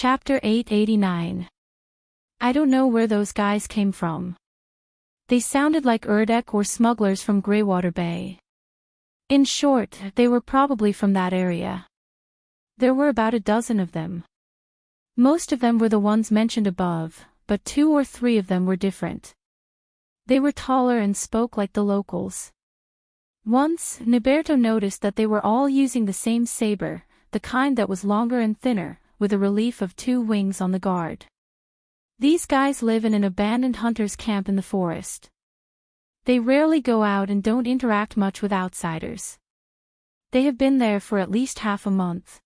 Chapter 889. I don't know where those guys came from. They sounded like Erdek or smugglers from Greywater Bay. In short, they were probably from that area. There were about a dozen of them. Most of them were the ones mentioned above, but 2 or 3 of them were different. They were taller and spoke like the locals. Once, Niberto noticed that they were all using the same saber, the kind that was longer and thinner, with a relief of 2 wings on the guard. These guys live in an abandoned hunter's camp in the forest. They rarely go out and don't interact much with outsiders. They have been there for at least half a month.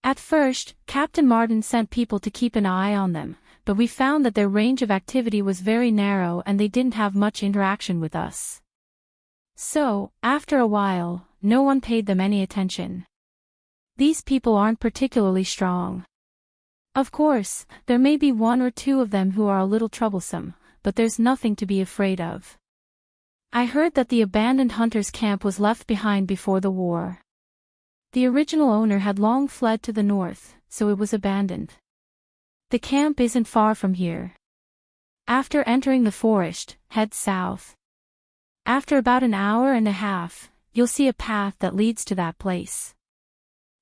At first, Captain Martin sent people to keep an eye on them, but we found that their range of activity was very narrow and they didn't have much interaction with us. So, after a while, no one paid them any attention. These people aren't particularly strong. Of course, there may be 1 or 2 of them who are a little troublesome, but there's nothing to be afraid of. I heard that the abandoned hunters' camp was left behind before the war. The original owner had long fled to the north, so it was abandoned. The camp isn't far from here. After entering the forest, head south. After about an hour and a half, you'll see a path that leads to that place.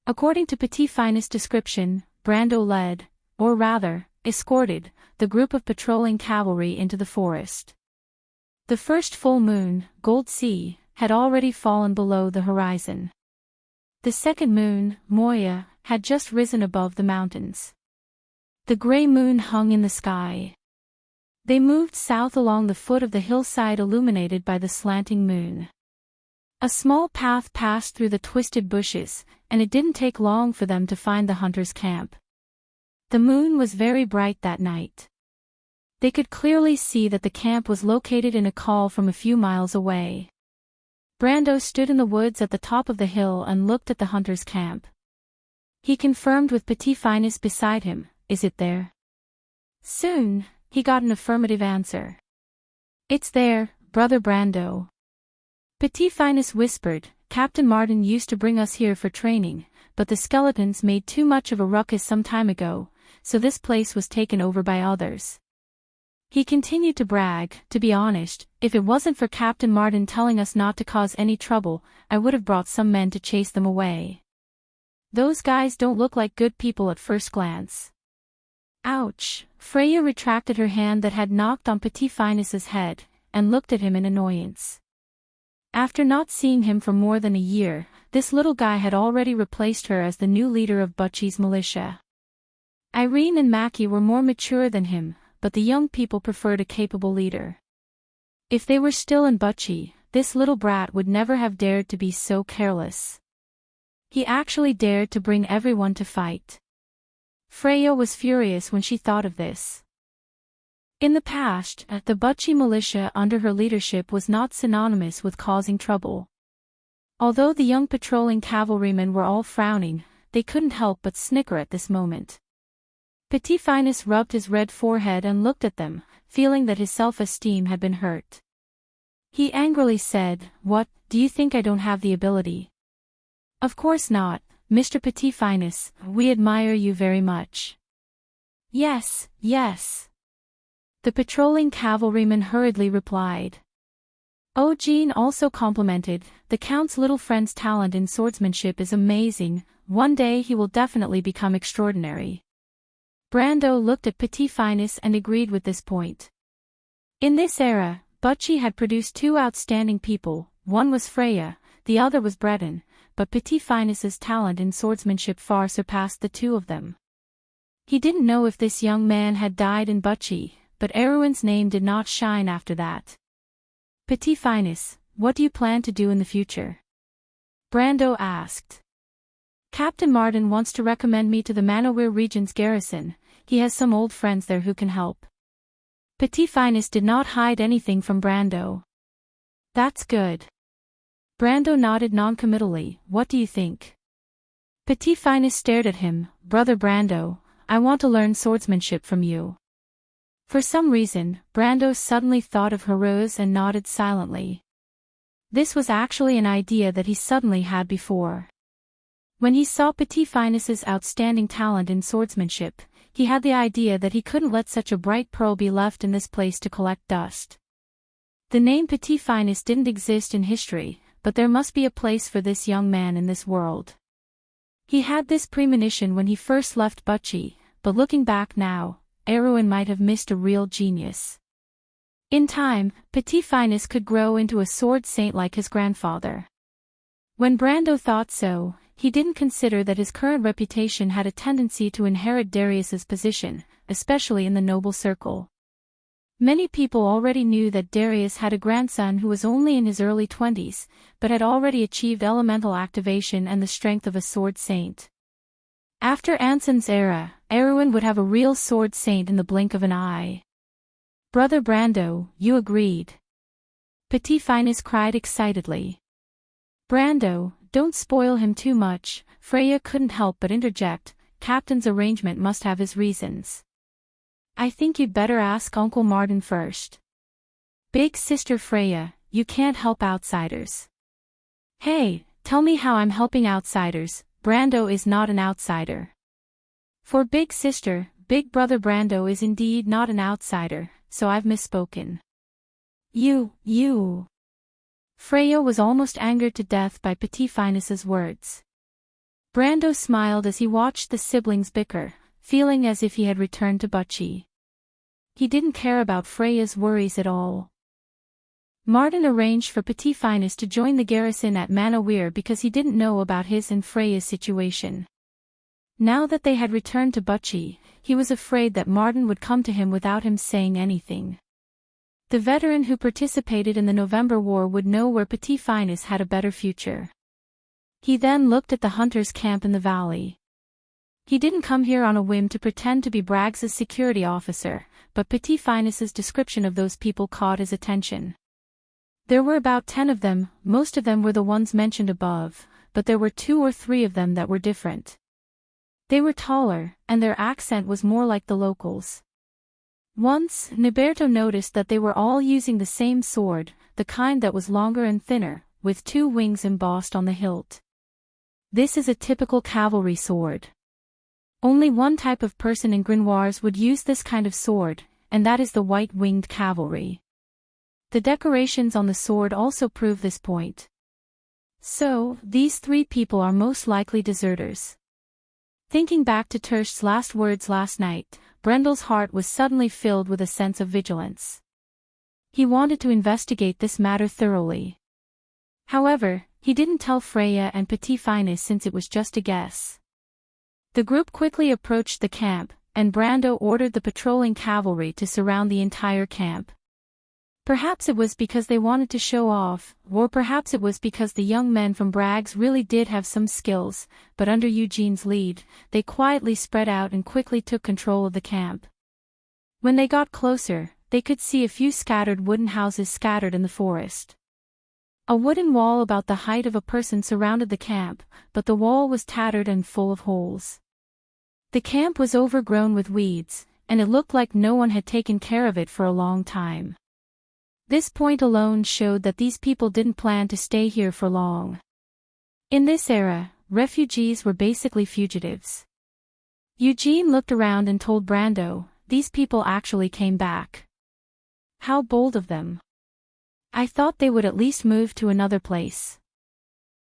According to Petit Finus' description, Brando led, or rather, escorted, the group of patrolling cavalry into the forest. The first full moon, Gold Sea, had already fallen below the horizon. The second moon, Moya, had just risen above the mountains. The gray moon hung in the sky. They moved south along the foot of the hillside illuminated by the slanting moon. A small path passed through the twisted bushes, and it didn't take long for them to find the hunters' camp. The moon was very bright that night. They could clearly see that the camp was located in a call from a few miles away. Brando stood in the woods at the top of the hill and looked at the hunters' camp. He confirmed with Petit Finus beside him, "Is it there?" Soon, he got an affirmative answer. "It's there, Brother Brando." Petit Finus whispered, "Captain Martin used to bring us here for training, but the skeletons made too much of a ruckus some time ago, so this place was taken over by others." He continued to brag, "To be honest, if it wasn't for Captain Martin telling us not to cause any trouble, I would have brought some men to chase them away. Those guys don't look like good people at first glance." Ouch! Freya retracted her hand that had knocked on Petit Finus's head, and looked at him in annoyance. After not seeing him for more than a year, this little guy had already replaced her as the new leader of Butchie's militia. Irene and Mackie were more mature than him, but the young people preferred a capable leader. If they were still in Butchie, this little brat would never have dared to be so careless. He actually dared to bring everyone to fight. Freya was furious when she thought of this. In the past, the Butchie militia under her leadership was not synonymous with causing trouble. Although the young patrolling cavalrymen were all frowning, they couldn't help but snicker at this moment. Petit Finus rubbed his red forehead and looked at them, feeling that his self-esteem had been hurt. He angrily said, "What, do you think I don't have the ability?" "Of course not, Mr. Petit Finus, we admire you very much." "Yes, yes." The patrolling cavalryman hurriedly replied. Eugene also complimented, "The Count's little friend's talent in swordsmanship is amazing, one day he will definitely become extraordinary." Brando looked at Petit Finus and agreed with this point. In this era, Butchie had produced 2 outstanding people, one was Freya, the other was Breton, but Petit Finus's talent in swordsmanship far surpassed the 2 of them. He didn't know if this young man had died in Butchie, but Erwin's name did not shine after that. "Petit Finus, what do you plan to do in the future?" Brando asked. "Captain Martin wants to recommend me to the Manowir Regent's garrison. He has some old friends there who can help." Petit Finus did not hide anything from Brando. "That's good." Brando nodded noncommittally. "What do you think?" Petit Finus stared at him. "Brother Brando, I want to learn swordsmanship from you." For some reason, Brando suddenly thought of Heroes and nodded silently. This was actually an idea that he suddenly had before. When he saw Petit Finus's outstanding talent in swordsmanship, he had the idea that he couldn't let such a bright pearl be left in this place to collect dust. The name Petit Finus didn't exist in history, but there must be a place for this young man in this world. He had this premonition when he first left Butchie, but looking back now, Erwin might have missed a real genius. In time, Petit Finus could grow into a sword saint like his grandfather. When Brando thought so, he didn't consider that his current reputation had a tendency to inherit Darius's position, especially in the noble circle. Many people already knew that Darius had a grandson who was only in his early 20s, but had already achieved elemental activation and the strength of a sword saint. After Anson's era, Erwin would have a real sword saint in the blink of an eye. "Brother Brando, you agreed?" Petit Finus cried excitedly. "Brando, don't spoil him too much," Freya couldn't help but interject. "Captain's arrangement must have his reasons." "I think you'd better ask Uncle Martin first." "Big sister Freya, you can't help outsiders." "Hey, tell me how I'm helping outsiders. Brando is not an outsider." "For big sister, big brother Brando is indeed not an outsider, so I've misspoken." You. Freya was almost angered to death by Petit Finus's words. Brando smiled as he watched the siblings bicker, feeling as if he had returned to Butchie. He didn't care about Freya's worries at all. Martin arranged for Petit Finus to join the garrison at Manawir because he didn't know about his and Freya's situation. Now that they had returned to Butchie, he was afraid that Martin would come to him without him saying anything. The veteran who participated in the November War would know where Petit Finus had a better future. He then looked at the hunters' camp in the valley. He didn't come here on a whim to pretend to be Braggs's security officer, but Petit Finus's description of those people caught his attention. There were about 10 of them, most of them were the ones mentioned above, but there were 2 or 3 of them that were different. They were taller, and their accent was more like the locals. Once, Niberto noticed that they were all using the same sword, the kind that was longer and thinner, with 2 wings embossed on the hilt. This is a typical cavalry sword. Only one type of person in Grimoires would use this kind of sword, and that is the white-winged cavalry. The decorations on the sword also prove this point. So, these 3 people are most likely deserters. Thinking back to Tersch's last words last night, Brendel's heart was suddenly filled with a sense of vigilance. He wanted to investigate this matter thoroughly. However, he didn't tell Freya and Petit Finus since it was just a guess. The group quickly approached the camp, and Brando ordered the patrolling cavalry to surround the entire camp. Perhaps it was because they wanted to show off, or perhaps it was because the young men from Braggs really did have some skills, but under Eugene's lead, they quietly spread out and quickly took control of the camp. When they got closer, they could see a few scattered wooden houses scattered in the forest. A wooden wall about the height of a person surrounded the camp, but the wall was tattered and full of holes. The camp was overgrown with weeds, and it looked like no one had taken care of it for a long time. This point alone showed that these people didn't plan to stay here for long. In this era, refugees were basically fugitives. Eugene looked around and told Brando, "These people actually came back. How bold of them. I thought they would at least move to another place."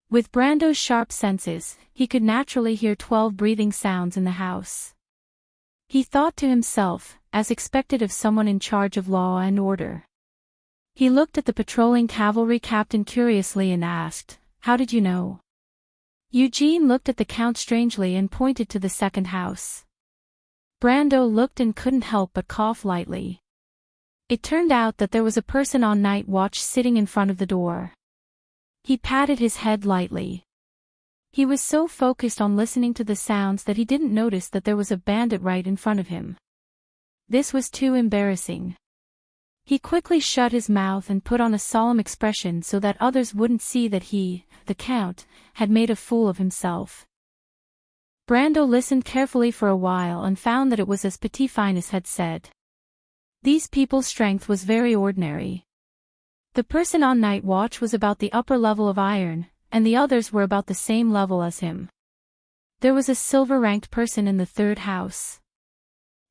With Brando's sharp senses, he could naturally hear 12 breathing sounds in the house. He thought to himself, as expected of someone in charge of law and order. He looked at the patrolling cavalry captain curiously and asked, "How did you know?" Eugene looked at the count strangely and pointed to the second house. Brando looked and couldn't help but cough lightly. It turned out that there was a person on night watch sitting in front of the door. He patted his head lightly. He was so focused on listening to the sounds that he didn't notice that there was a bandit right in front of him. This was too embarrassing. He quickly shut his mouth and put on a solemn expression so that others wouldn't see that he, the Count, had made a fool of himself. Brando listened carefully for a while and found that it was as Petit Finus had said. These people's strength was very ordinary. The person on night watch was about the upper level of iron, and the others were about the same level as him. There was a silver-ranked person in the third house.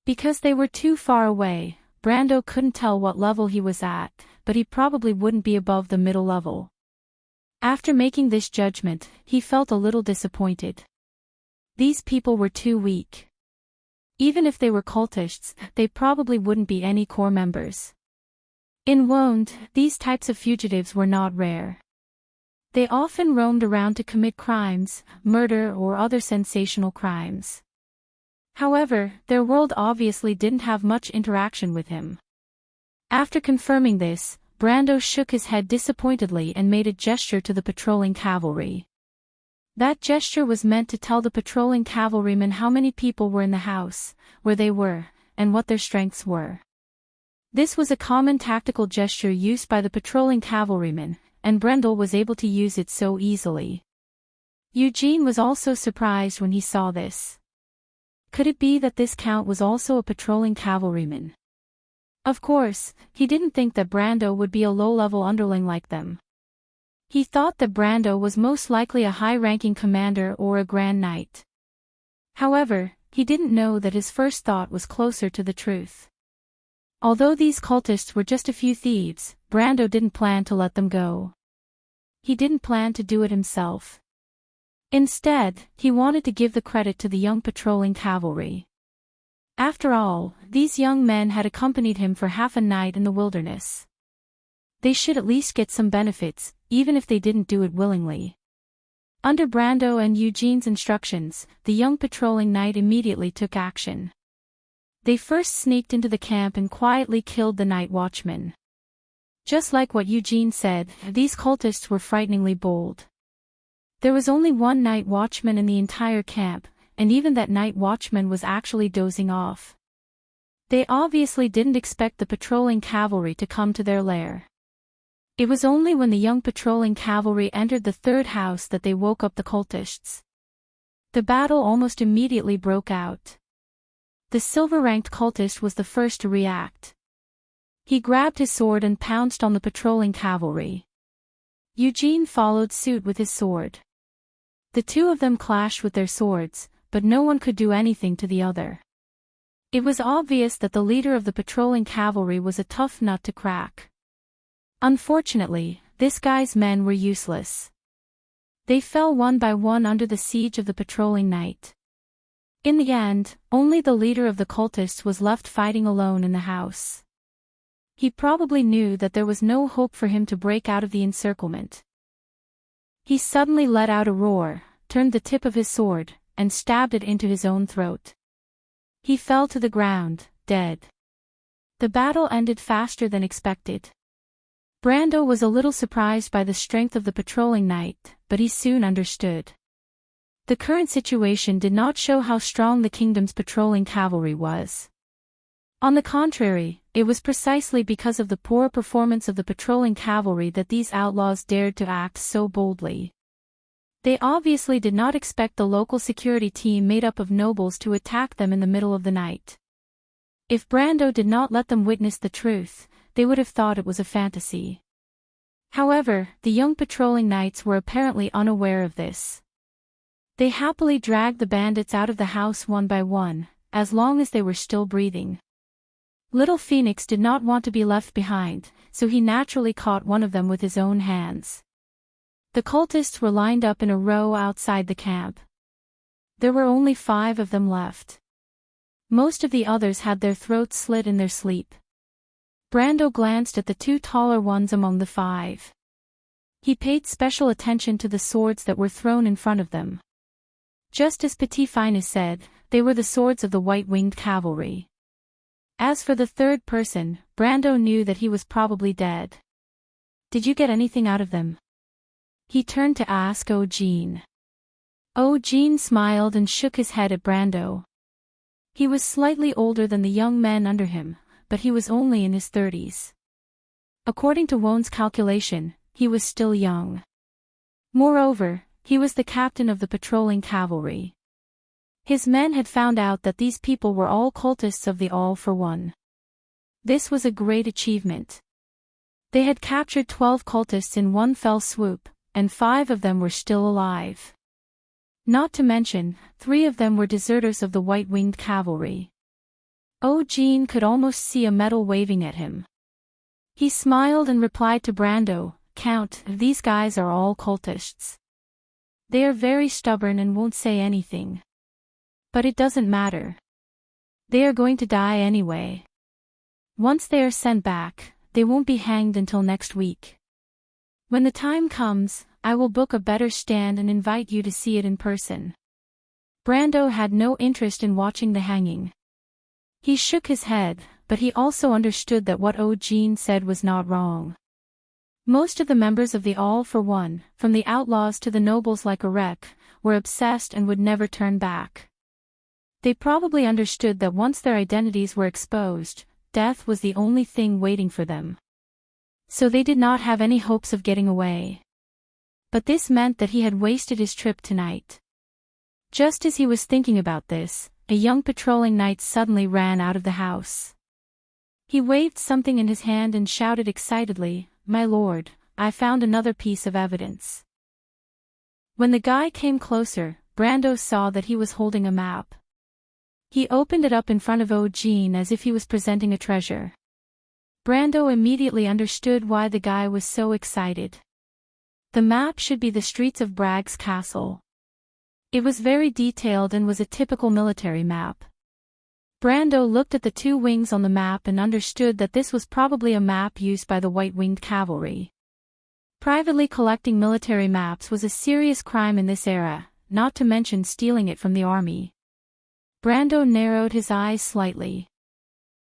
Because they were too far away, Brando couldn't tell what level he was at, but he probably wouldn't be above the middle level. After making this judgment, he felt a little disappointed. These people were too weak. Even if they were cultists, they probably wouldn't be any core members. In Wonde, these types of fugitives were not rare. They often roamed around to commit crimes, murder or other sensational crimes. However, their world obviously didn't have much interaction with him. After confirming this, Brando shook his head disappointedly and made a gesture to the patrolling cavalry. That gesture was meant to tell the patrolling cavalrymen how many people were in the house, where they were, and what their strengths were. This was a common tactical gesture used by the patrolling cavalrymen, and Brendel was able to use it so easily. Eugene was also surprised when he saw this. Could it be that this count was also a patrolling cavalryman? Of course, he didn't think that Brando would be a low-level underling like them. He thought that Brando was most likely a high-ranking commander or a Grand Knight. However, he didn't know that his first thought was closer to the truth. Although these cultists were just a few thieves, Brando didn't plan to let them go. He didn't plan to do it himself. Instead, he wanted to give the credit to the young patrolling cavalry. After all, these young men had accompanied him for half a night in the wilderness. They should at least get some benefits, even if they didn't do it willingly. Under Brando and Eugene's instructions, the young patrolling knight immediately took action. They first sneaked into the camp and quietly killed the night watchman. Just like what Eugene said, these cultists were frighteningly bold. There was only one night watchman in the entire camp, and even that night watchman was actually dozing off. They obviously didn't expect the patrolling cavalry to come to their lair. It was only when the young patrolling cavalry entered the third house that they woke up the cultists. The battle almost immediately broke out. The silver-ranked cultist was the first to react. He grabbed his sword and pounced on the patrolling cavalry. Eugene followed suit with his sword. The two of them clashed with their swords, but no one could do anything to the other. It was obvious that the leader of the patrolling cavalry was a tough nut to crack. Unfortunately, this guy's men were useless. They fell one by one under the siege of the patrolling knight. In the end, only the leader of the cultists was left fighting alone in the house. He probably knew that there was no hope for him to break out of the encirclement. He suddenly let out a roar, turned the tip of his sword, and stabbed it into his own throat. He fell to the ground, dead. The battle ended faster than expected. Brando was a little surprised by the strength of the patrolling knight, but he soon understood. The current situation did not show how strong the kingdom's patrolling cavalry was. On the contrary, it was precisely because of the poor performance of the patrolling cavalry that these outlaws dared to act so boldly. They obviously did not expect the local security team made up of nobles to attack them in the middle of the night. If Brando did not let them witness the truth, they would have thought it was a fantasy. However, the young patrolling knights were apparently unaware of this. They happily dragged the bandits out of the house one by one, as long as they were still breathing. Little Phoenix did not want to be left behind, so he naturally caught one of them with his own hands. The cultists were lined up in a row outside the camp. There were only 5 of them left. Most of the others had their throats slit in their sleep. Brando glanced at the 2 taller ones among the 5. He paid special attention to the swords that were thrown in front of them. Just as Petit Finus said, they were the swords of the white-winged cavalry. As for the third person, Brando knew that he was probably dead. "Did you get anything out of them?" He turned to ask Eugene. Eugene smiled and shook his head at Brando. He was slightly older than the young men under him, but he was only in his 30s. According to Wonde's calculation, he was still young. Moreover, he was the captain of the patrolling cavalry. His men had found out that these people were all cultists of the All for One. This was a great achievement. They had captured 12 cultists in one fell swoop, and 5 of them were still alive. Not to mention, 3 of them were deserters of the white-winged cavalry. Eugene could almost see a medal waving at him. He smiled and replied to Brando, "Count, these guys are all cultists. They are very stubborn and won't say anything. But it doesn't matter. They are going to die anyway. Once they are sent back, they won't be hanged until next week. When the time comes, I will book a better stand and invite you to see it in person." Brando had no interest in watching the hanging. He shook his head, but he also understood that what Eugene said was not wrong. Most of the members of the All for One, from the outlaws to the nobles like Erech, were obsessed and would never turn back. They probably understood that once their identities were exposed, death was the only thing waiting for them. So they did not have any hopes of getting away. But this meant that he had wasted his trip tonight. Just as he was thinking about this, a young patrolling knight suddenly ran out of the house. He waved something in his hand and shouted excitedly, "My lord, I found another piece of evidence." When the guy came closer, Brando saw that he was holding a map. He opened it up in front of Eugene as if he was presenting a treasure. Brando immediately understood why the guy was so excited. The map should be the streets of Bragg's castle. It was very detailed and was a typical military map. Brando looked at the 2 wings on the map and understood that this was probably a map used by the white-winged cavalry. Privately collecting military maps was a serious crime in this era, not to mention stealing it from the army. Brando narrowed his eyes slightly.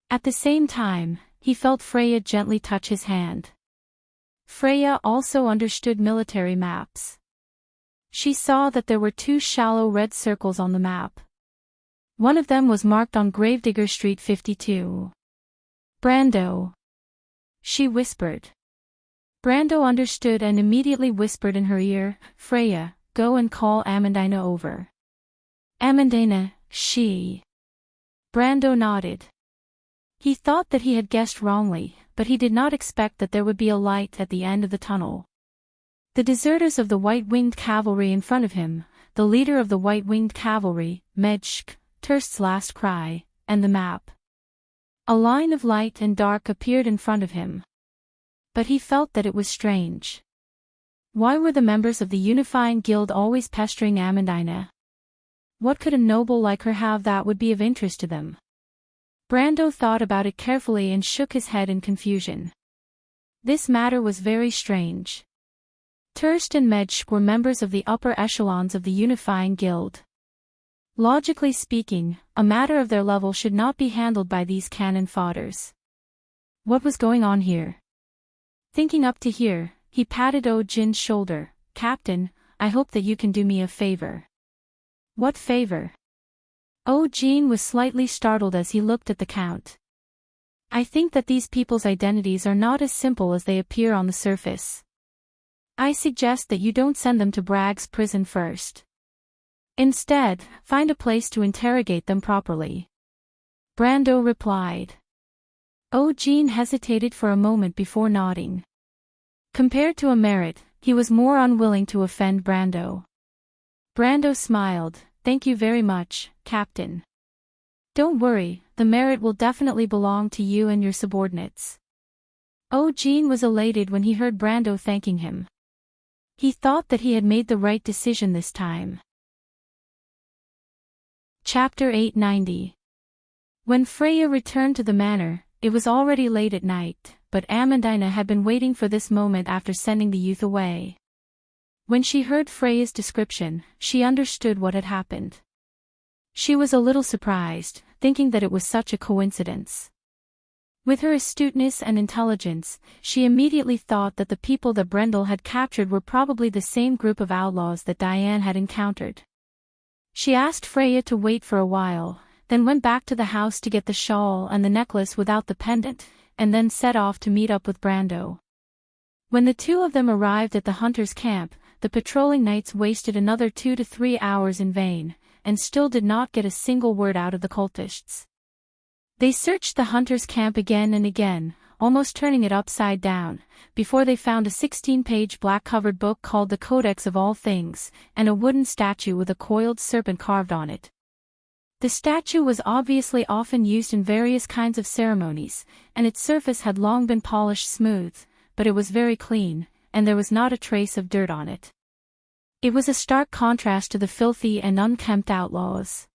At the same time, he felt Freya gently touch his hand. Freya also understood military maps. She saw that there were 2 shallow red circles on the map. One of them was marked on Gravedigger Street 52. "Brando," she whispered. Brando understood and immediately whispered in her ear, "Freya, go and call Amandina over." "Amandina, she." Brando nodded. He thought that he had guessed wrongly, but he did not expect that there would be a light at the end of the tunnel. The deserters of the white-winged cavalry in front of him, the leader of the white-winged cavalry, Medshk, Turst's last cry, and the map. A line of light and dark appeared in front of him. But he felt that it was strange. Why were the members of the Unifying Guild always pestering Amandina? What could a noble like her have that would be of interest to them? Brando thought about it carefully and shook his head in confusion. This matter was very strange. Turst and Medshk were members of the upper echelons of the Unifying Guild. Logically speaking, a matter of their level should not be handled by these cannon fodders. What was going on here? Thinking up to here, he patted Eugene's shoulder. "Captain, I hope that you can do me a favor." "What favor?" Eugene was slightly startled as he looked at the Count. "I think that these people's identities are not as simple as they appear on the surface. I suggest that you don't send them to Bragg's prison first. Instead, find a place to interrogate them properly." Brando replied. Eugene hesitated for a moment before nodding. Compared to a merit, he was more unwilling to offend Brando. Brando smiled. "Thank you very much, Captain. Don't worry, the merit will definitely belong to you and your subordinates." Eugene was elated when he heard Brando thanking him. He thought that he had made the right decision this time. Chapter 890. When Freya returned to the manor, it was already late at night, but Amandina had been waiting for this moment after sending the youth away. When she heard Freya's description, she understood what had happened. She was a little surprised, thinking that it was such a coincidence. With her astuteness and intelligence, she immediately thought that the people that Brendel had captured were probably the same group of outlaws that Diane had encountered. She asked Freya to wait for a while, then went back to the house to get the shawl and the necklace without the pendant, and then set off to meet up with Brando. When the 2 of them arrived at the hunters' camp, the patrolling knights wasted another 2 to 3 hours in vain, and still did not get a single word out of the cultists. They searched the hunters' camp again and again, almost turning it upside down, before they found a 16-page black-covered book called The Codex of All Things, and a wooden statue with a coiled serpent carved on it. The statue was obviously often used in various kinds of ceremonies, and its surface had long been polished smooth, but it was very clean, and there was not a trace of dirt on it. It was a stark contrast to the filthy and unkempt outlaws.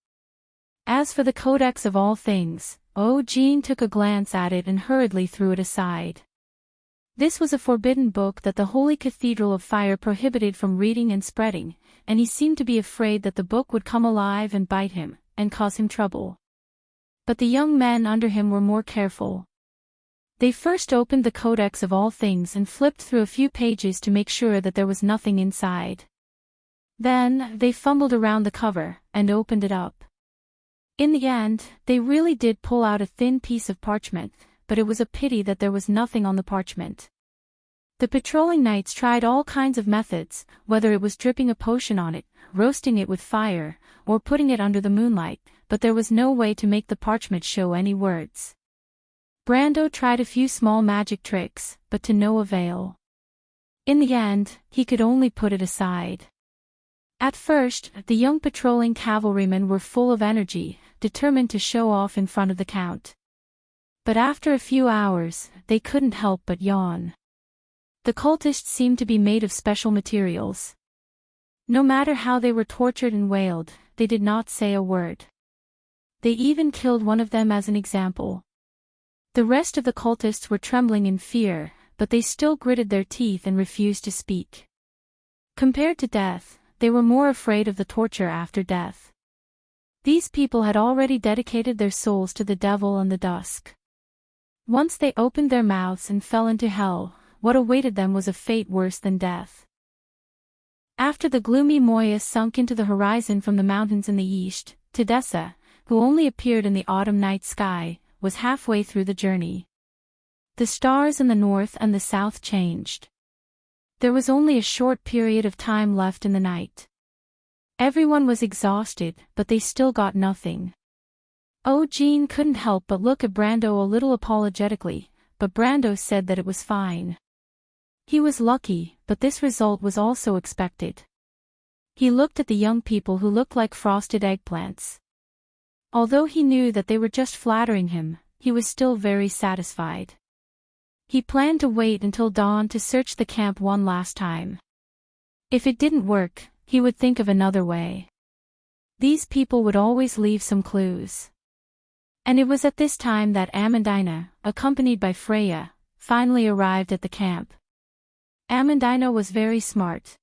As for the Codex of All Things, Jean took a glance at it and hurriedly threw it aside. This was a forbidden book that the Holy Cathedral of Fire prohibited from reading and spreading, and he seemed to be afraid that the book would come alive and bite him, and cause him trouble. But the young men under him were more careful. They first opened the Codex of All Things and flipped through a few pages to make sure that there was nothing inside. Then, they fumbled around the cover, and opened it up. In the end, they really did pull out a thin piece of parchment, but it was a pity that there was nothing on the parchment. The patrolling knights tried all kinds of methods, whether it was dripping a potion on it, roasting it with fire, or putting it under the moonlight, but there was no way to make the parchment show any words. Brando tried a few small magic tricks, but to no avail. In the end, he could only put it aside. At first, the young patrolling cavalrymen were full of energy, determined to show off in front of the Count. But after a few hours, they couldn't help but yawn. The cultists seemed to be made of special materials. No matter how they were tortured and wailed, they did not say a word. They even killed one of them as an example. The rest of the cultists were trembling in fear, but they still gritted their teeth and refused to speak. Compared to death, they were more afraid of the torture after death. These people had already dedicated their souls to the devil and the dusk. Once they opened their mouths and fell into hell, what awaited them was a fate worse than death. After the gloomy moya sunk into the horizon from the mountains in the east, Tedessa, who only appeared in the autumn night sky, was halfway through the journey. The stars in the north and the south changed. There was only a short period of time left in the night. Everyone was exhausted, but they still got nothing. Jean couldn't help but look at Brando a little apologetically, but Brando said that it was fine. He was lucky, but this result was also expected. He looked at the young people who looked like frosted eggplants. Although he knew that they were just flattering him, he was still very satisfied. He planned to wait until dawn to search the camp one last time. If it didn't work, he would think of another way. These people would always leave some clues. And it was at this time that Amandina, accompanied by Freya, finally arrived at the camp. Amandina was very smart.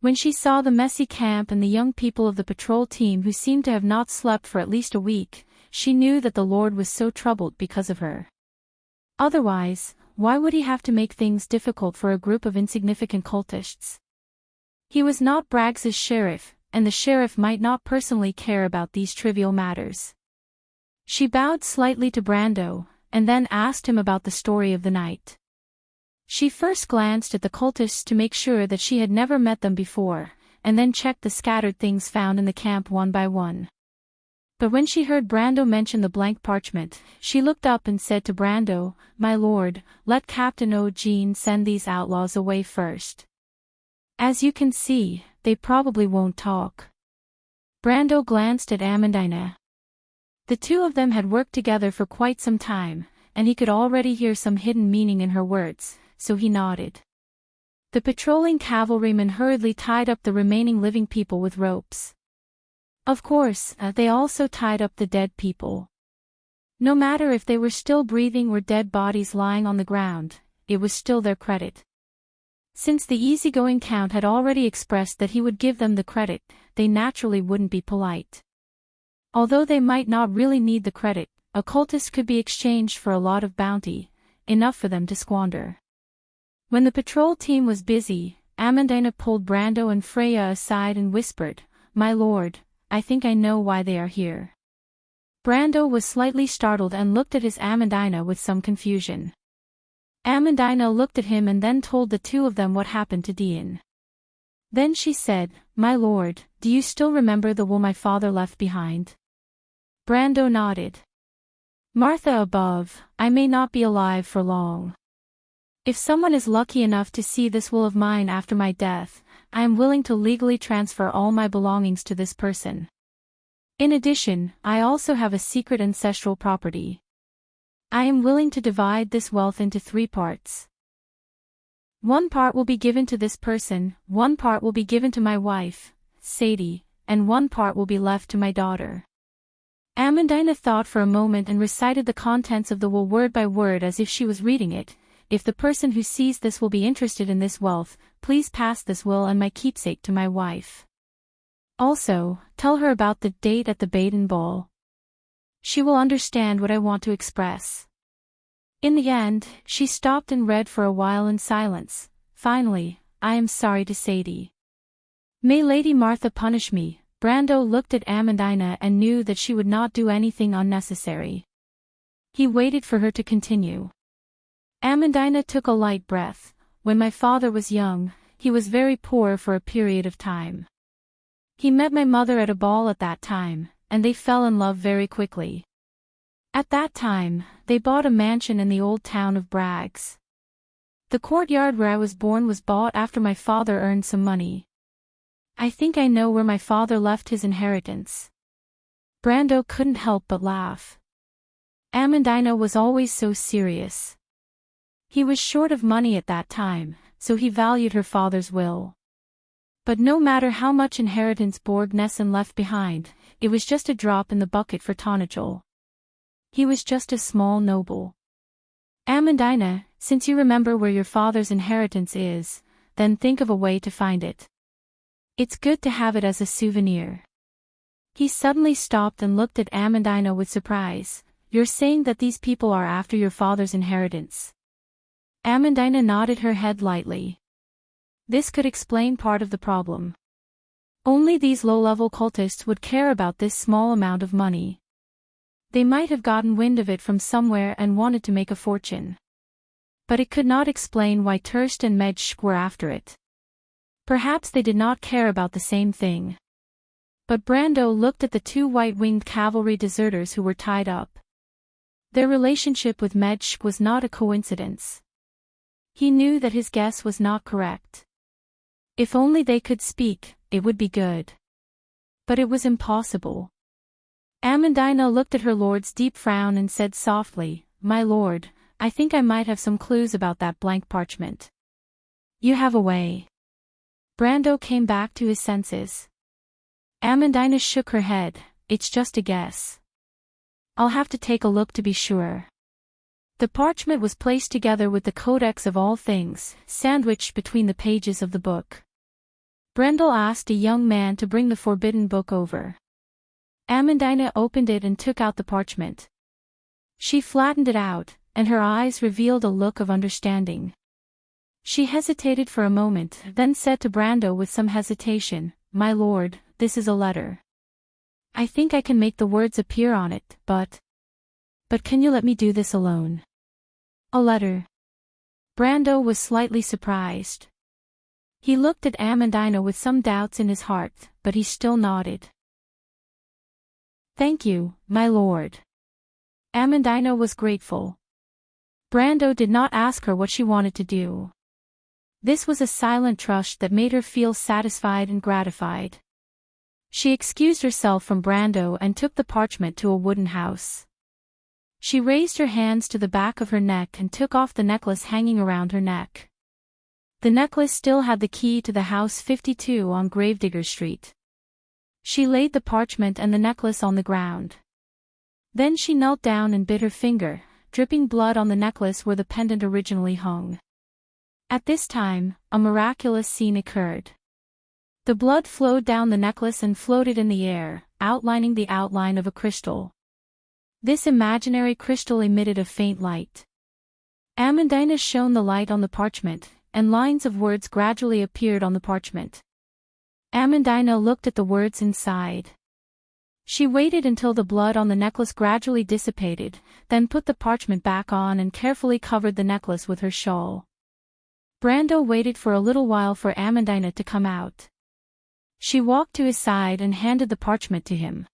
When she saw the messy camp and the young people of the patrol team who seemed to have not slept for at least a week, she knew that the Lord was so troubled because of her. Otherwise, why would he have to make things difficult for a group of insignificant cultists? He was not Braggs's sheriff, and the sheriff might not personally care about these trivial matters. She bowed slightly to Brando, and then asked him about the story of the night. She first glanced at the cultists to make sure that she had never met them before, and then checked the scattered things found in the camp one by one. But when she heard Brando mention the blank parchment, she looked up and said to Brando, "My lord, let Captain Jean send these outlaws away first. As you can see, they probably won't talk." Brando glanced at Amandina. The two of them had worked together for quite some time, and he could already hear some hidden meaning in her words, so he nodded. The patrolling cavalrymen hurriedly tied up the remaining living people with ropes. Of course, they also tied up the dead people. No matter if they were still breathing or dead bodies lying on the ground, it was still their credit. Since the easygoing Count had already expressed that he would give them the credit, they naturally wouldn't be polite. Although they might not really need the credit, a cultist could be exchanged for a lot of bounty, enough for them to squander. When the patrol team was busy, Amandina pulled Brando and Freya aside and whispered, "My lord, I think I know why they are here." Brando was slightly startled and looked at his Amandina with some confusion. Amandina looked at him and then told the two of them what happened to Dean. Then she said, "My lord, do you still remember the will my father left behind?" Brando nodded. Martha above, I may not be alive for long. If someone is lucky enough to see this will of mine after my death, I am willing to legally transfer all my belongings to this person. In addition, I also have a secret ancestral property. I am willing to divide this wealth into 3 parts. 1 part will be given to this person, 1 part will be given to my wife, Sadie, and 1 part will be left to my daughter. Amandina thought for a moment and recited the contents of the will word by word as if she was reading it. If the person who sees this will be interested in this wealth, please pass this will and my keepsake to my wife. Also, tell her about the date at the Baden Ball. She will understand what I want to express. In the end, she stopped and read for a while in silence. Finally, I am sorry to Sadie. May Lady Martha punish me. Brando looked at Amandina and knew that she would not do anything unnecessary. He waited for her to continue. Amandina took a light breath. When my father was young, he was very poor for a period of time. He met my mother at a ball at that time, and they fell in love very quickly. At that time, they bought a mansion in the old town of Braggs. The courtyard where I was born was bought after my father earned some money. I think I know where my father left his inheritance. Brando couldn't help but laugh. Amandina was always so serious. He was short of money at that time, so he valued her father's will. But no matter how much inheritance Borg Nesson left behind, it was just a drop in the bucket for Tonagel. He was just a small noble. Amandina, since you remember where your father's inheritance is, then think of a way to find it. It's good to have it as a souvenir. He suddenly stopped and looked at Amandina with surprise. You're saying that these people are after your father's inheritance? Amandina nodded her head lightly. This could explain part of the problem. Only these low-level cultists would care about this small amount of money. They might have gotten wind of it from somewhere and wanted to make a fortune. But it could not explain why Terst and Medsch were after it. Perhaps they did not care about the same thing. But Brando looked at the 2 white-winged cavalry deserters who were tied up. Their relationship with Medsch was not a coincidence. He knew that his guess was not correct. If only they could speak, it would be good. But it was impossible. Amandina looked at her lord's deep frown and said softly, My lord, I think I might have some clues about that blank parchment. You have a way. Brando came back to his senses. Amandina shook her head. It's just a guess. I'll have to take a look to be sure. The parchment was placed together with the Codex of all things, sandwiched between the pages of the book. Brendel asked a young man to bring the forbidden book over. Amandina opened it and took out the parchment. She flattened it out, and her eyes revealed a look of understanding. She hesitated for a moment, then said to Brando with some hesitation, My lord, this is a letter. I think I can make the words appear on it, but can you let me do this alone? A letter. Brando was slightly surprised. He looked at Amandina with some doubts in his heart, but he still nodded. Thank you, my lord. Amandina was grateful. Brando did not ask her what she wanted to do. This was a silent trust that made her feel satisfied and gratified. She excused herself from Brando and took the parchment to a wooden house. She raised her hands to the back of her neck and took off the necklace hanging around her neck. The necklace still had the key to the house 52 on Gravedigger Street. She laid the parchment and the necklace on the ground. Then she knelt down and bit her finger, dripping blood on the necklace where the pendant originally hung. At this time, a miraculous scene occurred. The blood flowed down the necklace and floated in the air, outlining the outline of a crystal. This imaginary crystal emitted a faint light. Amandina shone the light on the parchment, and lines of words gradually appeared on the parchment. Amandina looked at the words inside. She waited until the blood on the necklace gradually dissipated, then put the parchment back on and carefully covered the necklace with her shawl. Brando waited for a little while for Amandina to come out. She walked to his side and handed the parchment to him.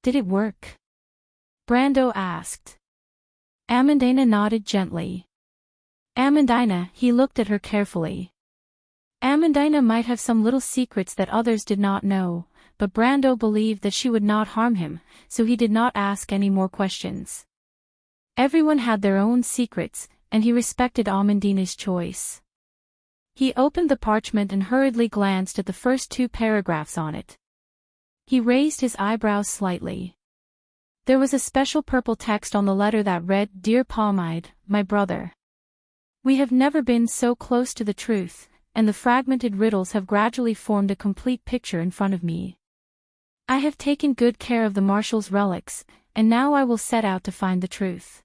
Did it work? Brando asked. Amandina nodded gently. Amandina, he looked at her carefully. Amandina might have some little secrets that others did not know, but Brando believed that she would not harm him, so he did not ask any more questions. Everyone had their own secrets, and he respected Amandina's choice. He opened the parchment and hurriedly glanced at the first 2 paragraphs on it. He raised his eyebrows slightly. There was a special purple text on the letter that read, "Dear Palmide, my brother. We have never been so close to the truth, and the fragmented riddles have gradually formed a complete picture in front of me. I have taken good care of the Marshal's relics, and now I will set out to find the truth.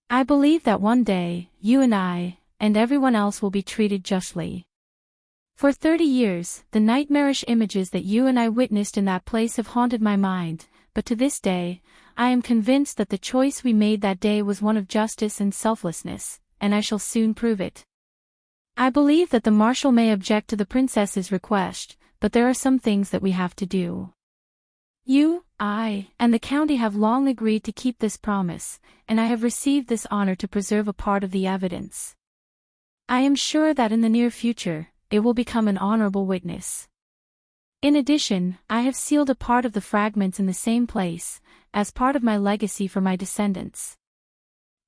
I believe that one day, you and I, and everyone else will be treated justly. For 30 years, the nightmarish images that you and I witnessed in that place have haunted my mind, but to this day, I am convinced that the choice we made that day was one of justice and selflessness, and I shall soon prove it. I believe that the Marshal may object to the princess's request, but there are some things that we have to do. You, I, and the county have long agreed to keep this promise, and I have received this honor to preserve a part of the evidence. I am sure that in the near future, it will become an honorable witness. In addition, I have sealed a part of the fragments in the same place, as part of my legacy for my descendants.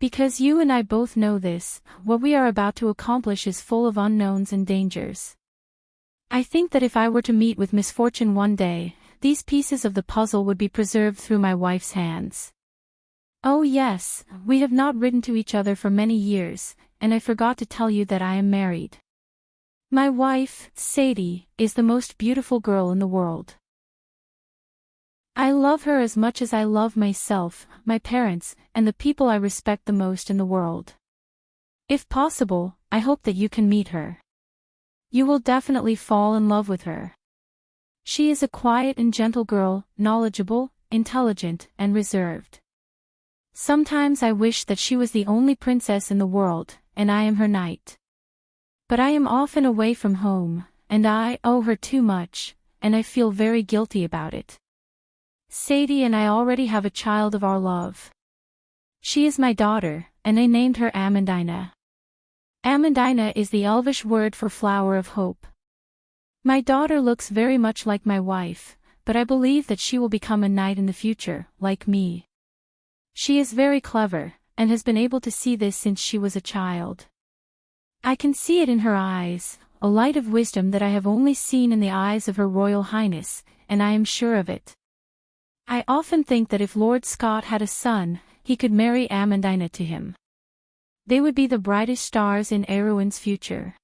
Because you and I both know this, what we are about to accomplish is full of unknowns and dangers. I think that if I were to meet with misfortune one day, these pieces of the puzzle would be preserved through my wife's hands. Oh yes, we have not written to each other for many years, and I forgot to tell you that I am married. My wife, Sadie, is the most beautiful girl in the world. I love her as much as I love myself, my parents, and the people I respect the most in the world. If possible, I hope that you can meet her. You will definitely fall in love with her. She is a quiet and gentle girl, knowledgeable, intelligent, and reserved. Sometimes I wish that she was the only princess in the world, and I am her knight. But I am often away from home, and I owe her too much, and I feel very guilty about it. Sadie and I already have a child of our love. She is my daughter, and I named her Amandina. Amandina is the Elvish word for flower of hope. My daughter looks very much like my wife, but I believe that she will become a knight in the future, like me. She is very clever, and has been able to see this since she was a child. I can see it in her eyes, a light of wisdom that I have only seen in the eyes of Her Royal Highness, and I am sure of it. I often think that if Lord Scott had a son, he could marry Amandina to him. They would be the brightest stars in Erwin's future.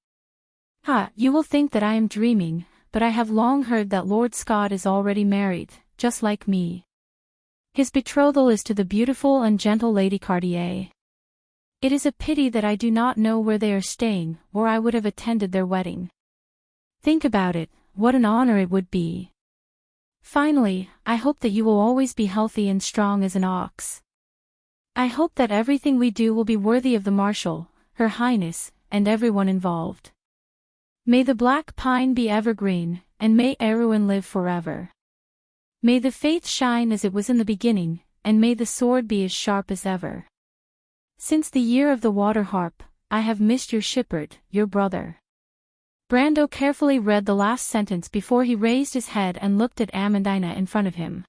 You will think that I am dreaming, but I have long heard that Lord Scott is already married, just like me. His betrothal is to the beautiful and gentle Lady Cartier. It is a pity that I do not know where they are staying, or I would have attended their wedding. Think about it, what an honor it would be. Finally, I hope that you will always be healthy and strong as an ox. I hope that everything we do will be worthy of the Marshal, Her Highness, and everyone involved. May the black pine be evergreen, and may Erwin live forever. May the faith shine as it was in the beginning, and may the sword be as sharp as ever. Since the year of the water harp, I have missed your shepherd, your brother. Brando carefully read the last sentence before he raised his head and looked at Amandina in front of him.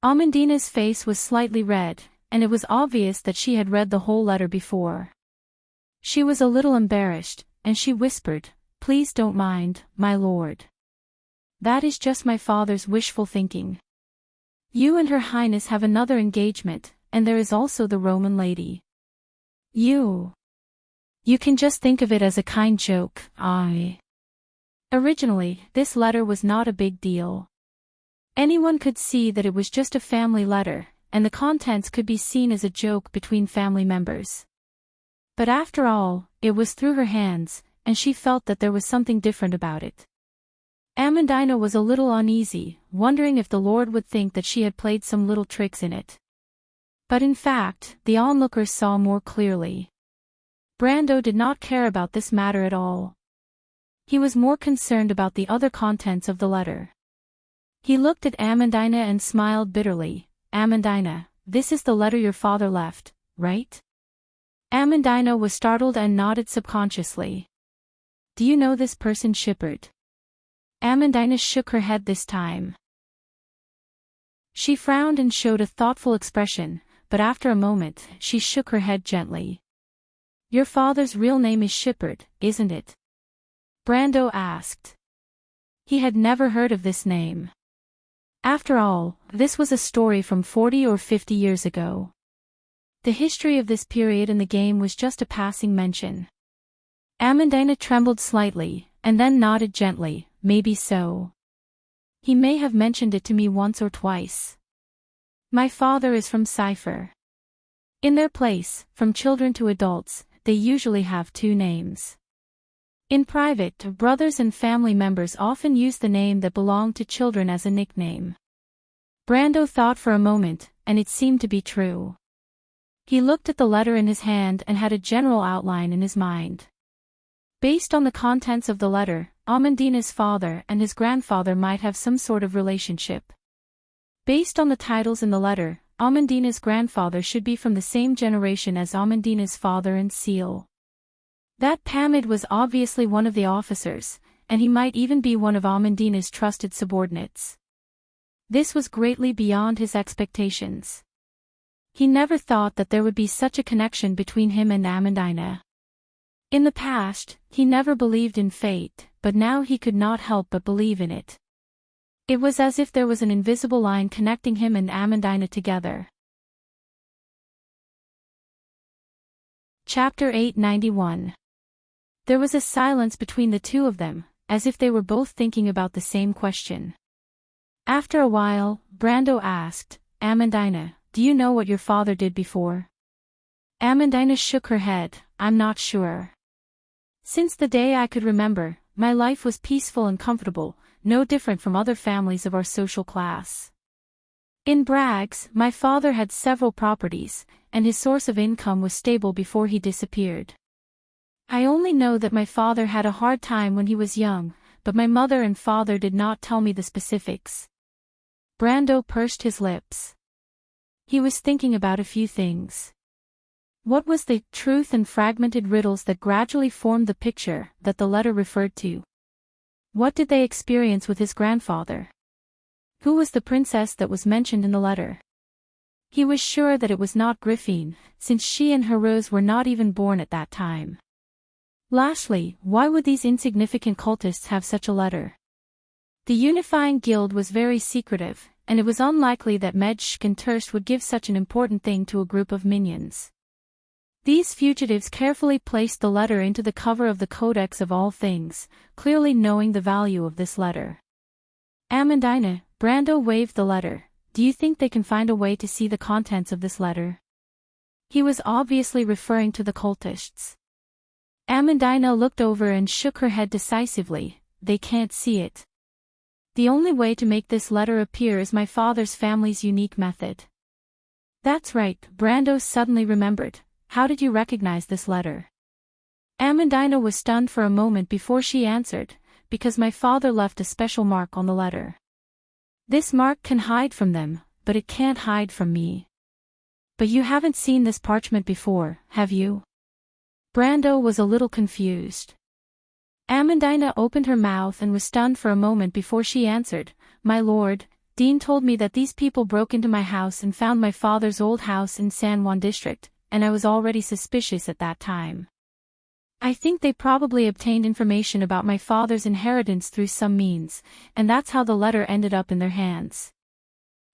Amandina's face was slightly red, and it was obvious that she had read the whole letter before. She was a little embarrassed, and she whispered, "Please don't mind, my lord. That is just my father's wishful thinking. You and Her Highness have another engagement, and there is also the Roman lady. You can just think of it as a kind joke, Originally, this letter was not a big deal. Anyone could see that it was just a family letter, and the contents could be seen as a joke between family members. But after all, it was through her hands, and she felt that there was something different about it. Amandina was a little uneasy, wondering if the Lord would think that she had played some little tricks in it. But in fact, the onlookers saw more clearly. Brando did not care about this matter at all. He was more concerned about the other contents of the letter. He looked at Amandina and smiled bitterly. "Amandina, this is the letter your father left, right? Amandina was startled and nodded subconsciously. Do you know this person, Shepard? Amandina shook her head this time. She frowned and showed a thoughtful expression, but after a moment, she shook her head gently. Your father's real name is Shepard, isn't it? Brando asked. He had never heard of this name. After all, this was a story from 40 or 50 years ago. The history of this period in the game was just a passing mention. Amandina trembled slightly, and then nodded gently, maybe so. He may have mentioned it to me once or twice. My father is from Cypher. In their place, from children to adults, they usually have two names. In private, brothers and family members often use the name that belonged to children as a nickname. Brando thought for a moment, and it seemed to be true. He looked at the letter in his hand and had a general outline in his mind. Based on the contents of the letter, Amandina's father and his grandfather might have some sort of relationship. Based on the titles in the letter, Amandina's grandfather should be from the same generation as Amandina's father and Seal. That Pamid was obviously one of the officers, and he might even be one of Amandina's trusted subordinates. This was greatly beyond his expectations. He never thought that there would be such a connection between him and Amandina. In the past, he never believed in fate, but now he could not help but believe in it. It was as if there was an invisible line connecting him and Amandina together. Chapter 891. There was a silence between the two of them, as if they were both thinking about the same question. After a while, Brando asked, Amandina, do you know what your father did before? Amandina shook her head, I'm not sure. Since the day I could remember, my life was peaceful and comfortable, no different from other families of our social class. In Braggs, my father had several properties, and his source of income was stable before he disappeared. I only know that my father had a hard time when he was young, but my mother and father did not tell me the specifics. Brando pursed his lips. He was thinking about a few things. What was the truth and fragmented riddles that gradually formed the picture that the letter referred to? What did they experience with his grandfather? Who was the princess that was mentioned in the letter? He was sure that it was not Griffin, since she and her Rose were not even born at that time. Lastly, why would these insignificant cultists have such a letter? The unifying guild was very secretive, and it was unlikely that Medshk and Turst would give such an important thing to a group of minions. These fugitives carefully placed the letter into the cover of the Codex of All Things, clearly knowing the value of this letter. Amandina, Brando waved the letter. Do you think they can find a way to see the contents of this letter? He was obviously referring to the cultists. Amandina looked over and shook her head decisively. They can't see it. The only way to make this letter appear is my father's family's unique method. That's right, Brando suddenly remembered. How did you recognize this letter? Amandina was stunned for a moment before she answered, because my father left a special mark on the letter. This mark can hide from them, but it can't hide from me. But you haven't seen this parchment before, have you? Brando was a little confused. Amandina opened her mouth and was stunned for a moment before she answered, My lord, Dean told me that these people broke into my house and found my father's old house in San Juan district, and I was already suspicious at that time. I think they probably obtained information about my father's inheritance through some means, and that's how the letter ended up in their hands.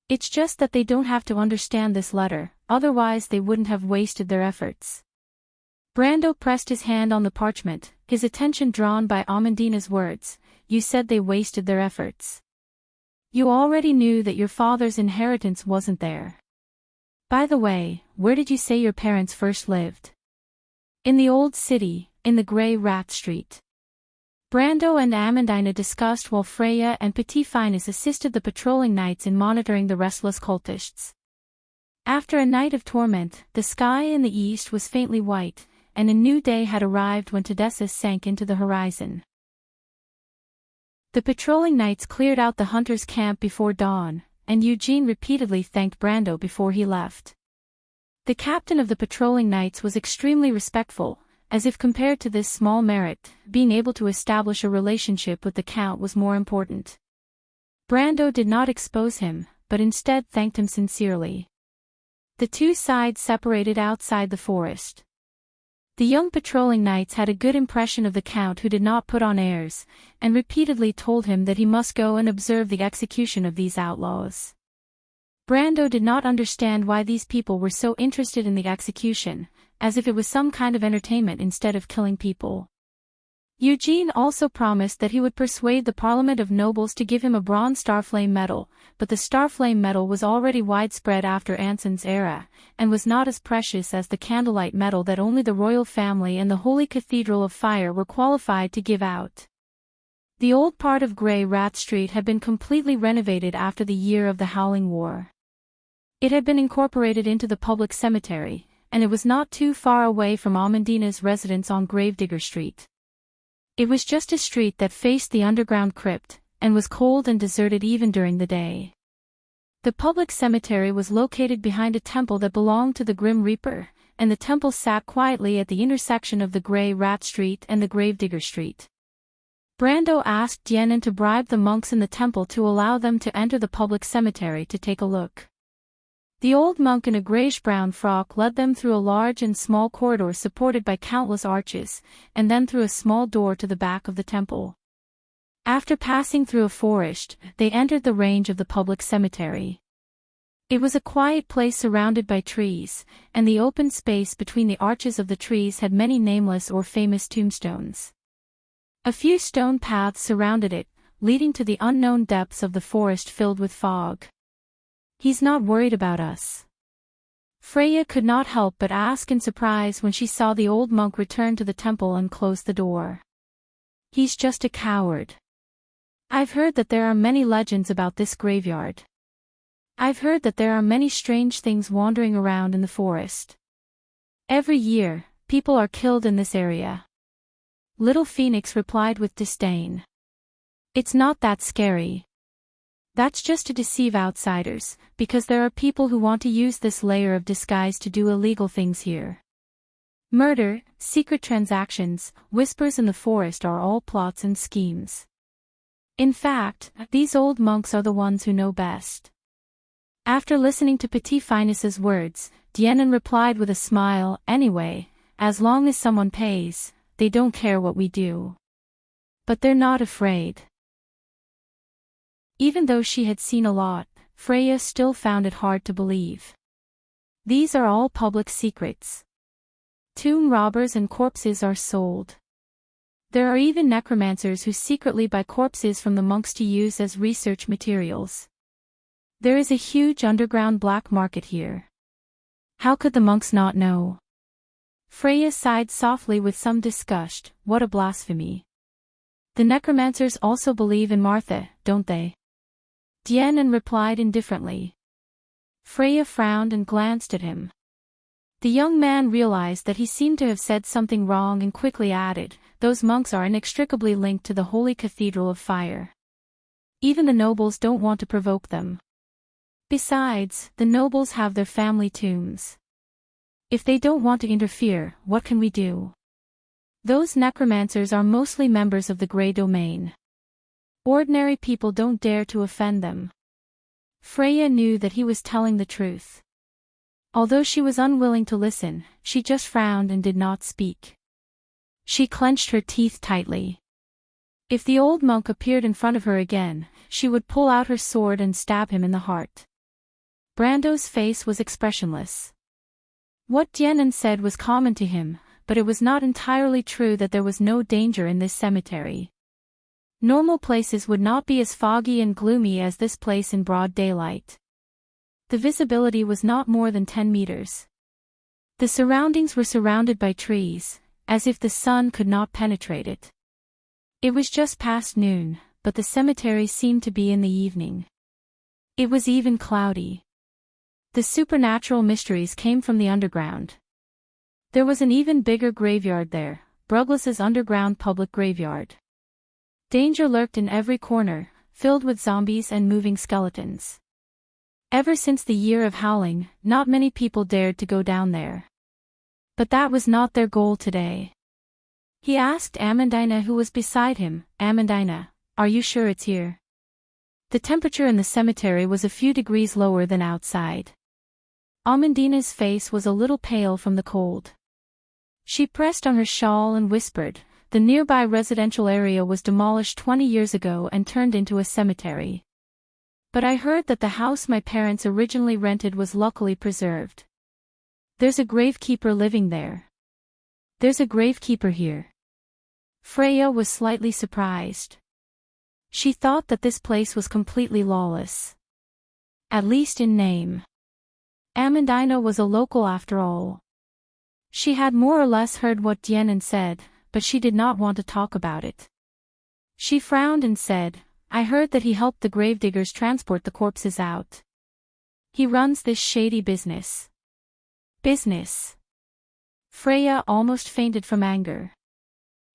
It's just that they don't have to understand this letter, otherwise they wouldn't have wasted their efforts. Brando pressed his hand on the parchment, his attention drawn by Amandina's words. You said they wasted their efforts. You already knew that your father's inheritance wasn't there. By the way, where did you say your parents first lived? In the old city, in the Grey Rat Street. Brando and Amandina discussed while Freya and Petit Finus assisted the patrolling knights in monitoring the restless cultists. After a night of torment, the sky in the east was faintly white, and a new day had arrived when Tedessus sank into the horizon. The patrolling knights cleared out the hunters' camp before dawn, and Eugene repeatedly thanked Brando before he left. The captain of the patrolling knights was extremely respectful, as if compared to this small merit, being able to establish a relationship with the Count was more important. Brando did not expose him, but instead thanked him sincerely. The two sides separated outside the forest. The young patrolling knights had a good impression of the Count, who did not put on airs, and repeatedly told him that he must go and observe the execution of these outlaws. Brando did not understand why these people were so interested in the execution, as if it was some kind of entertainment instead of killing people. Eugene also promised that he would persuade the Parliament of Nobles to give him a bronze Starflame medal, but the Starflame medal was already widespread after Anson's era, and was not as precious as the Candlelight medal that only the royal family and the Holy Cathedral of Fire were qualified to give out. The old part of Grey Rat Street had been completely renovated after the year of the Howling War. It had been incorporated into the public cemetery, and it was not too far away from Amandina's residence on Gravedigger Street. It was just a street that faced the underground crypt, and was cold and deserted even during the day. The public cemetery was located behind a temple that belonged to the Grim Reaper, and the temple sat quietly at the intersection of the Grey Rat Street and the Gravedigger Street. Brando asked Tienin to bribe the monks in the temple to allow them to enter the public cemetery to take a look. The old monk in a grayish-brown frock led them through a large and small corridor supported by countless arches, and then through a small door to the back of the temple. After passing through a forest, they entered the range of the public cemetery. It was a quiet place surrounded by trees, and the open space between the arches of the trees had many nameless or famous tombstones. A few stone paths surrounded it, leading to the unknown depths of the forest filled with fog. "He's not worried about us?" Freya could not help but ask in surprise when she saw the old monk return to the temple and close the door. "He's just a coward. I've heard that there are many legends about this graveyard. I've heard that there are many strange things wandering around in the forest. Every year, people are killed in this area." Little Phoenix replied with disdain. "It's not that scary. That's just to deceive outsiders, because there are people who want to use this layer of disguise to do illegal things here. Murder, secret transactions, whispers in the forest are all plots and schemes. In fact, these old monks are the ones who know best." After listening to Petit Finus's words, Tienin replied with a smile, "Anyway, as long as someone pays, they don't care what we do. But they're not afraid." Even though she had seen a lot, Freya still found it hard to believe. These are all public secrets. Tomb robbers and corpses are sold. There are even necromancers who secretly buy corpses from the monks to use as research materials. There is a huge underground black market here. How could the monks not know? Freya sighed softly with some disgust. What a blasphemy. The necromancers also believe in Martha, don't they? Tienin replied indifferently. Freya frowned and glanced at him. The young man realized that he seemed to have said something wrong and quickly added, "Those monks are inextricably linked to the Holy Cathedral of Fire. Even the nobles don't want to provoke them. Besides, the nobles have their family tombs. If they don't want to interfere, what can we do? Those necromancers are mostly members of the Grey Domain. Ordinary people don't dare to offend them." Freya knew that he was telling the truth. Although she was unwilling to listen, she just frowned and did not speak. She clenched her teeth tightly. If the old monk appeared in front of her again, she would pull out her sword and stab him in the heart. Brando's face was expressionless. What Tienin said was common to him, but it was not entirely true that there was no danger in this cemetery. Normal places would not be as foggy and gloomy as this place in broad daylight. The visibility was not more than 10 meters. The surroundings were surrounded by trees, as if the sun could not penetrate it. It was just past noon, but the cemetery seemed to be in the evening. It was even cloudy. The supernatural mysteries came from the underground. There was an even bigger graveyard there, Bruglas's underground public graveyard. Danger lurked in every corner, filled with zombies and moving skeletons. Ever since the year of howling, not many people dared to go down there. But that was not their goal today. He asked Amandina, who was beside him, "Amandina, are you sure it's here?" The temperature in the cemetery was a few degrees lower than outside. Amandina's face was a little pale from the cold. She pressed on her shawl and whispered, "The nearby residential area was demolished 20 years ago and turned into a cemetery. But I heard that the house my parents originally rented was luckily preserved. There's a gravekeeper living there." "There's a gravekeeper here?" Freya was slightly surprised. She thought that this place was completely lawless. At least in name. Amandina was a local after all. She had more or less heard what Dienan said, but she did not want to talk about it. She frowned and said, "I heard that he helped the gravediggers transport the corpses out. He runs this shady business." Business? Freya almost fainted from anger.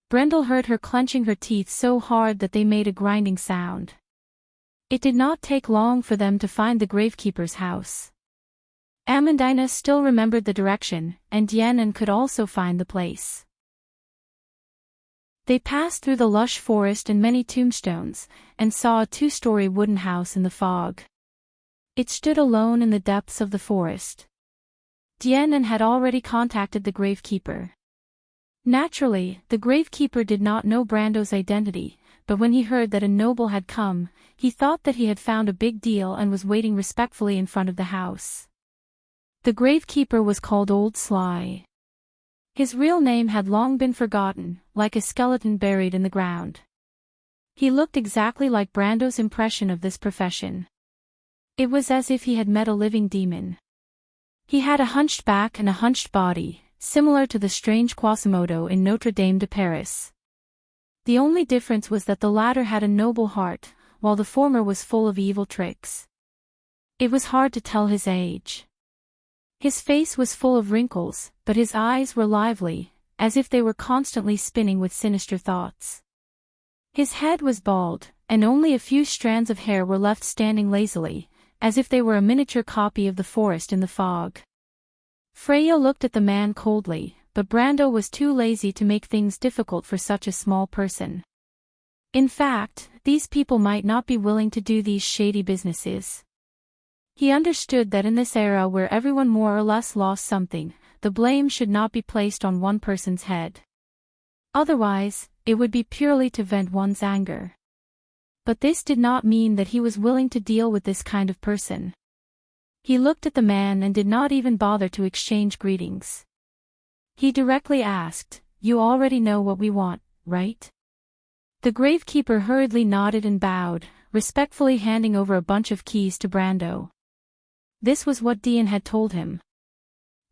Brendel heard her clenching her teeth so hard that they made a grinding sound. It did not take long for them to find the gravekeeper's house. Amandina still remembered the direction, and Dienan could also find the place. They passed through the lush forest and many tombstones, and saw a 2-story wooden house in the fog. It stood alone in the depths of the forest. Dienan had already contacted the gravekeeper. Naturally, the gravekeeper did not know Brando's identity, but when he heard that a noble had come, he thought that he had found a big deal and was waiting respectfully in front of the house. The gravekeeper was called Old Sly. His real name had long been forgotten, like a skeleton buried in the ground. He looked exactly like Brando's impression of this profession. It was as if he had met a living demon. He had a hunched back and a hunched body, similar to the strange Quasimodo in Notre Dame de Paris. The only difference was that the latter had a noble heart, while the former was full of evil tricks. It was hard to tell his age. His face was full of wrinkles, but his eyes were lively, as if they were constantly spinning with sinister thoughts. His head was bald, and only a few strands of hair were left standing lazily, as if they were a miniature copy of the forest in the fog. Freya looked at the man coldly, but Brando was too lazy to make things difficult for such a small person. In fact, these people might not be willing to do these shady businesses. He understood that in this era where everyone more or less lost something, the blame should not be placed on one person's head. Otherwise, it would be purely to vent one's anger. But this did not mean that he was willing to deal with this kind of person. He looked at the man and did not even bother to exchange greetings. He directly asked, "You already know what we want, right?" The gravekeeper hurriedly nodded and bowed, respectfully handing over a bunch of keys to Brando. This was what Dean had told him.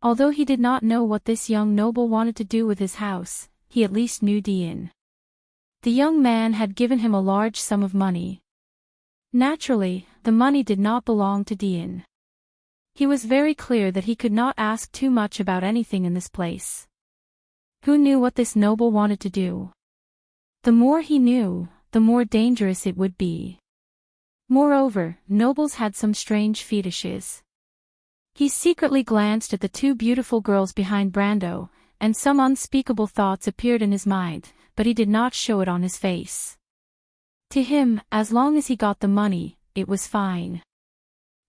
Although he did not know what this young noble wanted to do with his house, he at least knew Dean. The young man had given him a large sum of money. Naturally, the money did not belong to Dean. He was very clear that he could not ask too much about anything in this place. Who knew what this noble wanted to do? The more he knew, the more dangerous it would be. Moreover, nobles had some strange fetishes. He secretly glanced at the 2 beautiful girls behind Brando, and some unspeakable thoughts appeared in his mind, but he did not show it on his face. To him, as long as he got the money, it was fine.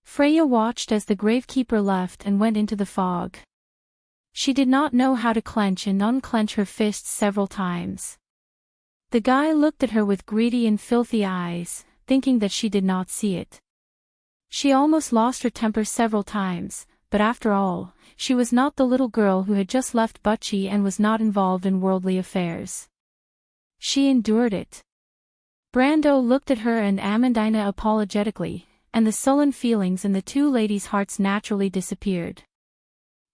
Freya watched as the gravekeeper left and went into the fog. She did not know how to clench and unclench her fists several times. The guy looked at her with greedy and filthy eyes, thinking that she did not see it. She almost lost her temper several times, but after all, she was not the little girl who had just left Butchie and was not involved in worldly affairs. She endured it. Brando looked at her and Amandina apologetically, and the sullen feelings in the 2 ladies' hearts naturally disappeared.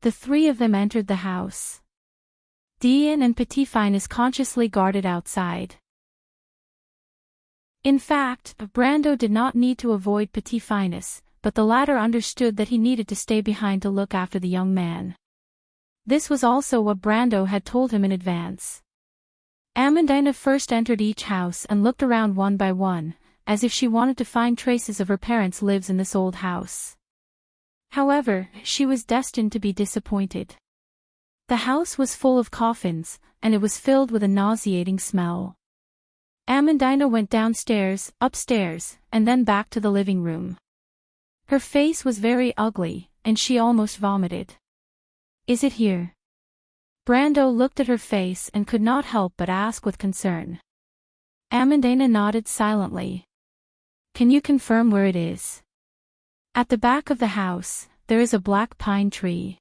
The 3 of them entered the house. Dean and Petit Finus consciously guarded outside. In fact, Brando did not need to avoid Petit Finus, but the latter understood that he needed to stay behind to look after the young man. This was also what Brando had told him in advance. Amandina first entered each house and looked around one by one, as if she wanted to find traces of her parents' lives in this old house. However, she was destined to be disappointed. The house was full of coffins, and it was filled with a nauseating smell. Amandina went downstairs, upstairs, and then back to the living room. Her face was very ugly, and she almost vomited. "Is it here?" Brando looked at her face and could not help but ask with concern. Amandina nodded silently. "Can you confirm where it is?" "At the back of the house, there is a black pine tree.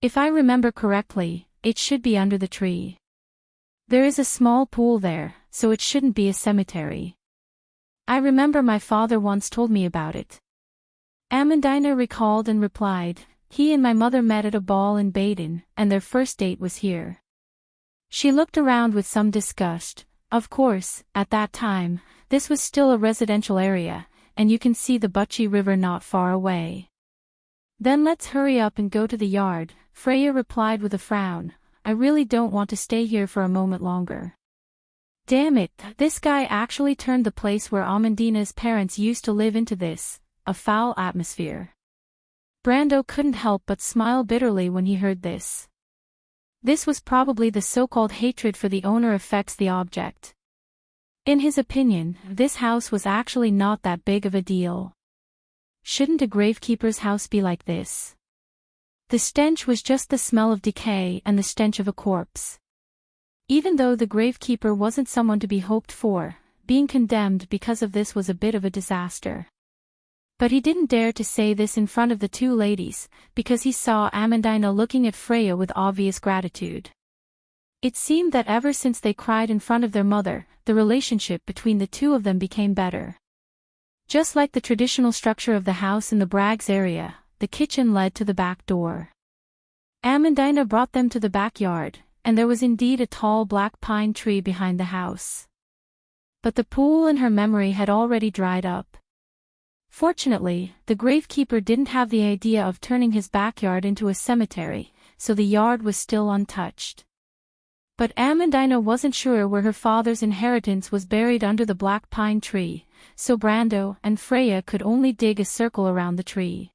If I remember correctly, it should be under the tree. There is a small pool there, so it shouldn't be a cemetery. I remember my father once told me about it." Amandina recalled and replied, "He and my mother met at a ball in Baden, and their first date was here." She looked around with some disgust. Of course, at that time, this was still a residential area, and you can see the Butchie River not far away. "Then let's hurry up and go to the yard," Freya replied with a frown. "I really don't want to stay here for a moment longer." Damn it, this guy actually turned the place where Amandina's parents used to live into this, a foul atmosphere. Brando couldn't help but smile bitterly when he heard this. This was probably the so-called hatred for the owner affects the object. In his opinion, this house was actually not that big of a deal. Shouldn't a gravekeeper's house be like this? The stench was just the smell of decay and the stench of a corpse. Even though the gravekeeper wasn't someone to be hoped for, being condemned because of this was a bit of a disaster. But he didn't dare to say this in front of the two ladies, because he saw Amandina looking at Freya with obvious gratitude. It seemed that ever since they cried in front of their mother, the relationship between the two of them became better. Just like the traditional structure of the house in the Braggs area, the kitchen led to the back door. Amandina brought them to the backyard, and there was indeed a tall black pine tree behind the house. But the pool in her memory had already dried up. Fortunately, the gravekeeper didn't have the idea of turning his backyard into a cemetery, so the yard was still untouched. But Amandina wasn't sure where her father's inheritance was buried under the black pine tree, so Brando and Freya could only dig a circle around the tree.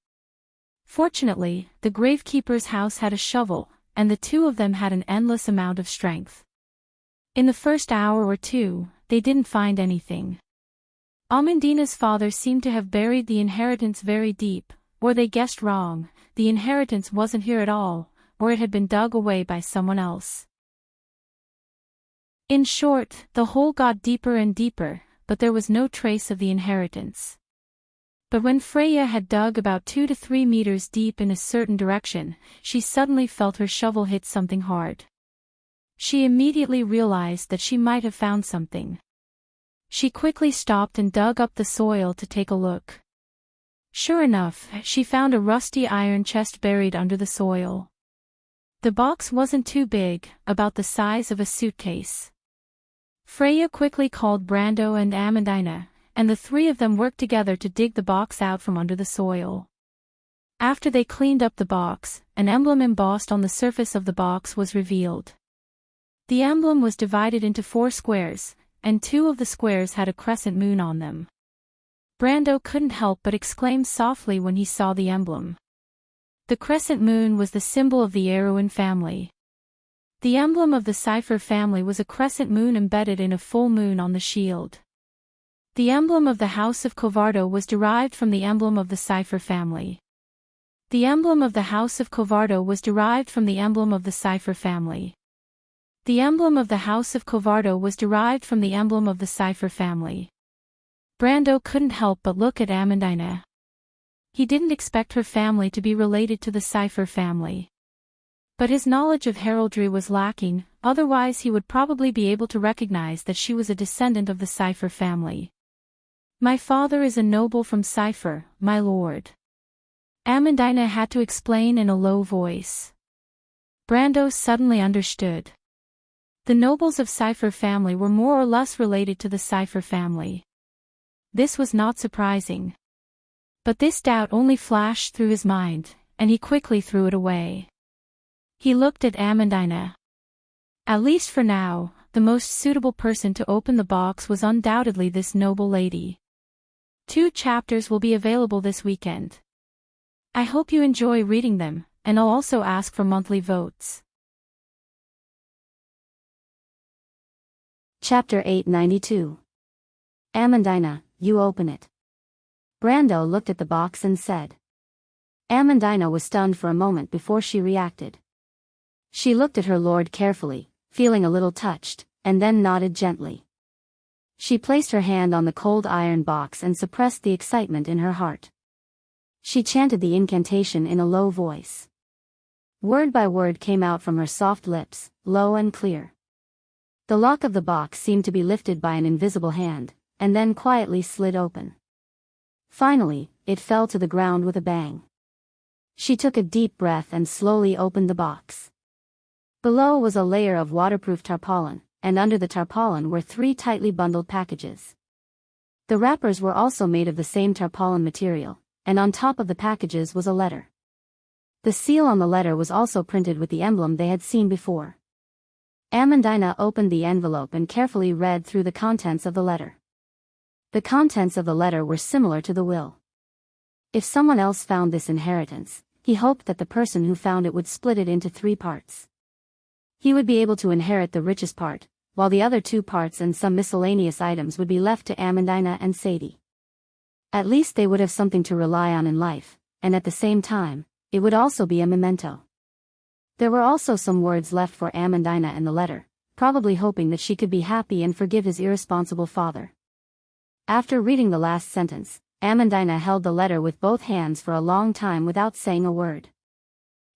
Fortunately, the gravekeeper's house had a shovel, and the two of them had an endless amount of strength. In the first hour or two, they didn't find anything. Amandina's father seemed to have buried the inheritance very deep, or they guessed wrong, the inheritance wasn't here at all, or it had been dug away by someone else. In short, the hole got deeper and deeper, but there was no trace of the inheritance. But when Freya had dug about 2 to 3 meters deep in a certain direction, she suddenly felt her shovel hit something hard. She immediately realized that she might have found something. She quickly stopped and dug up the soil to take a look. Sure enough, she found a rusty iron chest buried under the soil. The box wasn't too big, about the size of a suitcase. Freya quickly called Brando and Amandina, and the three of them worked together to dig the box out from under the soil. After they cleaned up the box, an emblem embossed on the surface of the box was revealed. The emblem was divided into 4 squares, and 2 of the squares had a crescent moon on them. Brando couldn't help but exclaim softly when he saw the emblem. The crescent moon was the symbol of the Erwin family. The emblem of the Cipher family was a crescent moon embedded in a full moon on the shield. The emblem of the House of Covardo was derived from the emblem of the Cipher family. The emblem of the House of Covardo was derived from the emblem of the Cipher family. The emblem of the House of Covardo was derived from the emblem of the Cipher family. Brando couldn't help but look at Amandina. He didn't expect her family to be related to the Cipher family. But his knowledge of heraldry was lacking, otherwise he would probably be able to recognize that she was a descendant of the Cipher family. "My father is a noble from Cipher, my lord," Amandina had to explain in a low voice. Brando suddenly understood. The nobles of Cipher family were more or less related to the Cipher family. This was not surprising. But this doubt only flashed through his mind, and he quickly threw it away. He looked at Amandina. At least for now, the most suitable person to open the box was undoubtedly this noble lady. 2 chapters will be available this weekend. I hope you enjoy reading them, and I'll also ask for monthly votes. Chapter 892. Amandina, you open it. Brando looked at the box and said. Amandina was stunned for a moment before she reacted. She looked at her lord carefully, feeling a little touched, and then nodded gently. She placed her hand on the cold iron box and suppressed the excitement in her heart. She chanted the incantation in a low voice. Word by word came out from her soft lips, low and clear. The lock of the box seemed to be lifted by an invisible hand, and then quietly slid open. Finally, it fell to the ground with a bang. She took a deep breath and slowly opened the box. Below was a layer of waterproof tarpaulin, and under the tarpaulin were 3 tightly bundled packages. The wrappers were also made of the same tarpaulin material, and on top of the packages was a letter. The seal on the letter was also printed with the emblem they had seen before. Amandina opened the envelope and carefully read through the contents of the letter. The contents of the letter were similar to the will. If someone else found this inheritance, he hoped that the person who found it would split it into 3 parts. He would be able to inherit the richest part, while the other 2 parts and some miscellaneous items would be left to Amandina and Sadie. At least they would have something to rely on in life, and at the same time, it would also be a memento. There were also some words left for Amandina in the letter, probably hoping that she could be happy and forgive his irresponsible father. After reading the last sentence, Amandina held the letter with both hands for a long time without saying a word.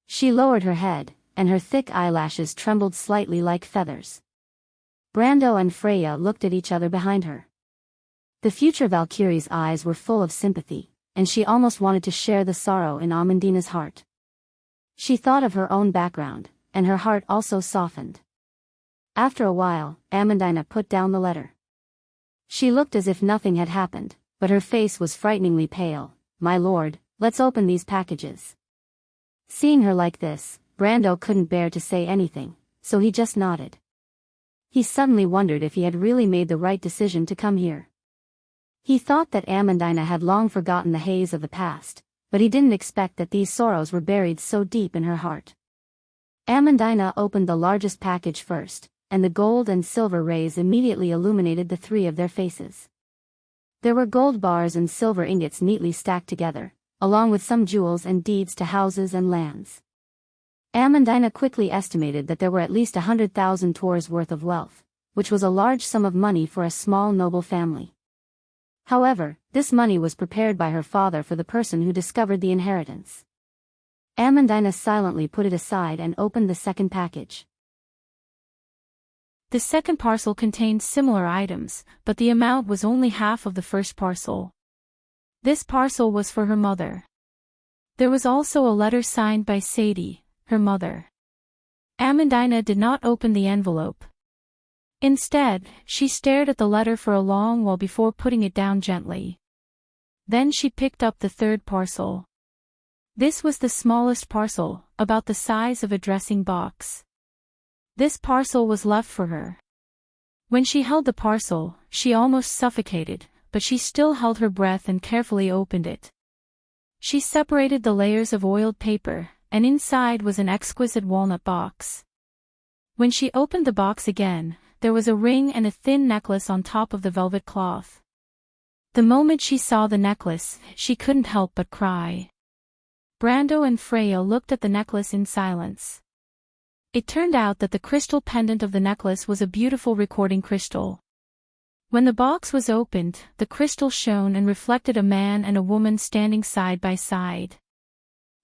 She lowered her head, and her thick eyelashes trembled slightly like feathers. Brando and Freya looked at each other behind her. The future Valkyrie's eyes were full of sympathy, and she almost wanted to share the sorrow in Amandina's heart. She thought of her own background, and her heart also softened. After a while, Amandina put down the letter. She looked as if nothing had happened, but her face was frighteningly pale. My lord, let's open these packages. Seeing her like this, Brando couldn't bear to say anything, so he just nodded. He suddenly wondered if he had really made the right decision to come here. He thought that Amandina had long forgotten the haze of the past, but he didn't expect that these sorrows were buried so deep in her heart. Amandina opened the largest package first, and the gold and silver rays immediately illuminated the 3 of their faces. There were gold bars and silver ingots neatly stacked together, along with some jewels and deeds to houses and lands. Amandina quickly estimated that there were at least 100,000 tours worth of wealth, which was a large sum of money for a small noble family. However, this money was prepared by her father for the person who discovered the inheritance. Amandina silently put it aside and opened the second package. The second parcel contained similar items, but the amount was only half of the first parcel. This parcel was for her mother. There was also a letter signed by Sadie, her mother. Amandina did not open the envelope. Instead, she stared at the letter for a long while before putting it down gently. Then she picked up the third parcel. This was the smallest parcel, about the size of a dressing box. This parcel was left for her. When she held the parcel, she almost suffocated, but she still held her breath and carefully opened it. She separated the layers of oiled paper, and inside was an exquisite walnut box. When she opened the box again, there was a ring and a thin necklace on top of the velvet cloth. The moment she saw the necklace, she couldn't help but cry. Brando and Freya looked at the necklace in silence. It turned out that the crystal pendant of the necklace was a beautiful recording crystal. When the box was opened, the crystal shone and reflected a man and a woman standing side by side.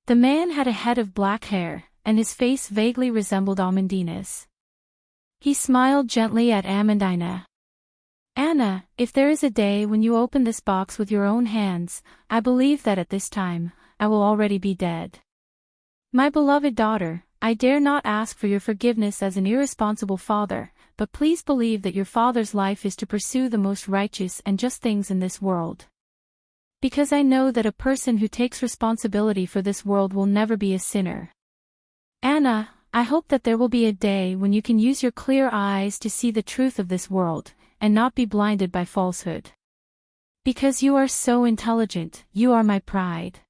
The man had a head of black hair, and his face vaguely resembled Amandina's. He smiled gently at Amandina. Anna, if there is a day when you open this box with your own hands, I believe that at this time, I will already be dead. My beloved daughter, I dare not ask for your forgiveness as an irresponsible father, but please believe that your father's life is to pursue the most righteous and just things in this world. Because I know that a person who takes responsibility for this world will never be a sinner. Anna, I hope that there will be a day when you can use your clear eyes to see the truth of this world, and not be blinded by falsehood. Because you are so intelligent, you are my pride.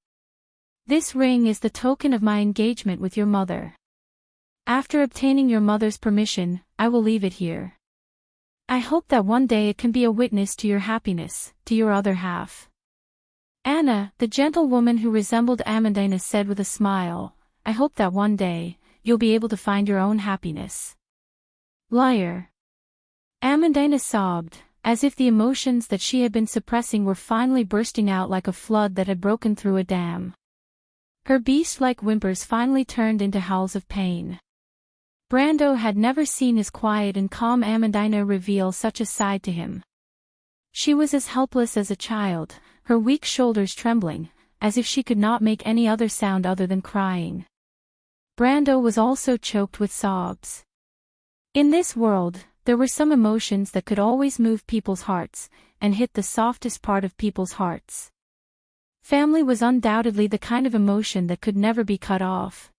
This ring is the token of my engagement with your mother. After obtaining your mother's permission, I will leave it here. I hope that one day it can be a witness to your happiness, to your other half." Anna, the gentlewoman who resembled Amandina, said with a smile, "I hope that one day, you'll be able to find your own happiness." "Liar." Amandina sobbed, as if the emotions that she had been suppressing were finally bursting out like a flood that had broken through a dam. Her beast-like whimpers finally turned into howls of pain. Brando had never seen his quiet and calm Amandina reveal such a side to him. She was as helpless as a child, her weak shoulders trembling, as if she could not make any other sound other than crying. Brando was also choked with sobs. In this world, there were some emotions that could always move people's hearts, and hit the softest part of people's hearts. Family was undoubtedly the kind of emotion that could never be cut off.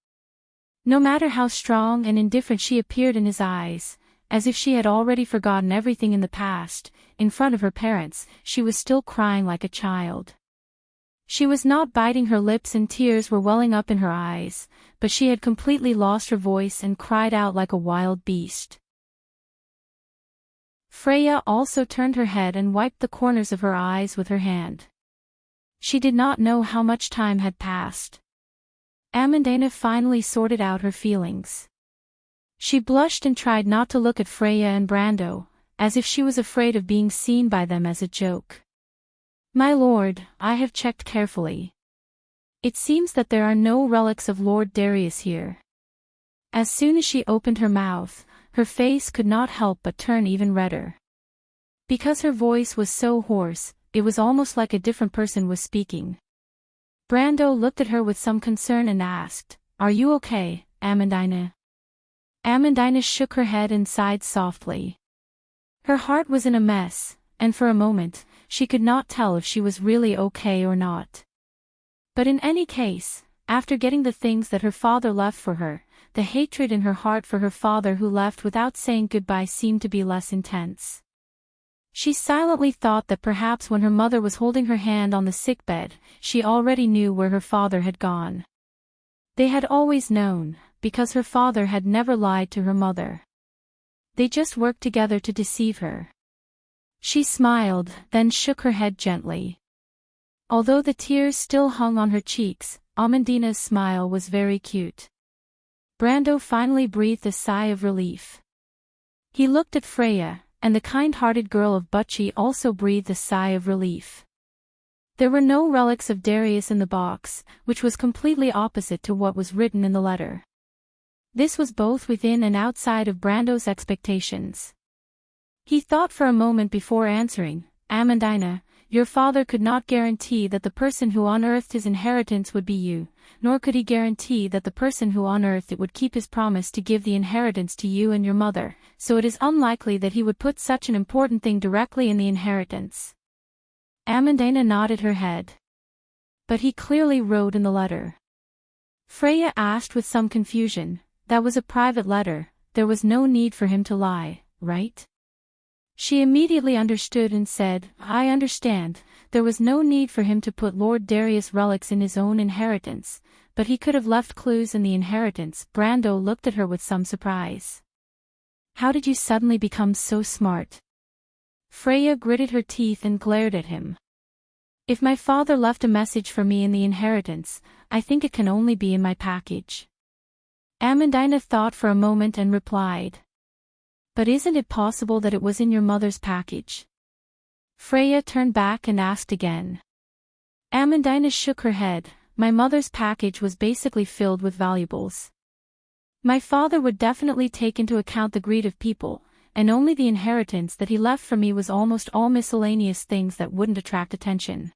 No matter how strong and indifferent she appeared in his eyes, as if she had already forgotten everything in the past, in front of her parents, she was still crying like a child. She was not biting her lips and tears were welling up in her eyes, but she had completely lost her voice and cried out like a wild beast. Freya also turned her head and wiped the corners of her eyes with her hand. She did not know how much time had passed. Amandina finally sorted out her feelings. She blushed and tried not to look at Freya and Brando, as if she was afraid of being seen by them as a joke. "My lord, I have checked carefully. It seems that there are no relics of Lord Darius here." As soon as she opened her mouth, her face could not help but turn even redder. Because her voice was so hoarse, it was almost like a different person was speaking. Brando looked at her with some concern and asked, "Are you okay, Amandina?" Amandina shook her head and sighed softly. Her heart was in a mess, and for a moment, she could not tell if she was really okay or not. But in any case, after getting the things that her father left for her, the hatred in her heart for her father who left without saying goodbye seemed to be less intense. She silently thought that perhaps when her mother was holding her hand on the sickbed, she already knew where her father had gone. They had always known, because her father had never lied to her mother. They just worked together to deceive her. She smiled, then shook her head gently. Although the tears still hung on her cheeks, Amandina's smile was very cute. Brando finally breathed a sigh of relief. He looked at Freya, and the kind-hearted girl of Butchie also breathed a sigh of relief. There were no relics of Darius in the box, which was completely opposite to what was written in the letter. This was both within and outside of Brando's expectations. He thought for a moment before answering, "Amandina, your father could not guarantee that the person who unearthed his inheritance would be you, nor could he guarantee that the person who unearthed it would keep his promise to give the inheritance to you and your mother, so it is unlikely that he would put such an important thing directly in the inheritance." Amandina nodded her head. "But he clearly wrote in the letter." Freya asked with some confusion, "That was a private letter, there was no need for him to lie, right?" She immediately understood and said, "I understand, there was no need for him to put Lord Darius' relics in his own inheritance, but he could have left clues in the inheritance." Brando looked at her with some surprise. "How did you suddenly become so smart?" Freya gritted her teeth and glared at him. "If my father left a message for me in the inheritance, I think it can only be in my package." Amandina thought for a moment and replied, "But isn't it possible that it was in your mother's package?" Freya turned back and asked again. Amandina shook her head. "My mother's package was basically filled with valuables. My father would definitely take into account the greed of people, and only the inheritance that he left for me was almost all miscellaneous things that wouldn't attract attention.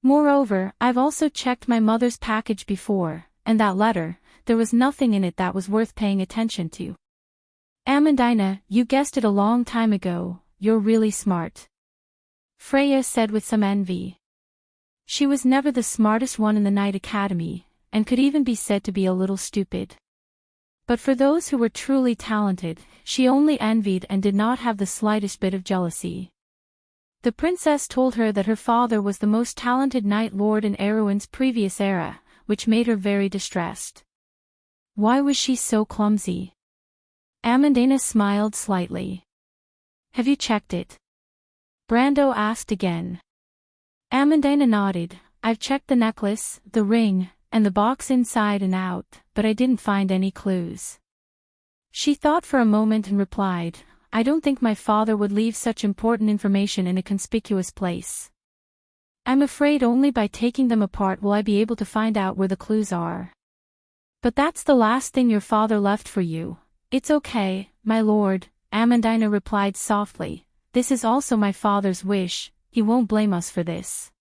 Moreover, I've also checked my mother's package before, and that letter, there was nothing in it that was worth paying attention to." "Amandina, you guessed it a long time ago, you're really smart," Freya said with some envy. She was never the smartest one in the Knight Academy, and could even be said to be a little stupid. But for those who were truly talented, she only envied and did not have the slightest bit of jealousy. The princess told her that her father was the most talented knight lord in Erewhon's previous era, which made her very distressed. Why was she so clumsy? Amandina smiled slightly. Have you checked it? Brando asked again. Amandina nodded. I've checked the necklace, the ring, and the box inside and out, but I didn't find any clues. She thought for a moment and replied, I don't think my father would leave such important information in a conspicuous place. I'm afraid only by taking them apart will I be able to find out where the clues are. But that's the last thing your father left for you. It's okay, my lord, Amandina replied softly. This is also my father's wish, he won't blame us for this.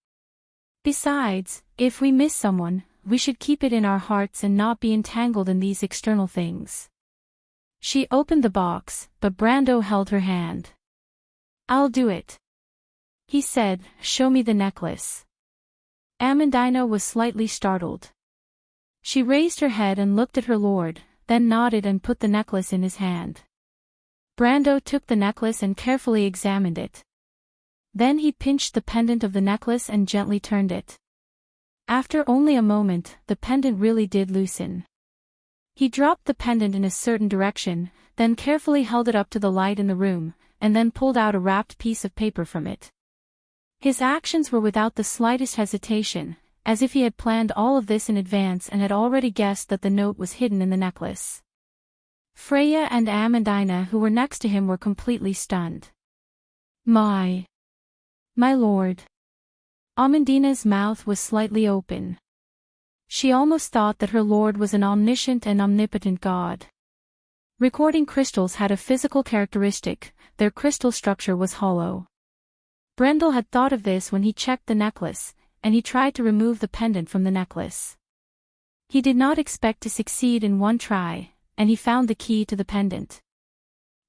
Besides, if we miss someone, we should keep it in our hearts and not be entangled in these external things. She opened the box, but Brando held her hand. I'll do it. He said, show me the necklace. Amandina was slightly startled. She raised her head and looked at her lord, then nodded and put the necklace in his hand. Brando took the necklace and carefully examined it. Then he pinched the pendant of the necklace and gently turned it. After only a moment, the pendant really did loosen. He dropped the pendant in a certain direction, then carefully held it up to the light in the room, and then pulled out a wrapped piece of paper from it. His actions were without the slightest hesitation, as if he had planned all of this in advance and had already guessed that the note was hidden in the necklace. Freya and Amandina, who were next to him, were completely stunned. My lord. Amandina's mouth was slightly open. She almost thought that her lord was an omniscient and omnipotent god. Recording crystals had a physical characteristic, their crystal structure was hollow. Brendel had thought of this when he checked the necklace, and he tried to remove the pendant from the necklace. He did not expect to succeed in one try, and he found the key to the pendant.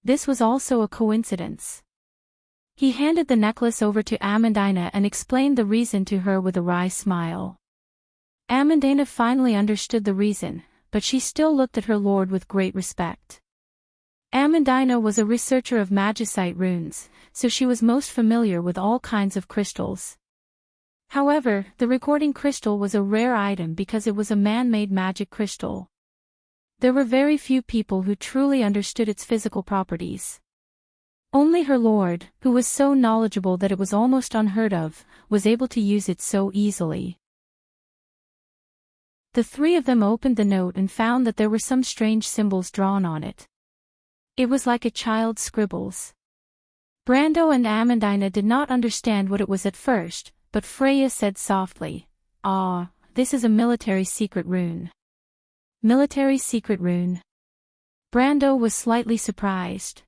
This was also a coincidence. He handed the necklace over to Amandina and explained the reason to her with a wry smile. Amandina finally understood the reason, but she still looked at her lord with great respect. Amandina was a researcher of magicite runes, so she was most familiar with all kinds of crystals. However, the recording crystal was a rare item because it was a man-made magic crystal. There were very few people who truly understood its physical properties. Only her lord, who was so knowledgeable that it was almost unheard of, was able to use it so easily. The three of them opened the note and found that there were some strange symbols drawn on it. It was like a child's scribbles. Brando and Amandina did not understand what it was at first, but Freya said softly, "Ah, this is a military secret rune." Military secret rune. Brando was slightly surprised.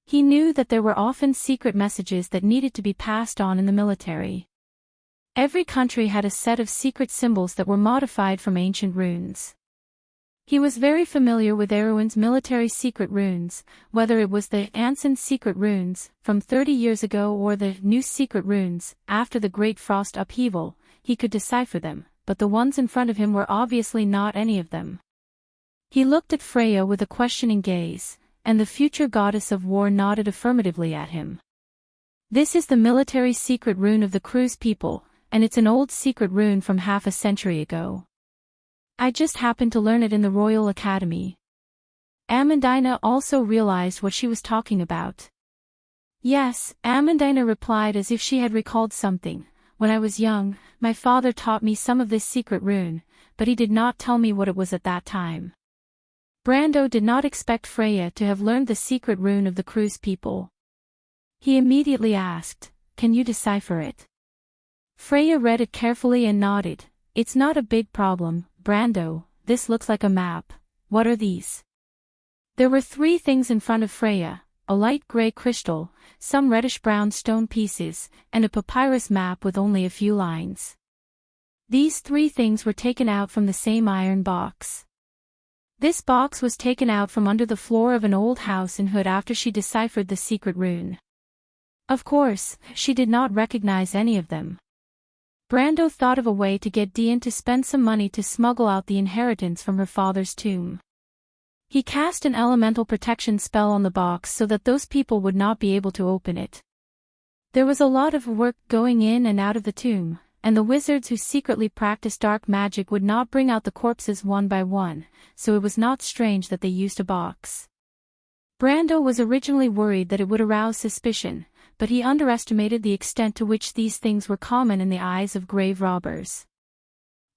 He knew that there were often secret messages that needed to be passed on in the military. Every country had a set of secret symbols that were modified from ancient runes. He was very familiar with Erewhon's military secret runes, whether it was the Ancient secret runes, from 30 years ago, or the new secret runes, after the Great Frost upheaval. He could decipher them, but the ones in front of him were obviously not any of them. He looked at Freya with a questioning gaze, and the future goddess of war nodded affirmatively at him. This is the military secret rune of the Cruise people, and it's an old secret rune from half a century ago. I just happened to learn it in the Royal Academy. Amandina also realized what she was talking about. Yes, Amandina replied as if she had recalled something. When I was young, my father taught me some of this secret rune, but he did not tell me what it was at that time. Brando did not expect Freya to have learned the secret rune of the Cruise people. He immediately asked, "Can you decipher it?" Freya read it carefully and nodded. "It's not a big problem, Brando, this looks like a map. What are these?" There were three things in front of Freya: a light gray crystal, some reddish-brown stone pieces, and a papyrus map with only a few lines. These three things were taken out from the same iron box. This box was taken out from under the floor of an old house in Hood after she deciphered the secret rune. Of course, she did not recognize any of them. Brando thought of a way to get Dian to spend some money to smuggle out the inheritance from her father's tomb. He cast an elemental protection spell on the box so that those people would not be able to open it. There was a lot of work going in and out of the tomb, and the wizards who secretly practiced dark magic would not bring out the corpses one by one, so it was not strange that they used a box. Brando was originally worried that it would arouse suspicion, but he underestimated the extent to which these things were common in the eyes of grave robbers.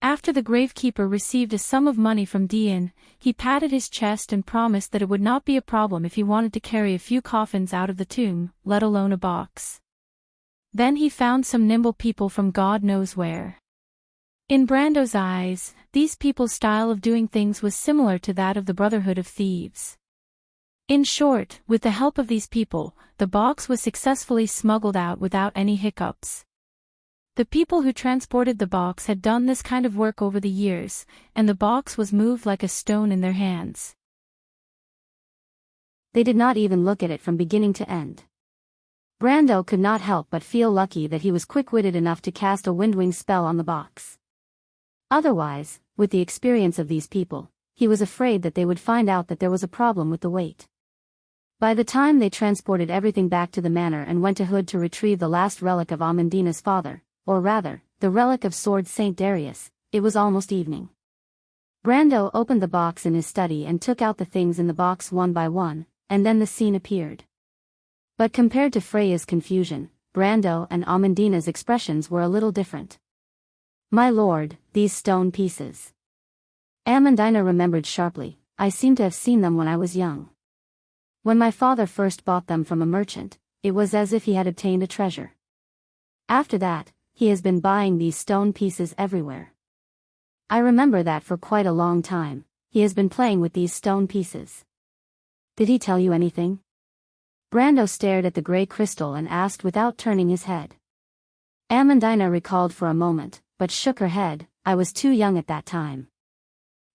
After the gravekeeper received a sum of money from Dian, he patted his chest and promised that it would not be a problem if he wanted to carry a few coffins out of the tomb, let alone a box. Then he found some nimble people from God knows where. In Brando's eyes, these people's style of doing things was similar to that of the Brotherhood of Thieves. In short, with the help of these people, the box was successfully smuggled out without any hiccups. The people who transported the box had done this kind of work over the years, and the box was moved like a stone in their hands. They did not even look at it from beginning to end. Brando could not help but feel lucky that he was quick-witted enough to cast a windwing spell on the box. Otherwise, with the experience of these people, he was afraid that they would find out that there was a problem with the weight. By the time they transported everything back to the manor and went to Hood to retrieve the last relic of Amandina's father, or rather, the relic of Sword Saint Darius, it was almost evening. Brando opened the box in his study and took out the things in the box one by one, and then the scene appeared. But compared to Freya's confusion, Brando and Amandina's expressions were a little different. "My lord, these stone pieces." Amandina remembered sharply, "I seem to have seen them when I was young. When my father first bought them from a merchant, it was as if he had obtained a treasure. After that, he has been buying these stone pieces everywhere. I remember that for quite a long time, he has been playing with these stone pieces." "Did he tell you anything?" Brando stared at the grey crystal and asked without turning his head. Amandina recalled for a moment, but shook her head. "I was too young at that time.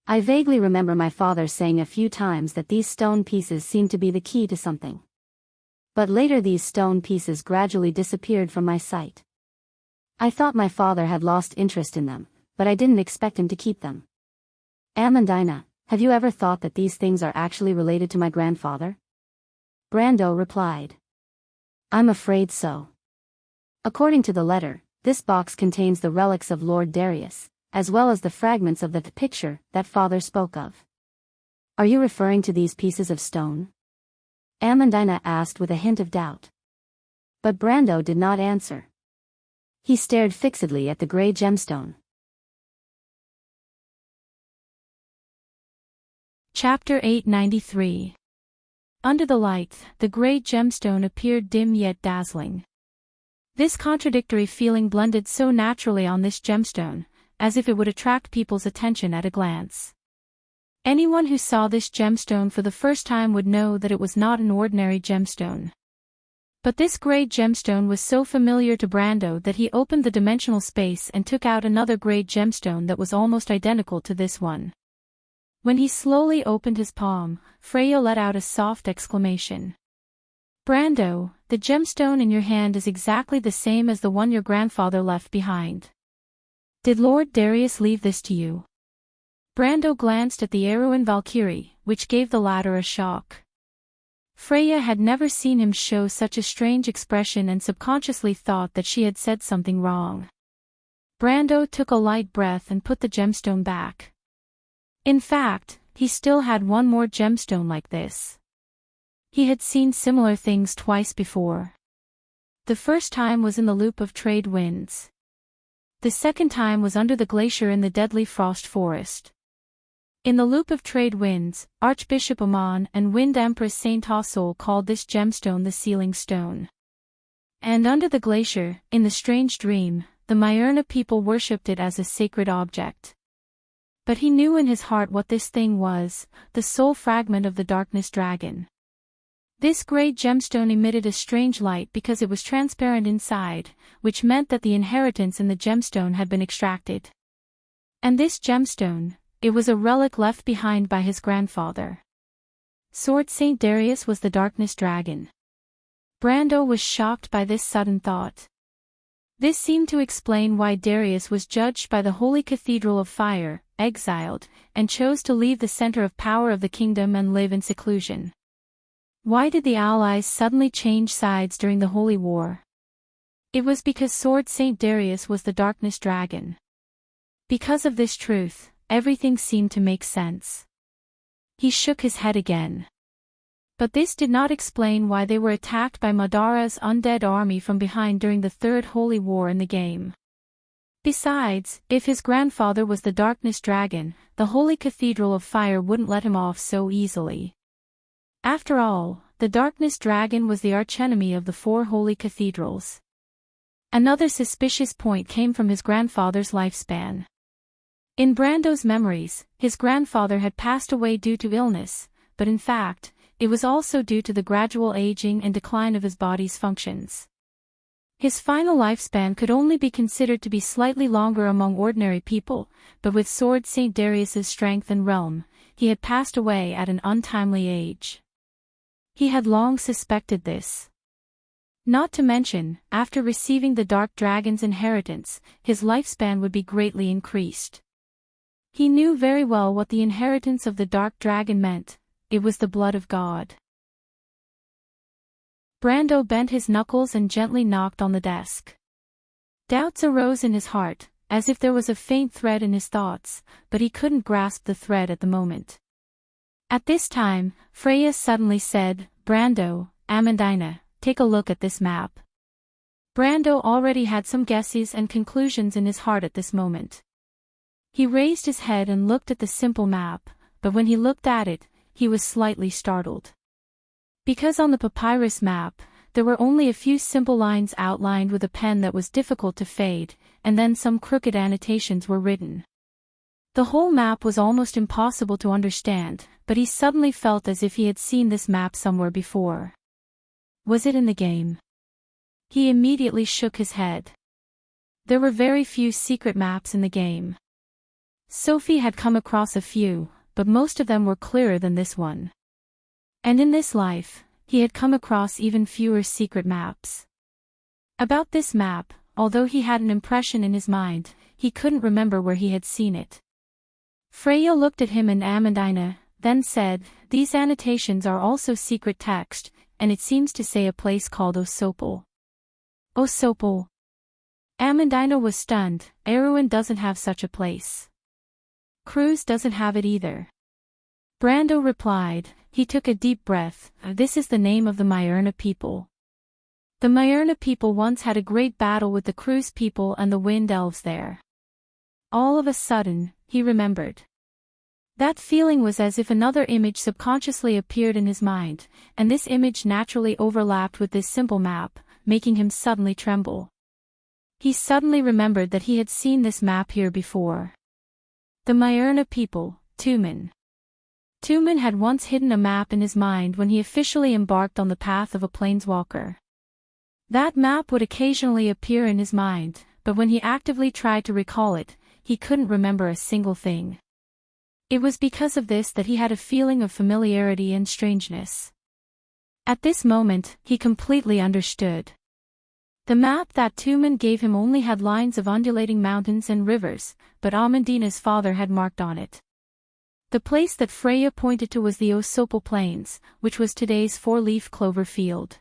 I vaguely remember my father saying a few times that these stone pieces seemed to be the key to something. But later these stone pieces gradually disappeared from my sight. I thought my father had lost interest in them, but I didn't expect him to keep them." "Amandina, have you ever thought that these things are actually related to my grandfather?" Brando replied. "I'm afraid so. According to the letter, this box contains the relics of Lord Darius, as well as the fragments of the picture that father spoke of." "Are you referring to these pieces of stone?" Amandina asked with a hint of doubt. But Brando did not answer. He stared fixedly at the grey gemstone. Chapter 893. Under the light, the grey gemstone appeared dim yet dazzling. This contradictory feeling blended so naturally on this gemstone, as if it would attract people's attention at a glance. Anyone who saw this gemstone for the first time would know that it was not an ordinary gemstone. But this grey gemstone was so familiar to Brando that he opened the dimensional space and took out another grey gemstone that was almost identical to this one. When he slowly opened his palm, Freya let out a soft exclamation. "Brando, the gemstone in your hand is exactly the same as the one your grandfather left behind. Did Lord Darius leave this to you?" Brando glanced at the Eruin Valkyrie, which gave the latter a shock. Freya had never seen him show such a strange expression and subconsciously thought that she had said something wrong. Brando took a light breath and put the gemstone back. In fact, he still had one more gemstone like this. He had seen similar things twice before. The first time was in the Loop of Trade Winds. The second time was under the glacier in the Deadly Frost Forest. In the Loop of Trade Winds, Archbishop Amon and Wind Empress Saint Hassol called this gemstone the Sealing Stone. And under the glacier, in the Strange Dream, the Myrna people worshipped it as a sacred object. But he knew in his heart what this thing was, the soul fragment of the Darkness Dragon. This grey gemstone emitted a strange light because it was transparent inside, which meant that the inheritance in the gemstone had been extracted. And this gemstone, it was a relic left behind by his grandfather. Sword Saint Darius was the Darkness Dragon. Brando was shocked by this sudden thought. This seemed to explain why Darius was judged by the Holy Cathedral of Fire, exiled, and chose to leave the center of power of the kingdom and live in seclusion. Why did the Allies suddenly change sides during the Holy War? It was because Sword Saint Darius was the darkness dragon. Because of this truth, everything seemed to make sense. He shook his head again. But this did not explain why they were attacked by Madara's undead army from behind during the Third Holy War in the game. Besides, if his grandfather was the Darkness Dragon, the Holy Cathedral of Fire wouldn't let him off so easily. After all, the Darkness Dragon was the archenemy of the 4 Holy Cathedrals. Another suspicious point came from his grandfather's lifespan. In Brando's memories, his grandfather had passed away due to illness, but in fact, it was also due to the gradual aging and decline of his body's functions. His final lifespan could only be considered to be slightly longer among ordinary people, but with Sword Saint Darius's strength and realm, he had passed away at an untimely age. He had long suspected this. Not to mention, after receiving the Dark Dragon's inheritance, his lifespan would be greatly increased. He knew very well what the inheritance of the Dark Dragon meant. It was the blood of God. Brando bent his knuckles and gently knocked on the desk. Doubts arose in his heart, as if there was a faint thread in his thoughts, but he couldn't grasp the thread at the moment. At this time, Freya suddenly said, "Brando, Amandina, take a look at this map." Brando already had some guesses and conclusions in his heart at this moment. He raised his head and looked at the simple map, but when he looked at it, he was slightly startled. Because on the papyrus map, there were only a few simple lines outlined with a pen that was difficult to fade, and then some crooked annotations were written. The whole map was almost impossible to understand, but he suddenly felt as if he had seen this map somewhere before. Was it in the game? He immediately shook his head. There were very few secret maps in the game. Sophie had come across a few, but most of them were clearer than this one. And in this life, he had come across even fewer secret maps. About this map, although he had an impression in his mind, he couldn't remember where he had seen it. Freya looked at him and Amandina, then said, "These annotations are also secret text, and it seems to say a place called Osopol." Osopol. Amandina was stunned. Erewhon doesn't have such a place. Cruz doesn't have it either. Brando replied. He took a deep breath. "This is the name of the Myrna people. The Myrna people once had a great battle with the Cruz people and the Wind Elves there." All of a sudden, he remembered. That feeling was as if another image subconsciously appeared in his mind, and this image naturally overlapped with this simple map, making him suddenly tremble. He suddenly remembered that he had seen this map here before. The Myrna people, Tumen. Tumen had once hidden a map in his mind when he officially embarked on the path of a planeswalker. That map would occasionally appear in his mind, but when he actively tried to recall it, he couldn't remember a single thing. It was because of this that he had a feeling of familiarity and strangeness. At this moment, he completely understood. The map that Tumen gave him only had lines of undulating mountains and rivers, but Amandina's father had marked on it. The place that Freya pointed to was the Osopol Plains, which was today's 4-leaf clover field.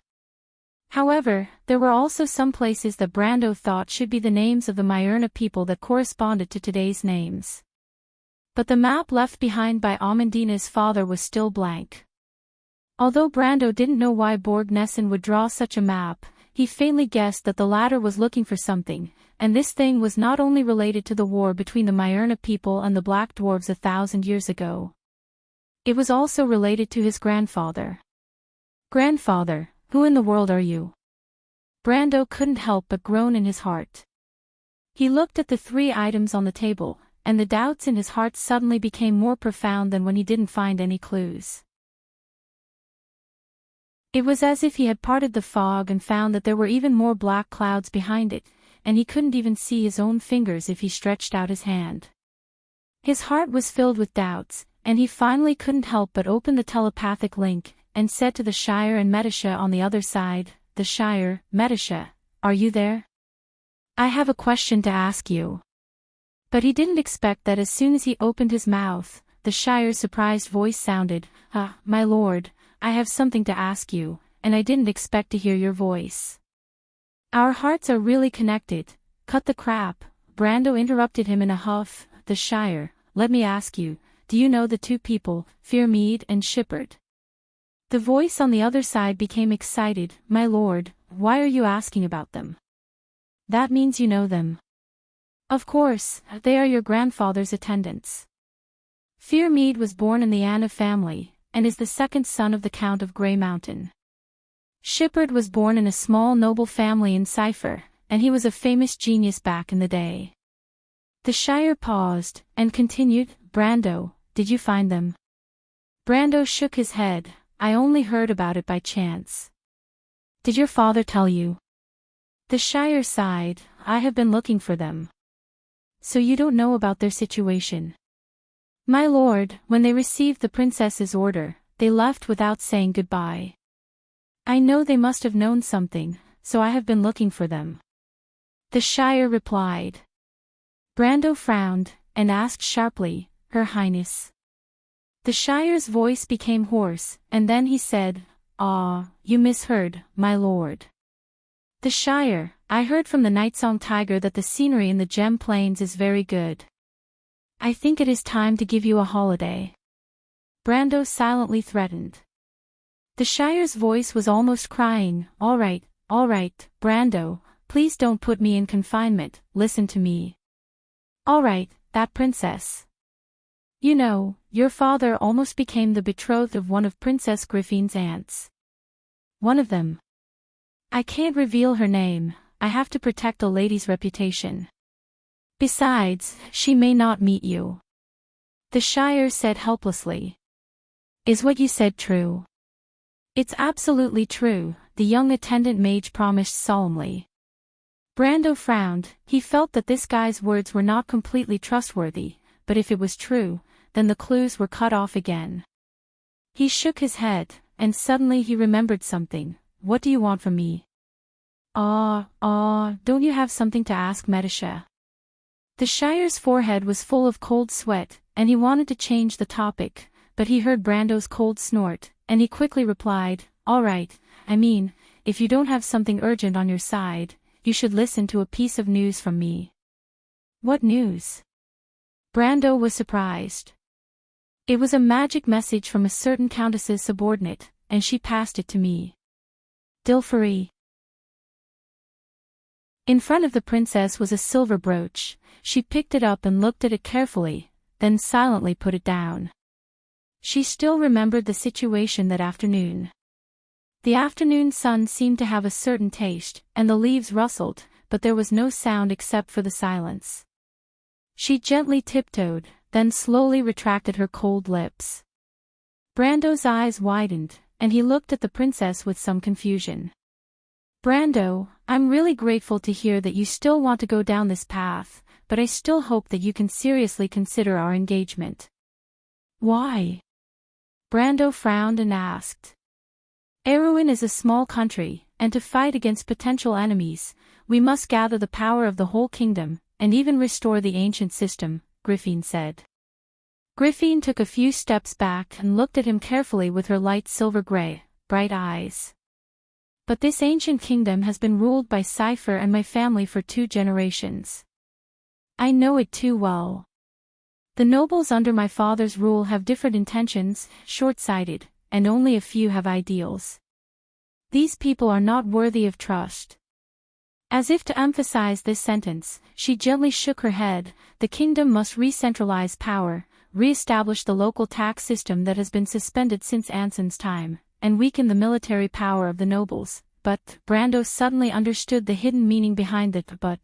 However, there were also some places that Brando thought should be the names of the Myrna people that corresponded to today's names. But the map left behind by Amandina's father was still blank. Although Brando didn't know why Borg Nessun would draw such a map, he faintly guessed that the latter was looking for something, and this thing was not only related to the war between the Myrna people and the Black Dwarves 1,000 years ago. It was also related to his grandfather. "Grandfather, who in the world are you?" Brando couldn't help but groan in his heart. He looked at the 3 items on the table, and the doubts in his heart suddenly became more profound than when he didn't find any clues. It was as if he had parted the fog and found that there were even more black clouds behind it, and he couldn't even see his own fingers if he stretched out his hand. His heart was filled with doubts, and he finally couldn't help but open the telepathic link, and said to the Shire and Metasha on the other side, "The Shire, Metasha, are you there? I have a question to ask you." But he didn't expect that as soon as he opened his mouth, the Shire's surprised voice sounded, "My lord, I have something to ask you, and I didn't expect to hear your voice." Our hearts are really connected. Cut the crap, Brando interrupted him in a huff. The Shire, let me ask you, do you know the two people, Fearmead and Shipperd? The voice on the other side became excited. My lord, why are you asking about them? That means you know them. Of course, they are your grandfather's attendants. Fearmead was born in the Anna family, and is the second son of the Count of Grey Mountain. Shipperd was born in a small noble family in Cipher, and he was a famous genius back in the day. The Shire paused, and continued, Brando, did you find them? Brando shook his head. I only heard about it by chance. Did your father tell you? The Shire sighed. I have been looking for them. So you don't know about their situation? My lord, when they received the princess's order, they left without saying goodbye. I know they must have known something, so I have been looking for them. The Shire replied. Brando frowned, and asked sharply, Her Highness. The Shire's voice became hoarse, and then he said, Ah, you misheard, my lord. The Shire, I heard from the Nightsong Tiger that the scenery in the Gem Plains is very good. I think it is time to give you a holiday. Brando silently threatened. The Shire's voice was almost crying, all right, Brando, please don't put me in confinement, listen to me. All right, that princess. You know, your father almost became the betrothed of one of Princess Griffin's aunts. One of them. I can't reveal her name, I have to protect a lady's reputation. Besides, she may not meet you. The Shire said helplessly. Is what you said true? It's absolutely true, the young attendant mage promised solemnly. Brando frowned. He felt that this guy's words were not completely trustworthy, but if it was true, then the clues were cut off again. He shook his head, and suddenly he remembered something. What do you want from me? Don't you have something to ask Medisha? The Shire's forehead was full of cold sweat, and he wanted to change the topic, but he heard Brando's cold snort, and he quickly replied, All right, I mean, if you don't have something urgent on your side, you should listen to a piece of news from me. What news? Brando was surprised. It was a magic message from a certain countess's subordinate, and she passed it to me. Dilfari. In front of the princess was a silver brooch. She picked it up and looked at it carefully, then silently put it down. She still remembered the situation that afternoon. The afternoon sun seemed to have a certain taste, and the leaves rustled, but there was no sound except for the silence. She gently tiptoed, then slowly retracted her cold lips. Brando's eyes widened, and he looked at the princess with some confusion. Brando, I'm really grateful to hear that you still want to go down this path, but I still hope that you can seriously consider our engagement. Why? Brando frowned and asked. Erewhon is a small country, and to fight against potential enemies, we must gather the power of the whole kingdom, and even restore the ancient system, Griffin said. Griffin took a few steps back and looked at him carefully with her light silver-gray, bright eyes. But this ancient kingdom has been ruled by Cipher and my family for 2 generations. I know it too well. The nobles under my father's rule have different intentions, short-sighted, and only a few have ideals. These people are not worthy of trust. As if to emphasize this sentence, she gently shook her head. The kingdom must re-centralize power, re-establish the local tax system that has been suspended since Anson's time, and weaken the military power of the nobles. But, Brando suddenly understood the hidden meaning behind it. But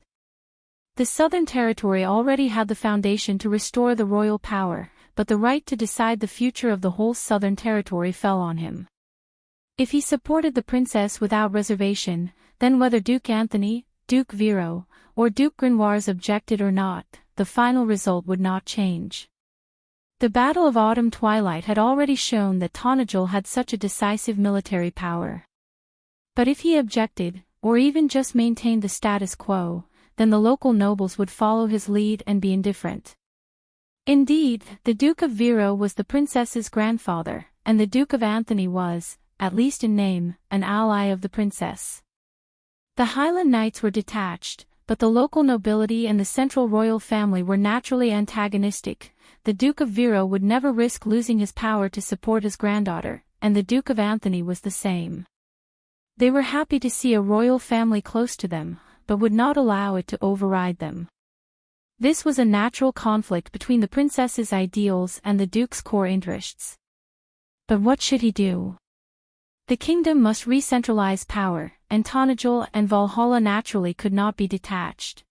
the Southern Territory already had the foundation to restore the royal power, but the right to decide the future of the whole Southern Territory fell on him. If he supported the princess without reservation, then whether Duke Anthony, Duke Vero, or Duke Grenoires objected or not, the final result would not change. The Battle of Autumn Twilight had already shown that Tonajul had such a decisive military power. But if he objected, or even just maintained the status quo, then the local nobles would follow his lead and be indifferent. Indeed, the Duke of Vero was the princess's grandfather, and the Duke of Anthony was, at least in name, an ally of the princess. The Highland Knights were detached, but the local nobility and the central royal family were naturally antagonistic. The Duke of Vero would never risk losing his power to support his granddaughter, and the Duke of Anthony was the same. They were happy to see a royal family close to them, but would not allow it to override them. This was a natural conflict between the princess's ideals and the duke's core interests. But what should he do? The kingdom must re-centralize power, and Tonagel and Valhalla naturally could not be detached.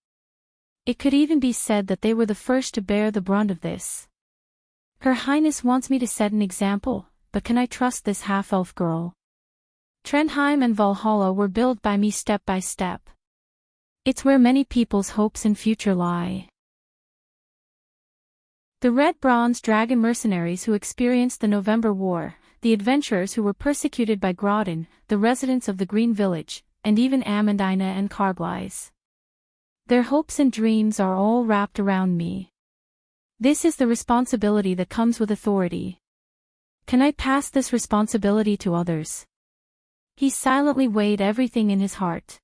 It could even be said that they were the first to bear the brunt of this. Her Highness wants me to set an example, but can I trust this half-elf girl? Trondheim and Valhalla were built by me step by step. It's where many people's hopes and future lie. The Red Bronze Dragon mercenaries who experienced the November War, the adventurers who were persecuted by Grodin, the residents of the Green Village, and even Amandina and Carglass. Their hopes and dreams are all wrapped around me. This is the responsibility that comes with authority. Can I pass this responsibility to others? He silently weighed everything in his heart.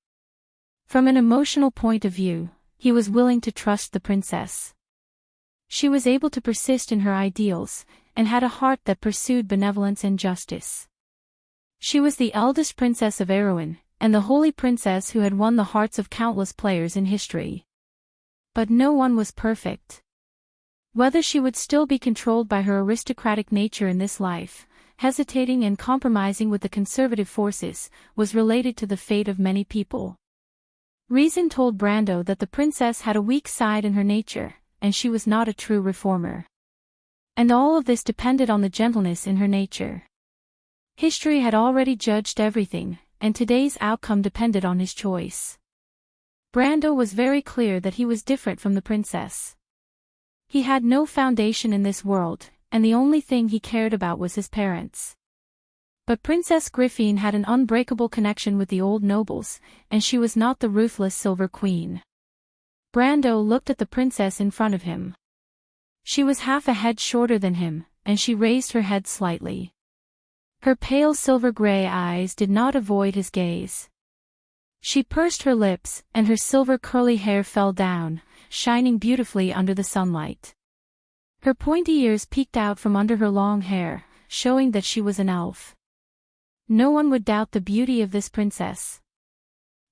From an emotional point of view, he was willing to trust the princess. She was able to persist in her ideals, and had a heart that pursued benevolence and justice. She was the eldest princess of Erewhon, and the holy princess who had won the hearts of countless players in history. But no one was perfect. Whether she would still be controlled by her aristocratic nature in this life, hesitating and compromising with the conservative forces, was related to the fate of many people. Reason told Brando that the princess had a weak side in her nature, and she was not a true reformer. And all of this depended on the gentleness in her nature. History had already judged everything, and today's outcome depended on his choice. Brando was very clear that he was different from the princess. He had no foundation in this world, and the only thing he cared about was his parents. But Princess Griffin had an unbreakable connection with the old nobles, and she was not the ruthless Silver Queen. Brando looked at the princess in front of him. She was half a head shorter than him, and she raised her head slightly. Her pale silver-gray eyes did not avoid his gaze. She pursed her lips, and her silver curly hair fell down, shining beautifully under the sunlight. Her pointy ears peeked out from under her long hair, showing that she was an elf. No one would doubt the beauty of this princess.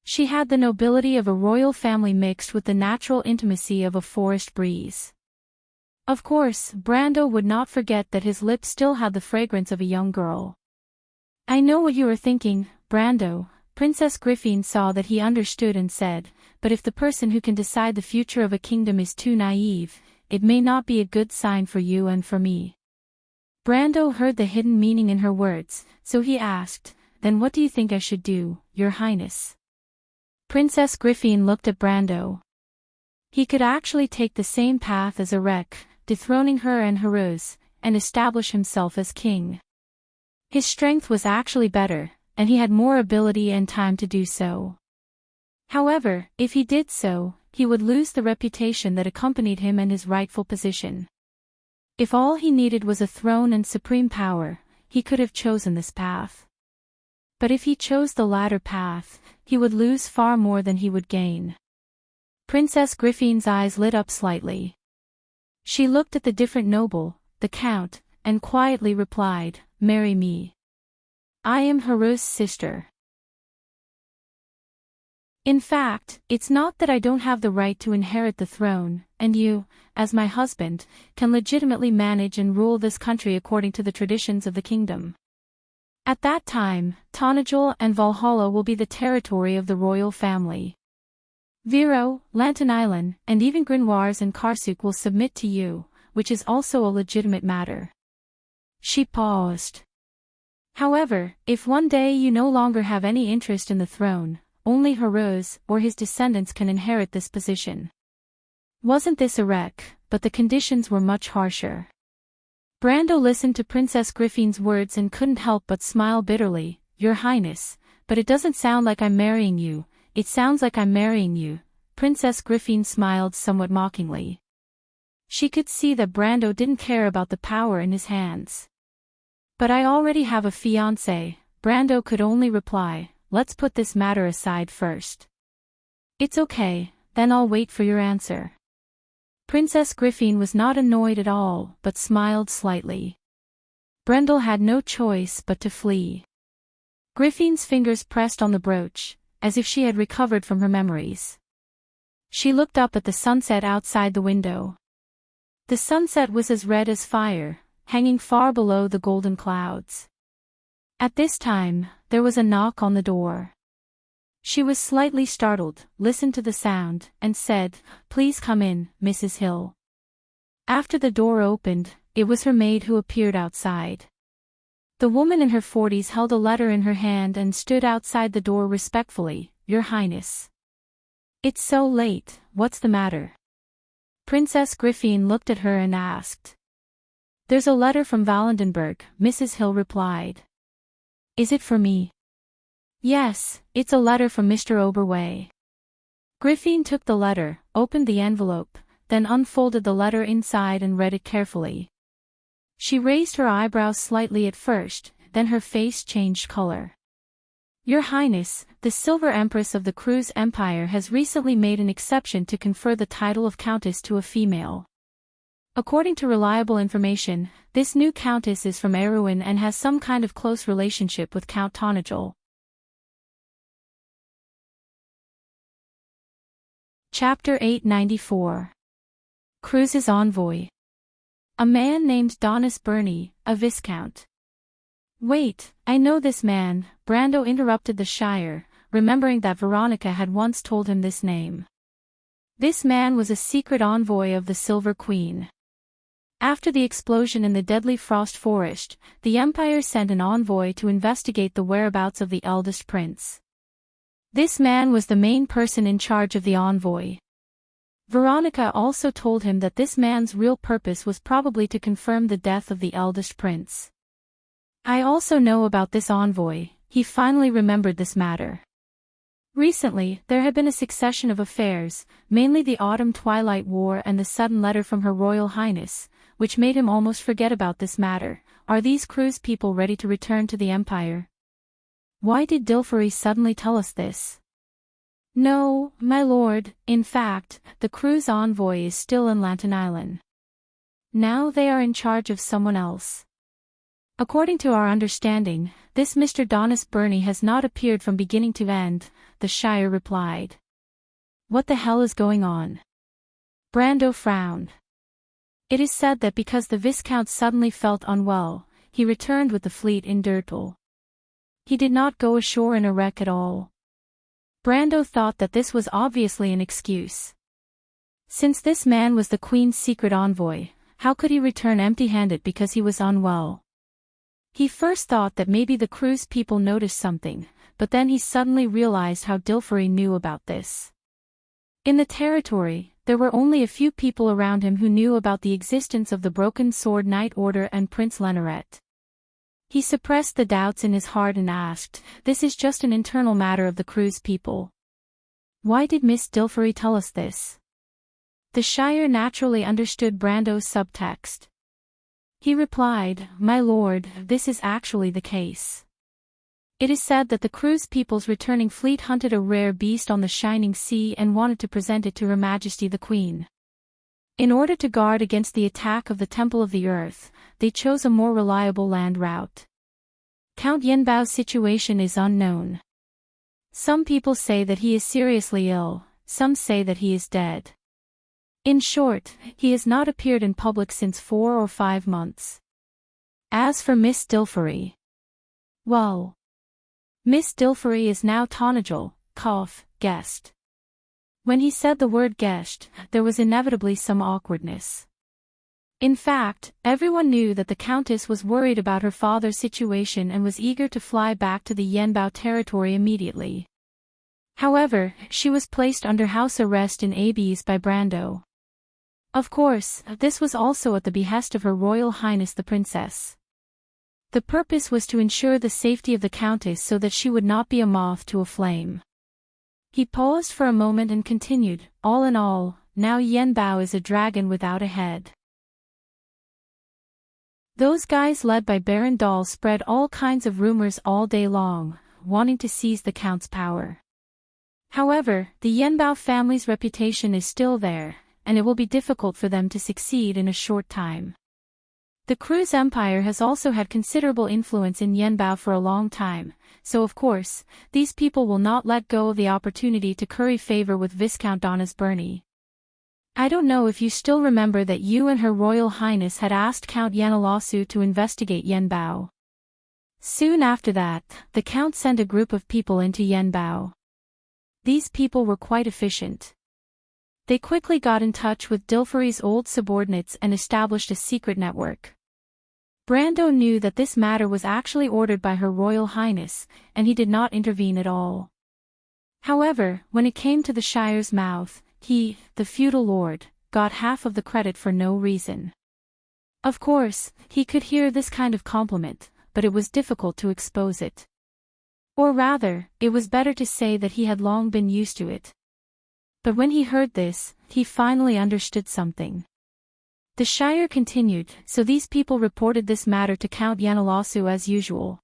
She had the nobility of a royal family mixed with the natural intimacy of a forest breeze. Of course, Brando would not forget that his lips still had the fragrance of a young girl. I know what you are thinking, Brando. Princess Griffin saw that he understood and said, but if the person who can decide the future of a kingdom is too naive, it may not be a good sign for you and for me. Brando heard the hidden meaning in her words, so he asked, then what do you think I should do, Your Highness? Princess Griffin looked at Brando. He could actually take the same path as Erech, dethroning her and Heroes, and establish himself as king. His strength was actually better, and he had more ability and time to do so. However, if he did so, he would lose the reputation that accompanied him and his rightful position. If all he needed was a throne and supreme power, he could have chosen this path. But if he chose the latter path, he would lose far more than he would gain. Princess Griffin's eyes lit up slightly. She looked at the different noble, the count, and quietly replied, "Marry me. I am Hero's sister. In fact, it's not that I don't have the right to inherit the throne, and you, as my husband, can legitimately manage and rule this country according to the traditions of the kingdom. At that time, Tonagel and Valhalla will be the territory of the royal family. Vero, Lantern Island, and even Grimoires and Karsuk will submit to you, which is also a legitimate matter." She paused. "However, if one day you no longer have any interest in the throne, only Heroes or his descendants can inherit this position." Wasn't this Erech, but the conditions were much harsher. Brando listened to Princess Griffin's words and couldn't help but smile bitterly. "Your Highness, but it doesn't sound like I'm marrying you, it sounds like I'm marrying you." Princess Griffin smiled somewhat mockingly. She could see that Brando didn't care about the power in his hands. "But I already have a fiancé," Brando could only reply, let's put this matter aside first. It's okay, then I'll wait for your answer. Princess Griffin was not annoyed at all, but smiled slightly. Brendel had no choice but to flee. Griffin's fingers pressed on the brooch, as if she had recovered from her memories. She looked up at the sunset outside the window. The sunset was as red as fire, hanging far below the golden clouds. At this time, there was a knock on the door. She was slightly startled, listened to the sound, and said, "Please come in, Mrs. Hill." After the door opened, it was her maid who appeared outside. The woman in her 40s held a letter in her hand and stood outside the door respectfully. "Your Highness." "It's so late, what's the matter?" Princess Griffin looked at her and asked. "There's a letter from Valendenburg," Mrs. Hill replied. "Is it for me?" "Yes, it's a letter from Mr. Oberway." Griffin took the letter, opened the envelope, then unfolded the letter inside and read it carefully. She raised her eyebrows slightly at first, then her face changed color. "Your Highness, the Silver Empress of the Cruz Empire has recently made an exception to confer the title of Countess to a female. According to reliable information, this new Countess is from Erewhon and has some kind of close relationship with Count Tonagel." Chapter 894. Cruz's Envoy. A man named Donis Burney, a Viscount. "Wait, I know this man," Brando interrupted the Shire, remembering that Veronica had once told him this name. This man was a secret envoy of the Silver Queen. After the explosion in the deadly frost forest, the Empire sent an envoy to investigate the whereabouts of the eldest prince. This man was the main person in charge of the envoy. Veronica also told him that this man's real purpose was probably to confirm the death of the eldest prince. "I also know about this envoy," he finally remembered this matter. Recently, there had been a succession of affairs, mainly the Autumn Twilight War and the sudden letter from Her Royal Highness, which made him almost forget about this matter. Are these Cruz people ready to return to the Empire? Why did Dilfary suddenly tell us this? "No, my lord, in fact, the Cruz envoy is still in Lantern Island. Now they are in charge of someone else. According to our understanding, this Mr. Donis Burney has not appeared from beginning to end," the Shire replied. "What the hell is going on?" Brando frowned. "It is said that because the Viscount suddenly felt unwell, he returned with the fleet in Dirtle. He did not go ashore in a wreck at all." Brando thought that this was obviously an excuse. Since this man was the Queen's secret envoy, how could he return empty-handed because he was unwell? He first thought that maybe the Cruz people noticed something, but then he suddenly realized how Dilfary knew about this. In the territory, there were only a few people around him who knew about the existence of the Broken Sword Knight Order and Prince Lenoret. He suppressed the doubts in his heart and asked, "This is just an internal matter of the Cruz people. Why did Miss Dilfary tell us this?" The Shire naturally understood Brando's subtext. He replied, "My lord, this is actually the case. It is said that the Cruz people's returning fleet hunted a rare beast on the shining sea and wanted to present it to Her Majesty the Queen. In order to guard against the attack of the Temple of the Earth, they chose a more reliable land route. Count Yenbao's situation is unknown. Some people say that he is seriously ill, some say that he is dead. In short, he has not appeared in public since 4 or 5 months. As for Miss Dilfary, well, Miss Dilfary is now Tonagel, guest." When he said the word guest, there was inevitably some awkwardness. In fact, everyone knew that the Countess was worried about her father's situation and was eager to fly back to the Yenbao territory immediately. However, she was placed under house arrest in Abes by Brando. Of course, this was also at the behest of Her Royal Highness the Princess. The purpose was to ensure the safety of the Countess so that she would not be a moth to a flame. He paused for a moment and continued, "All in all, now Yenbao is a dragon without a head." Those guys led by Baron Dahl spread all kinds of rumors all day long, wanting to seize the Count's power. However, the Yenbao family's reputation is still there, and it will be difficult for them to succeed in a short time. The Cruz Empire has also had considerable influence in Yenbao for a long time, so of course, these people will not let go of the opportunity to curry favor with Viscount Donna's Burney. I don't know if you still remember that you and Her Royal Highness had asked Count Yanalasu to investigate Yenbao. Soon after that, the Count sent a group of people into Yenbao. These people were quite efficient. They quickly got in touch with Dilferi's old subordinates and established a secret network. Brando knew that this matter was actually ordered by Her Royal Highness, and he did not intervene at all. However, when it came to the Shire's mouth, he, the feudal lord, got half of the credit for no reason. Of course, he could hear this kind of compliment, but it was difficult to expose it. Or rather, it was better to say that he had long been used to it. But when he heard this, he finally understood something. The Shire continued, so these people reported this matter to Count Yanalasu as usual.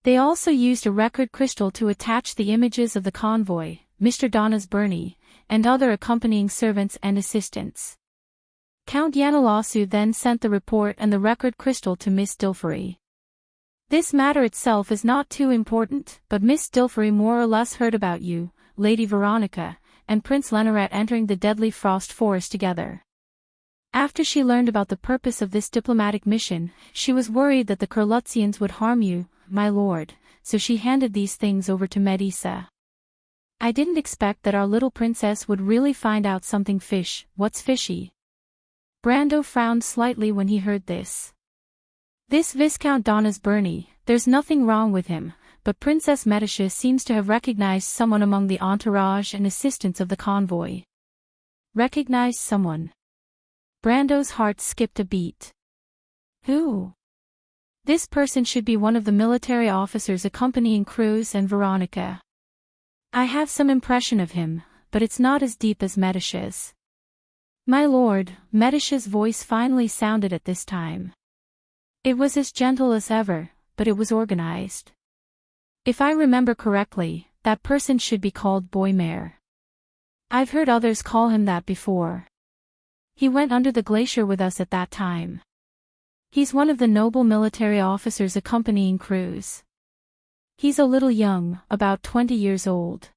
They also used a record crystal to attach the images of the convoy, Mr. Donna's Burney, and other accompanying servants and assistants. Count Yanalasu then sent the report and the record crystal to Miss Dilferi. This matter itself is not too important, but Miss Dilferi more or less heard about you, Lady Veronica, and Prince Leneret entering the deadly frost forest together. After she learned about the purpose of this diplomatic mission, she was worried that the Kurlutzians would harm you, my lord, so she handed these things over to Medisa. I didn't expect that our little princess would really find out something what's fishy? Brando frowned slightly when he heard this. This Viscount Donna's Burney, there's nothing wrong with him, but Princess Medicia seems to have recognized someone among the entourage and assistants of the convoy. Recognized someone? Brando's heart skipped a beat. Who? This person should be one of the military officers accompanying Cruz and Veronica. I have some impression of him, but it's not as deep as Medicia's. My lord, Medicia's voice finally sounded at this time. It was as gentle as ever, but it was organized. If I remember correctly, that person should be called Boy Mare. I've heard others call him that before. He went under the glacier with us at that time. He's one of the noble military officers accompanying Cruz. He's a little young, about 20 years old.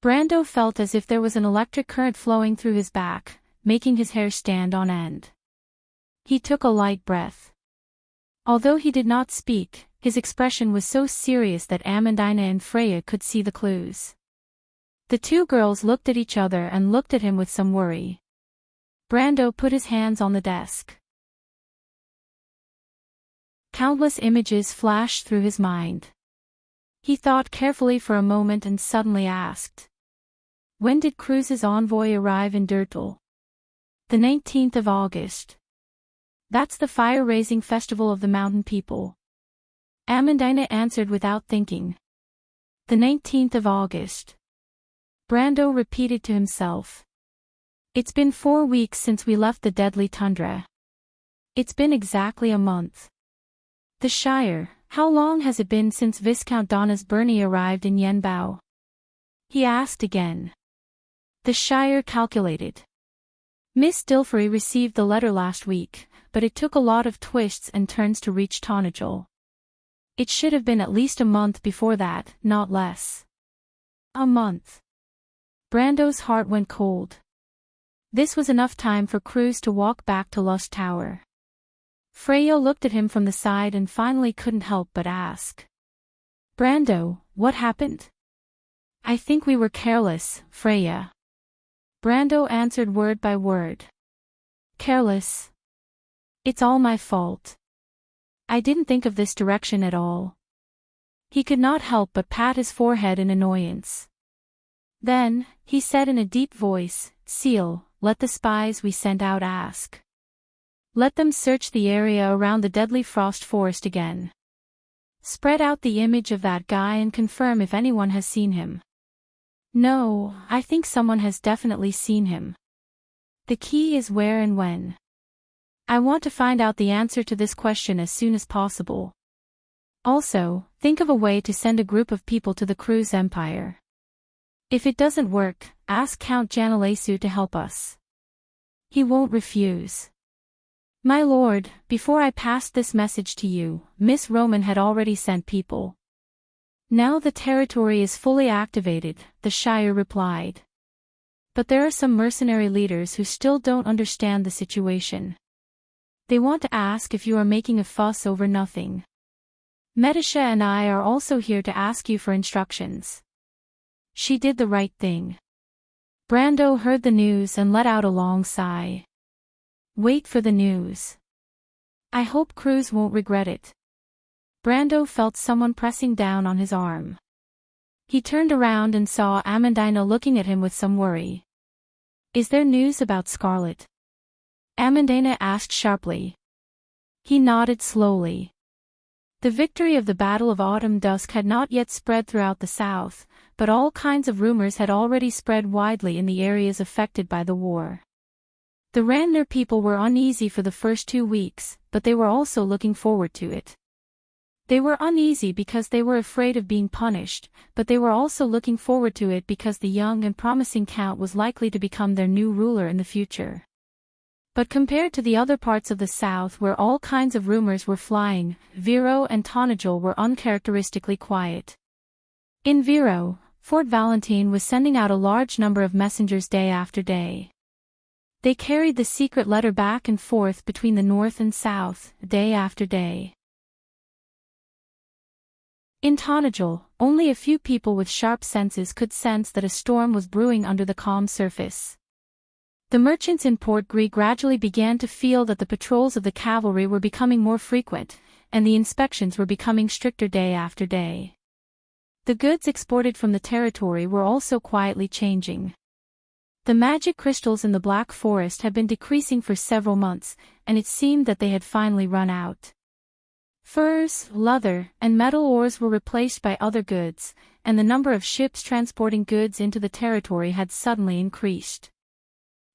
Brando felt as if there was an electric current flowing through his back, making his hair stand on end. He took a light breath. Although he did not speak, his expression was so serious that Amandina and Freya could see the clues. The two girls looked at each other and looked at him with some worry. Brando put his hands on the desk. Countless images flashed through his mind. He thought carefully for a moment and suddenly asked. When did Cruz's envoy arrive in Dirtle? The 19th of August. That's the fire-raising festival of the mountain people. Amandina answered without thinking. The 19th of August. Brando repeated to himself. It's been 4 weeks since we left the deadly tundra. It's been exactly a month. The Shire, how long has it been since Viscount Donna's Burney arrived in Yenbao? He asked again. The Shire calculated. Miss Dilferi received the letter last week, but it took a lot of twists and turns to reach Tonajol. It should have been at least a month before that, not less. A month. Brando's heart went cold. This was enough time for Cruz to walk back to Lust Tower. Freya looked at him from the side and finally couldn't help but ask. Brando, what happened? I think we were careless, Freya. Brando answered word by word. Careless? It's all my fault. I didn't think of this direction at all. He could not help but pat his forehead in annoyance. Then, he said in a deep voice, Seal, let the spies we sent out ask. Let them search the area around the deadly frost forest again. Spread out the image of that guy and confirm if anyone has seen him. No, I think someone has definitely seen him. The key is where and when. I want to find out the answer to this question as soon as possible. Also, Think of a way to send a group of people to the Cruise Empire. If it doesn't work, ask Count Janalesu to help us. He won't refuse. My lord, before I passed this message to you, Miss Roman had already sent people. Now the territory is fully activated, the Shire replied. But there are some mercenary leaders who still don't understand the situation. They want to ask if you are making a fuss over nothing. Medisha and I are also here to ask you for instructions. She did the right thing. Brando heard the news and let out a long sigh. Wait for the news. I hope Cruz won't regret it. Brando felt someone pressing down on his arm. He turned around and saw Amandina looking at him with some worry. Is there news about Scarlet? Amandina asked sharply. He nodded slowly. The victory of the Battle of Autumn Dusk had not yet spread throughout the south, but all kinds of rumors had already spread widely in the areas affected by the war. The Randner people were uneasy for the first 2 weeks, but they were also looking forward to it. They were uneasy because they were afraid of being punished, but they were also looking forward to it because the young and promising Count was likely to become their new ruler in the future. But compared to the other parts of the south where all kinds of rumors were flying, Viro and Tonajol were uncharacteristically quiet. In Viro, Fort Valentine was sending out a large number of messengers day after day. They carried the secret letter back and forth between the north and south, day after day. In Tonajol, only a few people with sharp senses could sense that a storm was brewing under the calm surface. The merchants in Port Gris gradually began to feel that the patrols of the cavalry were becoming more frequent, and the inspections were becoming stricter day after day. The goods exported from the territory were also quietly changing. The magic crystals in the Black Forest had been decreasing for several months, and it seemed that they had finally run out. Furs, leather, and metal ores were replaced by other goods, and the number of ships transporting goods into the territory had suddenly increased.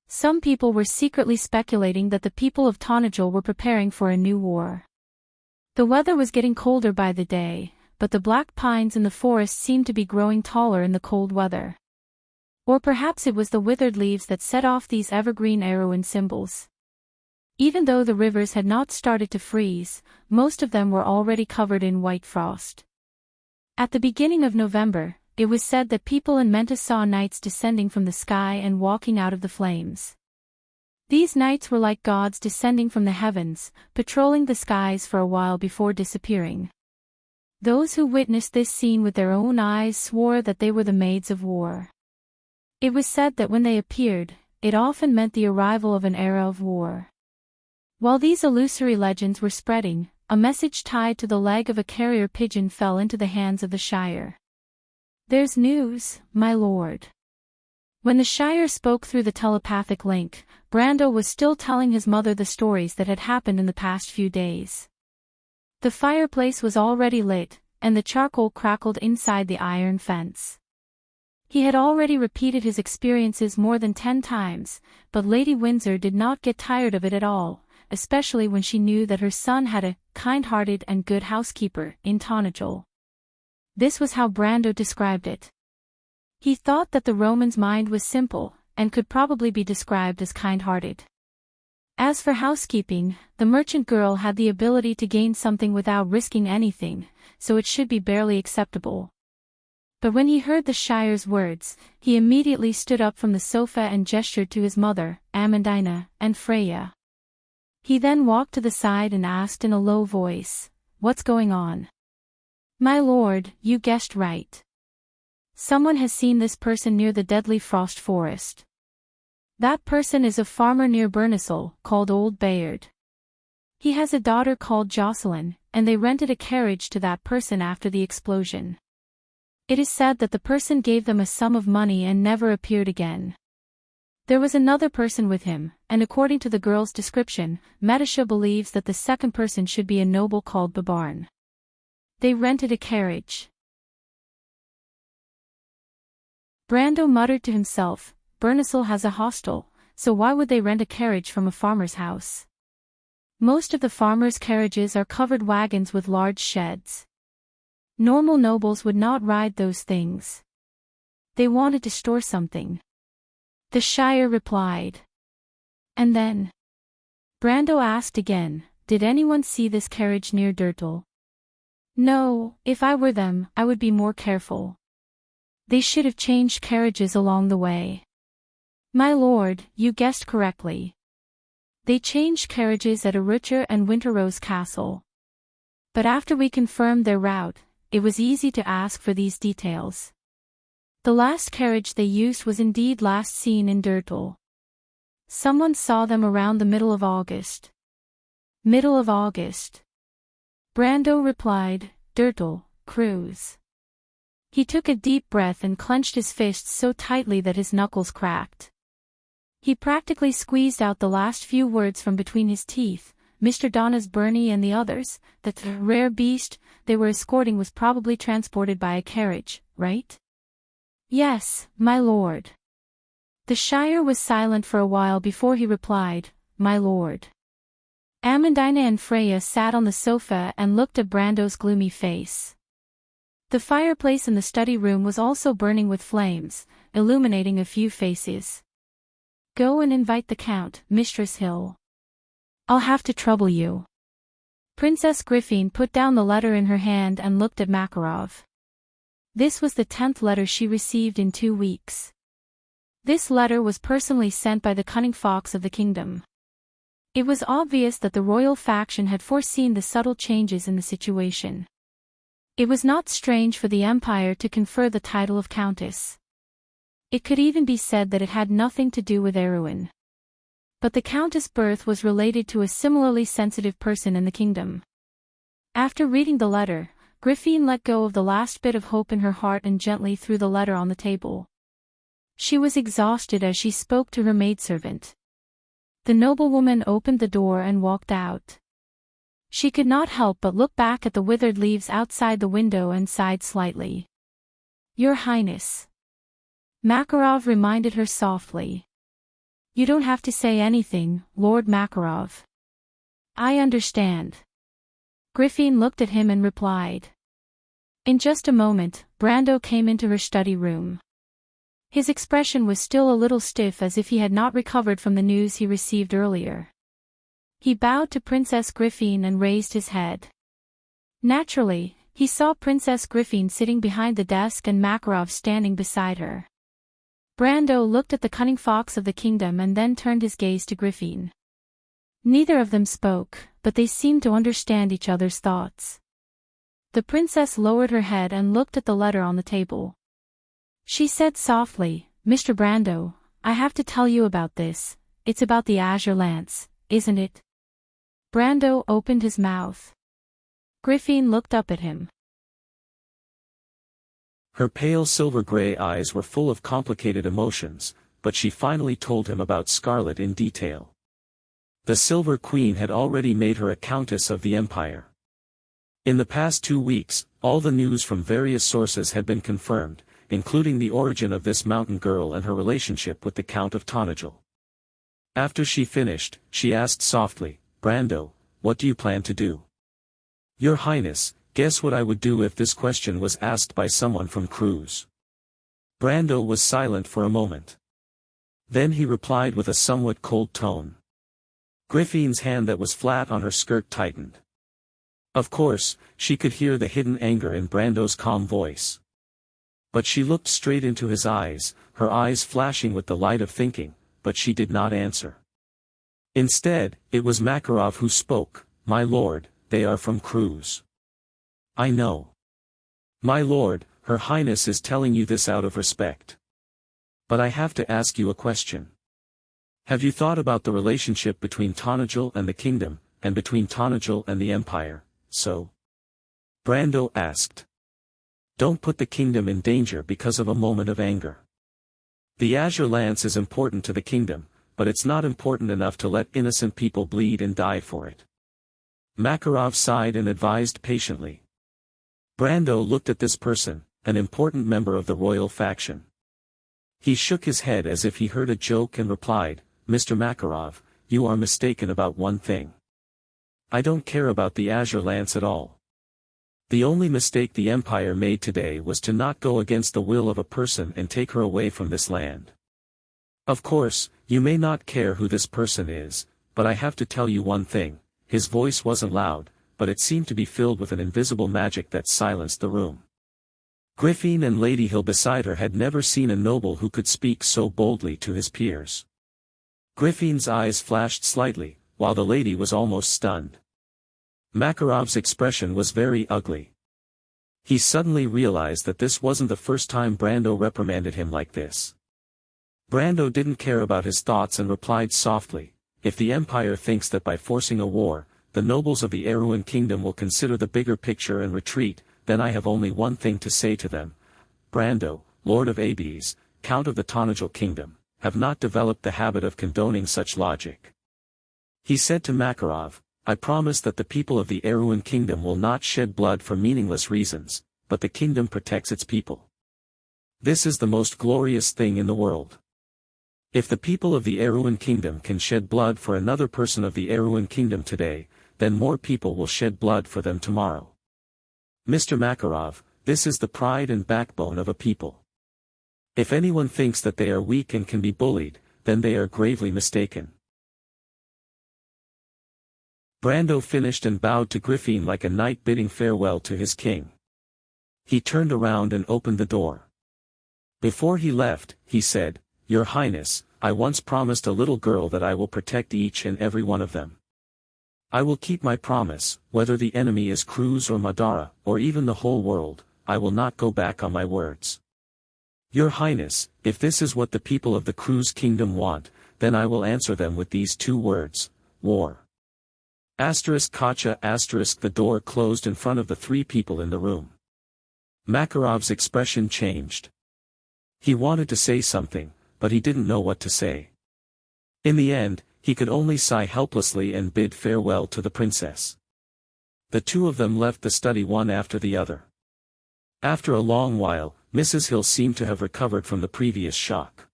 Some people were secretly speculating that the people of Tonajol were preparing for a new war. The weather was getting colder by the day, but the black pines in the forest seemed to be growing taller in the cold weather. Or perhaps it was the withered leaves that set off these evergreen Arowan symbols. Even though the rivers had not started to freeze, most of them were already covered in white frost. At the beginning of November, it was said that people in Menta saw knights descending from the sky and walking out of the flames. These knights were like gods descending from the heavens, patrolling the skies for a while before disappearing. Those who witnessed this scene with their own eyes swore that they were the maids of war. It was said that when they appeared, it often meant the arrival of an era of war. While these illusory legends were spreading, a message tied to the leg of a carrier pigeon fell into the hands of the Shire. There's news, my lord. When the Shire spoke through the telepathic link, Brando was still telling his mother the stories that had happened in the past few days. The fireplace was already lit, and the charcoal crackled inside the iron fence. He had already repeated his experiences more than 10 times, but Lady Windsor did not get tired of it at all, especially when she knew that her son had a kind-hearted and good housekeeper in Tonajol. This was how Brando described it. He thought that the Roman's mind was simple, and could probably be described as kind-hearted. As for housekeeping, the merchant girl had the ability to gain something without risking anything, so it should be barely acceptable. But when he heard the Shire's words, he immediately stood up from the sofa and gestured to his mother, Amandina, and Freya. He then walked to the side and asked in a low voice, "What's going on?" "My lord, you guessed right. Someone has seen this person near the deadly frost forest. That person is a farmer near Bernisel, called Old Bayard. He has a daughter called Jocelyn, and they rented a carriage to that person after the explosion. It is said that the person gave them a sum of money and never appeared again. There was another person with him, and according to the girl's description, Medisha believes that the second person should be a noble called Babarn. They rented a carriage." Brando muttered to himself, Bernisel has a hostel, so why would they rent a carriage from a farmer's house? Most of the farmers' carriages are covered wagons with large sheds. Normal nobles would not ride those things. They wanted to store something. The Shire replied. And then? Brando asked again, did anyone see this carriage near Dirtle? No, if I were them, I would be more careful. They should have changed carriages along the way. My lord, you guessed correctly. They changed carriages at Enrich and Winterrose Castle. But after we confirmed their route, it was easy to ask for these details. The last carriage they used was indeed last seen in Dirtle. Someone saw them around the middle of August. Middle of August. Brando replied, Dirtle, cruise. He took a deep breath and clenched his fists so tightly that his knuckles cracked. He practically squeezed out the last few words from between his teeth. Mr. Donna's Bernie and the others, that rare beast they were escorting was probably transported by a carriage, right? Yes, my lord. The Shire was silent for a while before he replied, my lord. Amandina and Freya sat on the sofa and looked at Brando's gloomy face. The fireplace in the study room was also burning with flames, illuminating a few faces. Go and invite the Count, Mistress Hill. I'll have to trouble you. Princess Griffin put down the letter in her hand and looked at Makarov. This was the 10th letter she received in 2 weeks. This letter was personally sent by the cunning fox of the kingdom. It was obvious that the royal faction had foreseen the subtle changes in the situation. It was not strange for the Empire to confer the title of Countess. It could even be said that it had nothing to do with Erwin. But the Countess' birth was related to a similarly sensitive person in the kingdom. After reading the letter, Griffin let go of the last bit of hope in her heart and gently threw the letter on the table. She was exhausted as she spoke to her maidservant. The noblewoman opened the door and walked out. She could not help but look back at the withered leaves outside the window and sighed slightly. Your Highness. Makarov reminded her softly. You don't have to say anything, Lord Makarov. I understand. Griffin looked at him and replied. In just a moment, Brando came into her study room. His expression was still a little stiff as if he had not recovered from the news he received earlier. He bowed to Princess Griffin and raised his head. Naturally, he saw Princess Griffin sitting behind the desk and Makarov standing beside her. Brando looked at the cunning fox of the kingdom and then turned his gaze to Griffin. Neither of them spoke, but they seemed to understand each other's thoughts. The princess lowered her head and looked at the letter on the table. She said softly, Mr. Brando, I have to tell you about this. It's about the Azure Lance, isn't it? Brando opened his mouth. Griffin looked up at him. Her pale silver-gray eyes were full of complicated emotions, but she finally told him about Scarlet in detail. The Silver Queen had already made her a Countess of the Empire. In the past 2 weeks, all the news from various sources had been confirmed, including the origin of this mountain girl and her relationship with the Count of Tonagel. After she finished, she asked softly, Brando, what do you plan to do? Your Highness, guess what I would do if this question was asked by someone from Cruz? Brando was silent for a moment. Then he replied with a somewhat cold tone. Griffin's hand that was flat on her skirt tightened. Of course, she could hear the hidden anger in Brando's calm voice. But she looked straight into his eyes, her eyes flashing with the light of thinking, but she did not answer. Instead, it was Makarov who spoke, My lord, they are from Cruz. I know. My lord, Her Highness is telling you this out of respect. But I have to ask you a question. Have you thought about the relationship between Tonagel and the kingdom, and between Tonagel and the empire, so? Brando asked. Don't put the kingdom in danger because of a moment of anger. The Azure Lance is important to the kingdom, but it's not important enough to let innocent people bleed and die for it. Makarov sighed and advised patiently. Brando looked at this person, an important member of the royal faction. He shook his head as if he heard a joke and replied, Mr. Makarov, you are mistaken about one thing. I don't care about the Azure Lance at all. The only mistake the Empire made today was to not go against the will of a person and take her away from this land. Of course, you may not care who this person is, but I have to tell you one thing. His voice wasn't loud, but it seemed to be filled with an invisible magic that silenced the room. Griffin and Lady Hill beside her had never seen a noble who could speak so boldly to his peers. Griffin's eyes flashed slightly, while the lady was almost stunned. Makarov's expression was very ugly. He suddenly realized that this wasn't the first time Brando reprimanded him like this. Brando didn't care about his thoughts and replied softly, "If the Empire thinks that by forcing a war, the nobles of the Erewhon Kingdom will consider the bigger picture and retreat, then I have only one thing to say to them. Brando, Lord of Abes, Count of the Tonagel Kingdom, have not developed the habit of condoning such logic." He said to Makarov, "I promise that the people of the Erewhon Kingdom will not shed blood for meaningless reasons, but the kingdom protects its people. This is the most glorious thing in the world. If the people of the Erewhon Kingdom can shed blood for another person of the Erewhon Kingdom today, then more people will shed blood for them tomorrow. Mr. Makarov, this is the pride and backbone of a people. If anyone thinks that they are weak and can be bullied, then they are gravely mistaken." Brando finished and bowed to Griffin like a knight bidding farewell to his king. He turned around and opened the door. Before he left, he said, "Your Highness, I once promised a little girl that I will protect each and every one of them. I will keep my promise, whether the enemy is Cruz or Madara, or even the whole world, I will not go back on my words. Your Highness, if this is what the people of the Cruz Kingdom want, then I will answer them with these two words, war." ****. The door closed in front of the three people in the room. Makarov's expression changed. He wanted to say something, but he didn't know what to say. In the end, he could only sigh helplessly and bid farewell to the princess. The two of them left the study one after the other. After a long while, Mrs. Hill seemed to have recovered from the previous shock.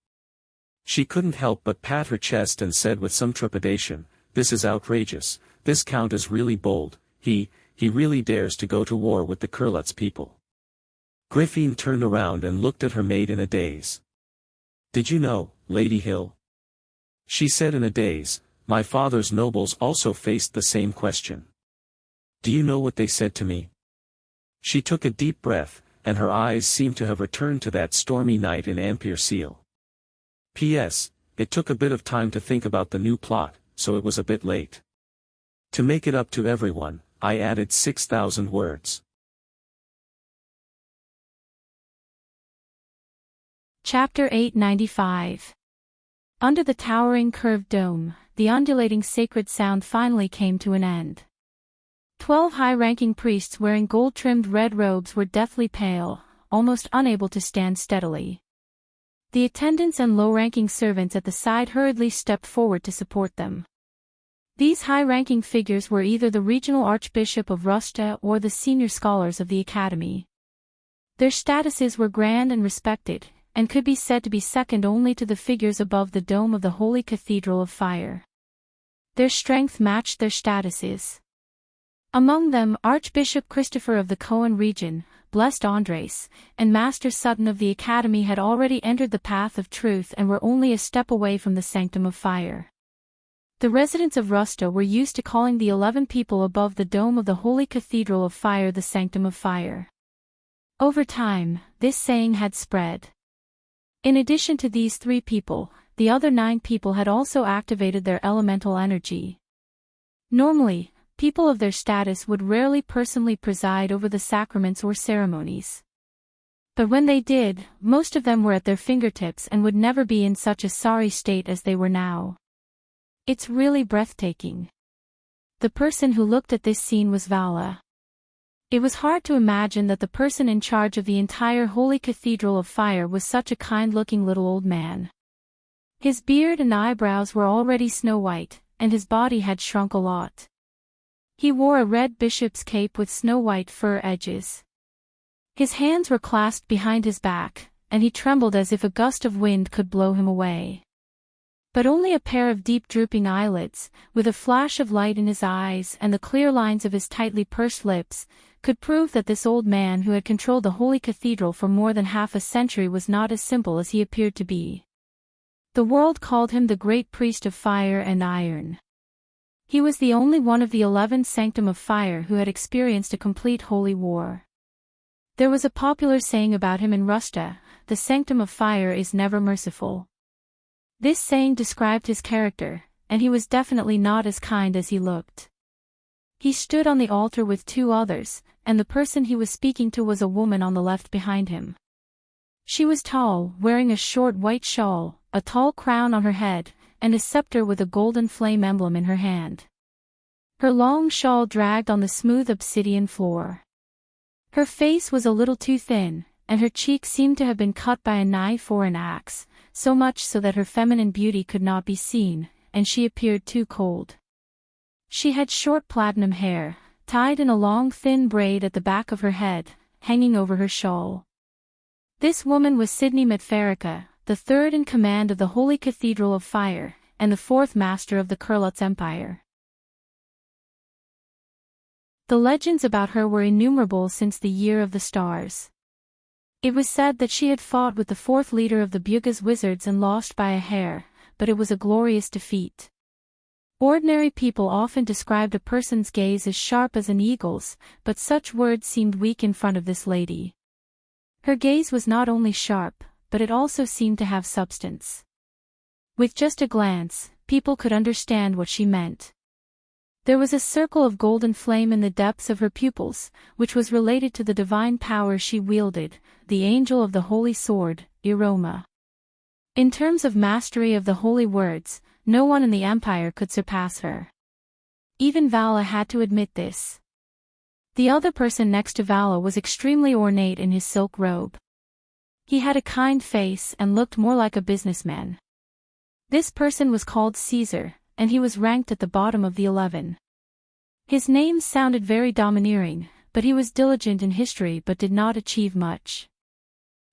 She couldn't help but pat her chest and said with some trepidation, "This is outrageous, this count is really bold, he really dares to go to war with the Kurlutz people." Griffin turned around and looked at her maid in a daze. "Did you know, Lady Hill?" she said in a daze. "My father's nobles also faced the same question. Do you know what they said to me?" She took a deep breath, and her eyes seemed to have returned to that stormy night in Ampere Seal. P.S. It took a bit of time to think about the new plot, so it was a bit late. To make it up to everyone, I added 6,000 words. Chapter 895. Under the towering curved dome, the undulating sacred sound finally came to an end. 12 high-ranking priests wearing gold-trimmed red robes were deathly pale, almost unable to stand steadily. The attendants and low-ranking servants at the side hurriedly stepped forward to support them. These high-ranking figures were either the regional archbishop of Rusta or the senior scholars of the academy. Their statuses were grand and respected, and could be said to be second only to the figures above the dome of the Holy Cathedral of Fire. Their strength matched their statuses. Among them, Archbishop Christopher of the Coan region, Blessed Andres, and Master Sutton of the Academy had already entered the path of truth and were only a step away from the Sanctum of Fire. The residents of Rusta were used to calling the 11 people above the dome of the Holy Cathedral of Fire the Sanctum of Fire. Over time, this saying had spread. In addition to these 3 people, the other 9 people had also activated their elemental energy. Normally, people of their status would rarely personally preside over the sacraments or ceremonies. But when they did, most of them were at their fingertips and would never be in such a sorry state as they were now. It's really breathtaking. The person who looked at this scene was Vala. It was hard to imagine that the person in charge of the entire Holy Cathedral of Fire was such a kind-looking little old man. His beard and eyebrows were already snow-white, and his body had shrunk a lot. He wore a red bishop's cape with snow-white fur edges. His hands were clasped behind his back, and he trembled as if a gust of wind could blow him away. But only a pair of deep drooping eyelids, with a flash of light in his eyes and the clear lines of his tightly pursed lips, could prove that this old man who had controlled the holy cathedral for more than half a century was not as simple as he appeared to be. The world called him the great priest of fire and iron. He was the only one of the 11 Sanctum of Fire who had experienced a complete holy war. There was a popular saying about him in Russia, the Sanctum of Fire is never merciful. This saying described his character, and he was definitely not as kind as he looked. He stood on the altar with 2 others, and the person he was speaking to was a woman on the left behind him. She was tall, wearing a short white shawl, a tall crown on her head, and a scepter with a golden flame emblem in her hand. Her long shawl dragged on the smooth obsidian floor. Her face was a little too thin, and her cheeks seemed to have been cut by a knife or an axe, so much so that her feminine beauty could not be seen, and she appeared too cold. She had short platinum hair, tied in a long thin braid at the back of her head, hanging over her shawl. This woman was Sidney Metferica, the 3rd in command of the Holy Cathedral of Fire, and the 4th master of the Kurlutz Empire. The legends about her were innumerable since the Year of the Stars. It was said that she had fought with the 4th leader of the Bugaz wizards and lost by a hair, but it was a glorious defeat. Ordinary people often described a person's gaze as sharp as an eagle's, but such words seemed weak in front of this lady. Her gaze was not only sharp, but it also seemed to have substance. With just a glance, people could understand what she meant. There was a circle of golden flame in the depths of her pupils, which was related to the divine power she wielded, the angel of the holy sword, Iroma. In terms of mastery of the holy words, no one in the empire could surpass her. Even Vala had to admit this. The other person next to Vala was extremely ornate in his silk robe. He had a kind face and looked more like a businessman. This person was called Caesar, and he was ranked at the bottom of the 11. His name sounded very domineering, but he was diligent in history but did not achieve much.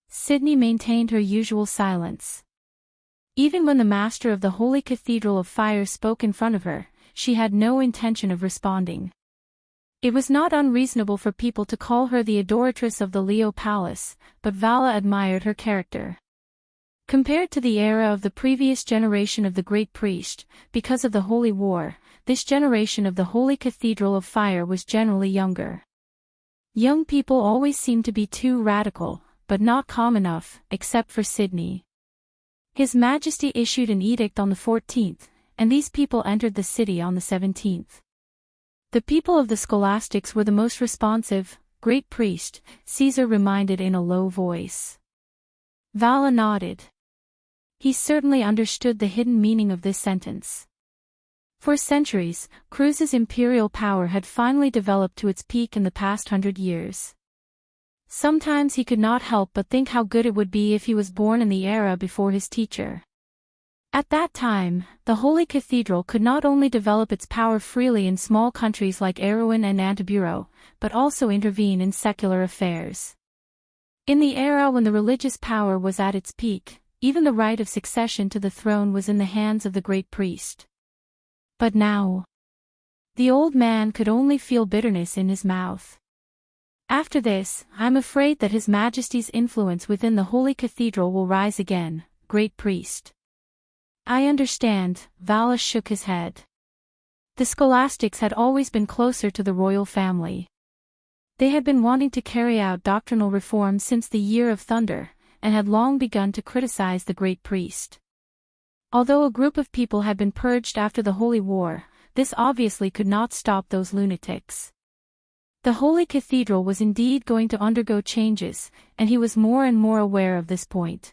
Sidney maintained her usual silence. Even when the master of the Holy Cathedral of Fire spoke in front of her, she had no intention of responding. It was not unreasonable for people to call her the adoratress of the Leo Palace, but Vala admired her character. Compared to the era of the previous generation of the Great Priest, because of the Holy War, this generation of the Holy Cathedral of Fire was generally younger. Young people always seemed to be too radical, but not calm enough, except for Sidney. His Majesty issued an edict on the 14th, and these people entered the city on the 17th. The people of the scholastics were the most responsive, Great Priest, Caesar reminded in a low voice. Vala nodded. He certainly understood the hidden meaning of this sentence. For centuries, Cruz's imperial power had finally developed to its peak in the past 100 years. Sometimes he could not help but think how good it would be if he was born in the era before his teacher. At that time, the Holy Cathedral could not only develop its power freely in small countries like Erewhon and Antiburo, but also intervene in secular affairs. In the era when the religious power was at its peak, even the right of succession to the throne was in the hands of the great priest. But now, the old man could only feel bitterness in his mouth. After this, I'm afraid that His Majesty's influence within the Holy Cathedral will rise again, Great Priest. I understand, Vala shook his head. The scholastics had always been closer to the royal family. They had been wanting to carry out doctrinal reforms since the Year of Thunder, and had long begun to criticize the Great Priest. Although a group of people had been purged after the Holy War, this obviously could not stop those lunatics. The Holy Cathedral was indeed going to undergo changes, and he was more and more aware of this point.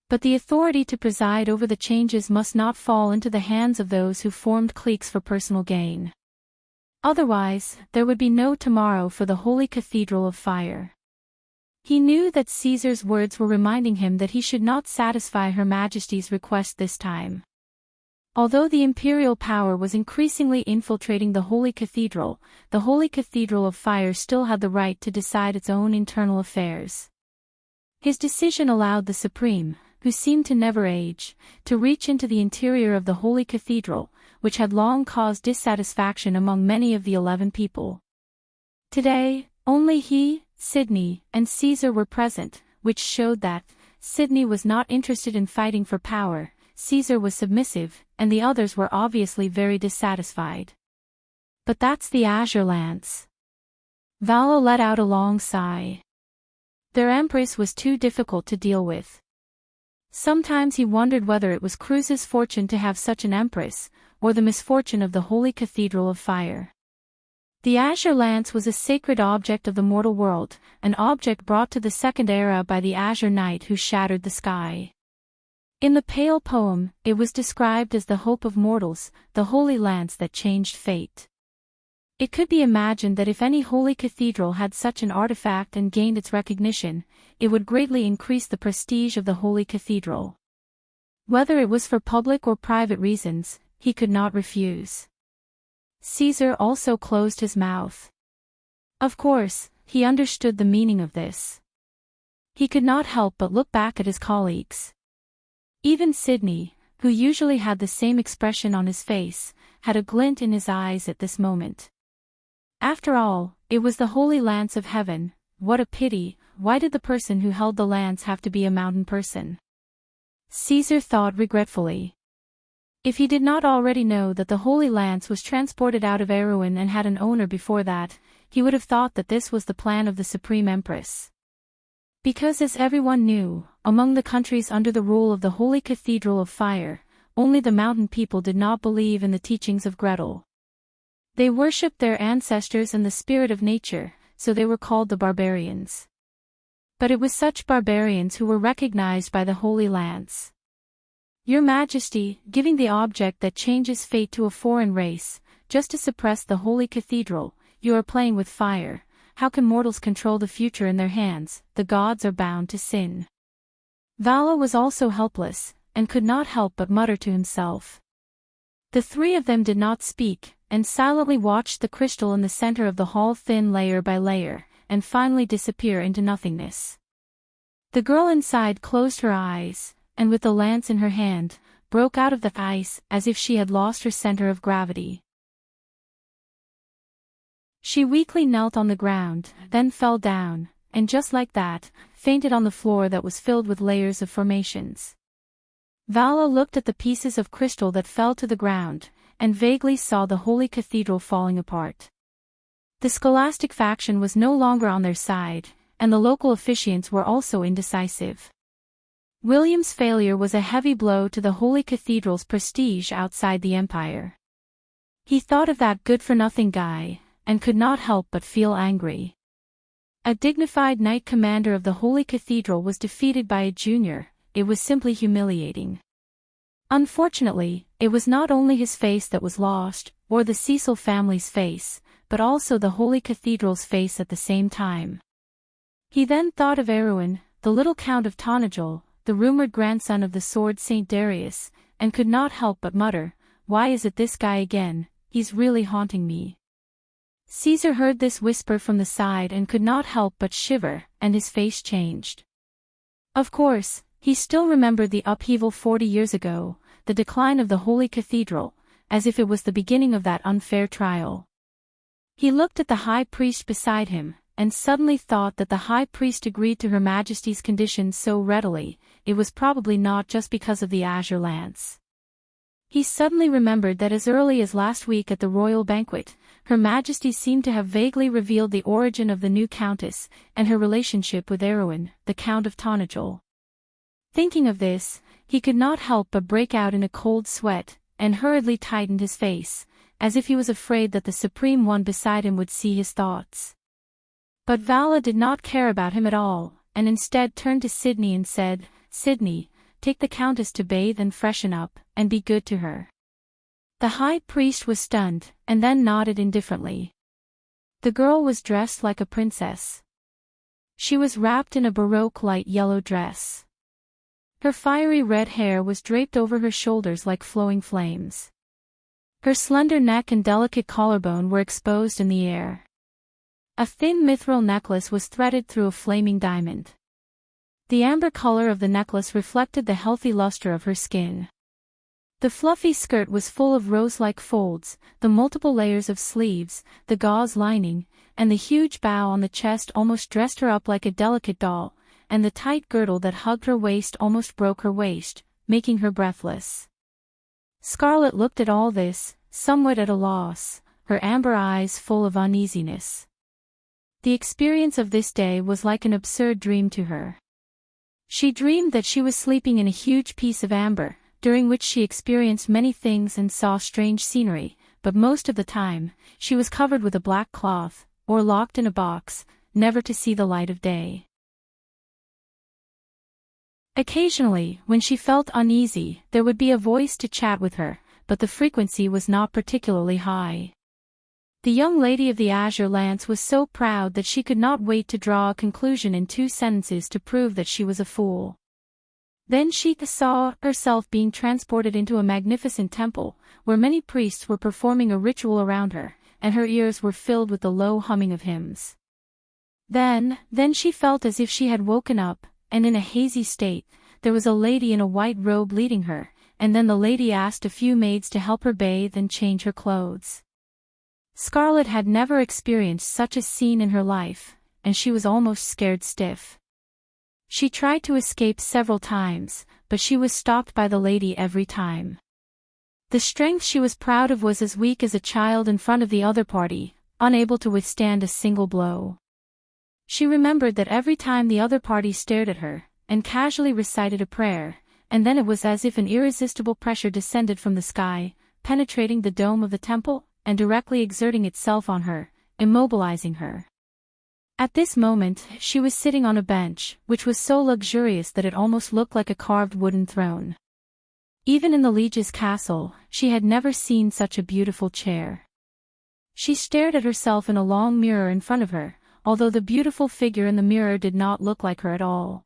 But the authority to preside over the changes must not fall into the hands of those who formed cliques for personal gain. Otherwise, there would be no tomorrow for the Holy Cathedral of Fire. He knew that Caesar's words were reminding him that he should not satisfy Her Majesty's request this time. Although the imperial power was increasingly infiltrating the Holy Cathedral of Fire still had the right to decide its own internal affairs. His decision allowed the Supreme, who seemed to never age, to reach into the interior of the Holy Cathedral, which had long caused dissatisfaction among many of the 11 people. Today, only he, Sydney, and Caesar were present, which showed that Sydney was not interested in fighting for power, Caesar was submissive, and the others were obviously very dissatisfied. But that's the Azure Lance. Vala let out a long sigh. Their empress was too difficult to deal with. Sometimes he wondered whether it was Cruz's fortune to have such an empress, or the misfortune of the Holy Cathedral of Fire. The Azure Lance was a sacred object of the mortal world, an object brought to the Second Era by the Azure Knight who shattered the sky. In the Pale poem, it was described as the hope of mortals, the holy lance that changed fate. It could be imagined that if any holy cathedral had such an artifact and gained its recognition, it would greatly increase the prestige of the holy cathedral. Whether it was for public or private reasons, he could not refuse. Caesar also closed his mouth. Of course, he understood the meaning of this. He could not help but look back at his colleagues. Even Sydney, who usually had the same expression on his face, had a glint in his eyes at this moment. After all, it was the holy lance of heaven. What a pity, why did the person who held the lance have to be a mountain person? Caesar thought regretfully. If he did not already know that the holy lance was transported out of Erewhon and had an owner before that, he would have thought that this was the plan of the Supreme Empress. Because as everyone knew, among the countries under the rule of the Holy Cathedral of Fire, only the mountain people did not believe in the teachings of Gretel. They worshipped their ancestors and the spirit of nature, so they were called the barbarians. But it was such barbarians who were recognized by the Holy Lance. Your Majesty, giving the object that changes fate to a foreign race, just to suppress the Holy Cathedral, you are playing with fire. How can mortals control the future in their hands? The gods are bound to sin. Vala was also helpless, and could not help but mutter to himself. The three of them did not speak, and silently watched the crystal in the center of the hall thin layer by layer, and finally disappear into nothingness. The girl inside closed her eyes, and with the lance in her hand, broke out of the ice as if she had lost her center of gravity. She weakly knelt on the ground, then fell down, and just like that, fainted on the floor that was filled with layers of formations. Vala looked at the pieces of crystal that fell to the ground, and vaguely saw the holy cathedral falling apart. The scholastic faction was no longer on their side, and the local officiants were also indecisive. William's failure was a heavy blow to the holy cathedral's prestige outside the empire. He thought of that good-for-nothing guy, and could not help but feel angry. A dignified knight commander of the holy cathedral was defeated by a junior. It was simply humiliating. Unfortunately, it was not only his face that was lost, or the Cecil family's face, but also the holy cathedral's face at the same time. He then thought of Erewhon, the little Count of Tonnagel, the rumored grandson of the sword Saint Darius, and could not help but mutter, "Why is it this guy again? He's really haunting me." Caesar heard this whisper from the side and could not help but shiver, and his face changed. Of course, he still remembered the upheaval 40 years ago, the decline of the Holy Cathedral, as if it was the beginning of that unfair trial. He looked at the high priest beside him, and suddenly thought that the high priest agreed to Her Majesty's conditions so readily. It was probably not just because of the azure lance. He suddenly remembered that as early as last week at the royal banquet, Her Majesty seemed to have vaguely revealed the origin of the new countess, and her relationship with Erewhon, the Count of Tonnagel. Thinking of this, he could not help but break out in a cold sweat, and hurriedly tightened his face, as if he was afraid that the Supreme One beside him would see his thoughts. But Vala did not care about him at all, and instead turned to Sydney and said, "Sydney, take the Countess to bathe and freshen up, and be good to her." The high priest was stunned, and then nodded indifferently. The girl was dressed like a princess. She was wrapped in a Baroque light yellow dress. Her fiery red hair was draped over her shoulders like flowing flames. Her slender neck and delicate collarbone were exposed in the air. A thin mithril necklace was threaded through a flaming diamond. The amber color of the necklace reflected the healthy luster of her skin. The fluffy skirt was full of rose-like folds, the multiple layers of sleeves, the gauze lining, and the huge bow on the chest almost dressed her up like a delicate doll, and the tight girdle that hugged her waist almost broke her waist, making her breathless. Scarlet looked at all this, somewhat at a loss, her amber eyes full of uneasiness. The experience of this day was like an absurd dream to her. She dreamed that she was sleeping in a huge piece of amber, during which she experienced many things and saw strange scenery, but most of the time, she was covered with a black cloth, or locked in a box, never to see the light of day. Occasionally, when she felt uneasy, there would be a voice to chat with her, but the frequency was not particularly high. The young lady of the azure lance was so proud that she could not wait to draw a conclusion in 2 sentences to prove that she was a fool. Then she saw herself being transported into a magnificent temple, where many priests were performing a ritual around her, and her ears were filled with the low humming of hymns. Then she felt as if she had woken up, and in a hazy state, there was a lady in a white robe leading her, and then the lady asked a few maids to help her bathe and change her clothes. Scarlet had never experienced such a scene in her life, and she was almost scared stiff. She tried to escape several times, but she was stopped by the lady every time. The strength she was proud of was as weak as a child in front of the other party, unable to withstand a single blow. She remembered that every time the other party stared at her, and casually recited a prayer, and then it was as if an irresistible pressure descended from the sky, penetrating the dome of the temple, and directly exerting itself on her, immobilizing her. At this moment, she was sitting on a bench, which was so luxurious that it almost looked like a carved wooden throne. Even in the liege's castle, she had never seen such a beautiful chair. She stared at herself in a long mirror in front of her, although the beautiful figure in the mirror did not look like her at all.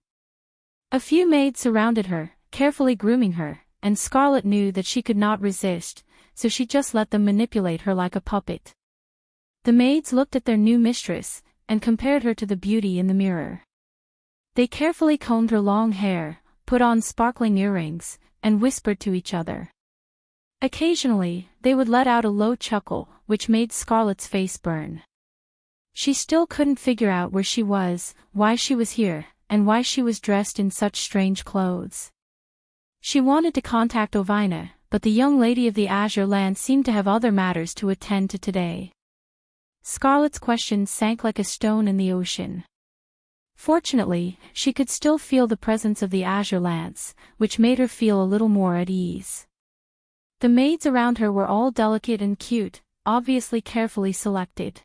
A few maids surrounded her, carefully grooming her, and Scarlet knew that she could not resist, so she just let them manipulate her like a puppet. The maids looked at their new mistress, and compared her to the beauty in the mirror. They carefully combed her long hair, put on sparkling earrings, and whispered to each other. Occasionally, they would let out a low chuckle, which made Scarlet's face burn. She still couldn't figure out where she was, why she was here, and why she was dressed in such strange clothes. She wanted to contact Ovina, but the young lady of the azure land seemed to have other matters to attend to today. Scarlet's questions sank like a stone in the ocean. Fortunately, she could still feel the presence of the azure lance, which made her feel a little more at ease. The maids around her were all delicate and cute, obviously carefully selected.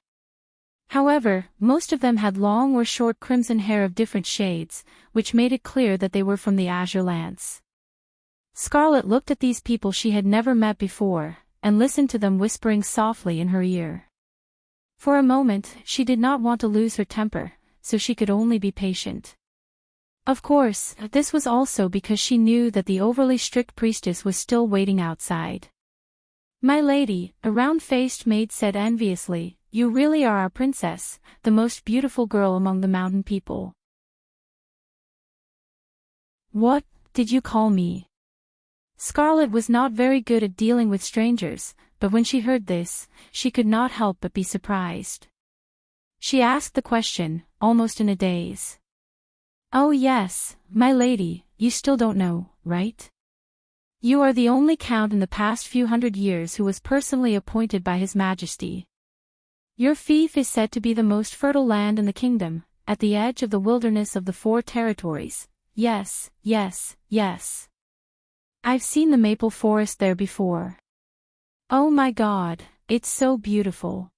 However, most of them had long or short crimson hair of different shades, which made it clear that they were from the azure lance. Scarlet looked at these people she had never met before, and listened to them whispering softly in her ear. For a moment, she did not want to lose her temper, so she could only be patient. Of course, this was also because she knew that the overly strict priestess was still waiting outside. "My lady," a round-faced maid said enviously, "you really are our princess, the most beautiful girl among the mountain people." "What did you call me?" Scarlet was not very good at dealing with strangers, but when she heard this, she could not help but be surprised. She asked the question, almost in a daze. "Oh yes, my lady, you still don't know, right? You are the only count in the past few hundred years who was personally appointed by His Majesty. Your fief is said to be the most fertile land in the kingdom, at the edge of the wilderness of the 4 territories. Yes, yes, yes. I've seen the maple forest there before. Oh my God, it's so beautiful.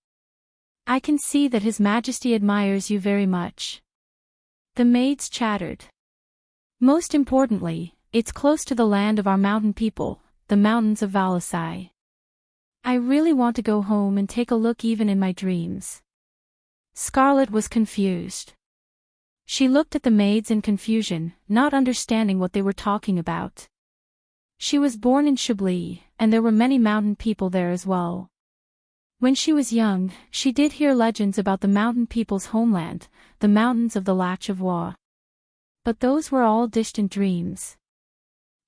I can see that His Majesty admires you very much." The maids chattered. "Most importantly, it's close to the land of our mountain people, the mountains of Valasai. I really want to go home and take a look even in my dreams." Scarlet was confused. She looked at the maids in confusion, not understanding what they were talking about. She was born in Chablis, and there were many mountain people there as well. When she was young, she did hear legends about the mountain people's homeland, the mountains of the Lac of Wa. But those were all distant dreams.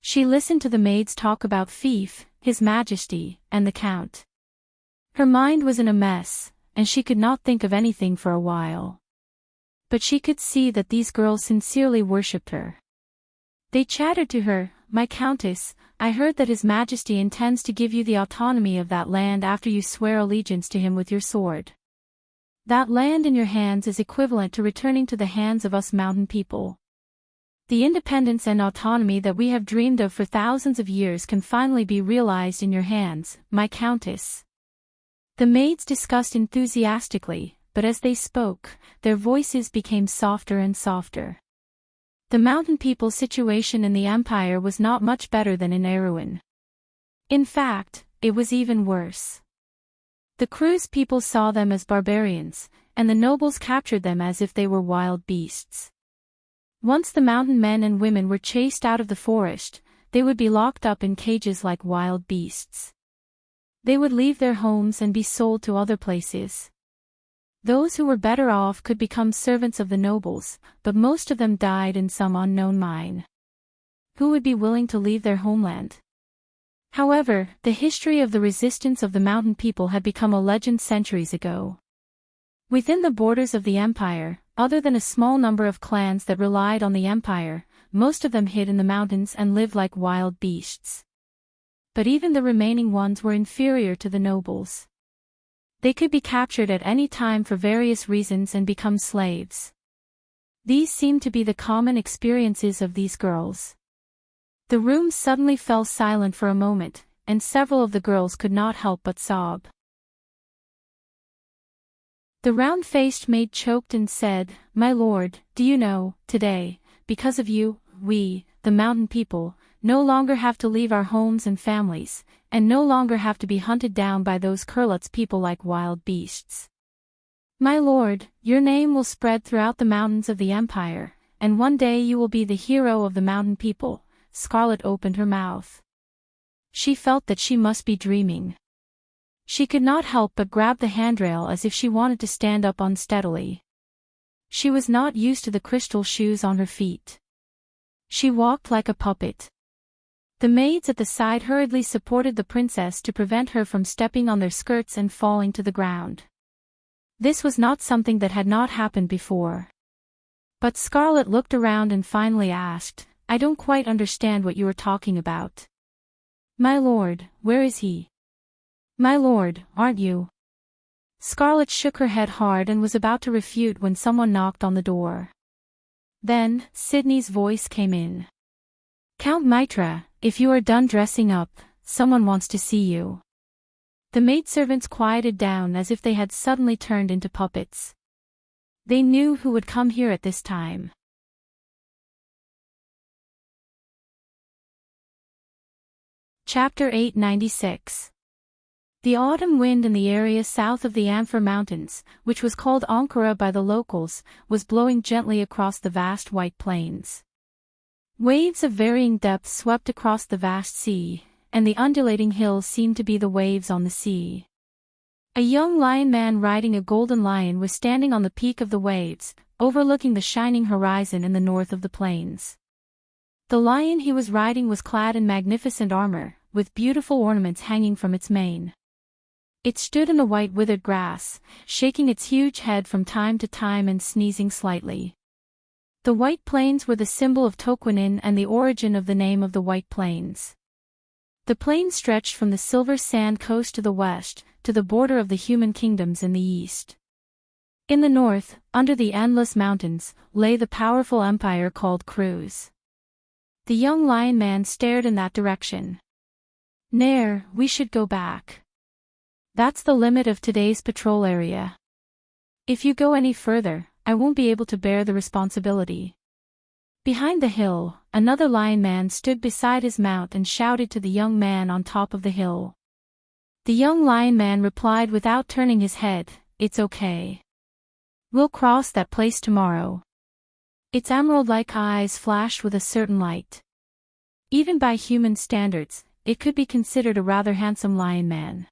She listened to the maids talk about Fief, His Majesty, and the Count. Her mind was in a mess, and she could not think of anything for a while. But she could see that these girls sincerely worshipped her. They chattered to her, "My Countess, I heard that His Majesty intends to give you the autonomy of that land after you swear allegiance to him with your sword. That land in your hands is equivalent to returning to the hands of us mountain people. The independence and autonomy that we have dreamed of for thousands of years can finally be realized in your hands, my Countess." The maids discussed enthusiastically, but as they spoke, their voices became softer and softer. The mountain people's situation in the empire was not much better than in Erewhon. In fact, it was even worse. The Cruz people saw them as barbarians, and the nobles captured them as if they were wild beasts. Once the mountain men and women were chased out of the forest, they would be locked up in cages like wild beasts. They would leave their homes and be sold to other places. Those who were better off could become servants of the nobles, but most of them died in some unknown mine. Who would be willing to leave their homeland? However, the history of the resistance of the mountain people had become a legend centuries ago. Within the borders of the empire, other than a small number of clans that relied on the empire, most of them hid in the mountains and lived like wild beasts. But even the remaining ones were inferior to the nobles. They could be captured at any time for various reasons and become slaves. These seemed to be the common experiences of these girls. The room suddenly fell silent for a moment, and several of the girls could not help but sob. The round-faced maid choked and said, "My lord, do you know, today, because of you, we, the mountain people, no longer have to leave our homes and families, and no longer have to be hunted down by those Kurlutz people like wild beasts. My lord, your name will spread throughout the mountains of the empire, and one day you will be the hero of the mountain people." Scarlet opened her mouth. She felt that she must be dreaming. She could not help but grab the handrail as if she wanted to stand up unsteadily. She was not used to the crystal shoes on her feet. She walked like a puppet. The maids at the side hurriedly supported the princess to prevent her from stepping on their skirts and falling to the ground. This was not something that had not happened before. But Scarlet looked around and finally asked, "I don't quite understand what you are talking about." "My lord, where is he?" "My lord, aren't you?" Scarlet shook her head hard and was about to refute when someone knocked on the door. Then, Sydney's voice came in. "Count Mitra, if you are done dressing up, someone wants to see you." The maidservants quieted down as if they had suddenly turned into puppets. They knew who would come here at this time. Chapter 896. The autumn wind in the area south of the Ampher Mountains, which was called Ankara by the locals, was blowing gently across the vast white plains. Waves of varying depth swept across the vast sea, and the undulating hills seemed to be the waves on the sea. A young lion man riding a golden lion was standing on the peak of the waves, overlooking the shining horizon in the north of the plains. The lion he was riding was clad in magnificent armor, with beautiful ornaments hanging from its mane. It stood in the white withered grass, shaking its huge head from time to time and sneezing slightly. The White Plains were the symbol of Toquinin and the origin of the name of the White Plains. The plains stretched from the silver sand coast to the west, to the border of the human kingdoms in the east. In the north, under the endless mountains, lay the powerful empire called Cruz. The young lion man stared in that direction. "Nair, we should go back. That's the limit of today's patrol area. If you go any further, I won't be able to bear the responsibility." Behind the hill, another lion man stood beside his mount and shouted to the young man on top of the hill. The young lion man replied without turning his head, "It's okay. We'll cross that place tomorrow." Its emerald-like eyes flashed with a certain light. Even by human standards, it could be considered a rather handsome lion man.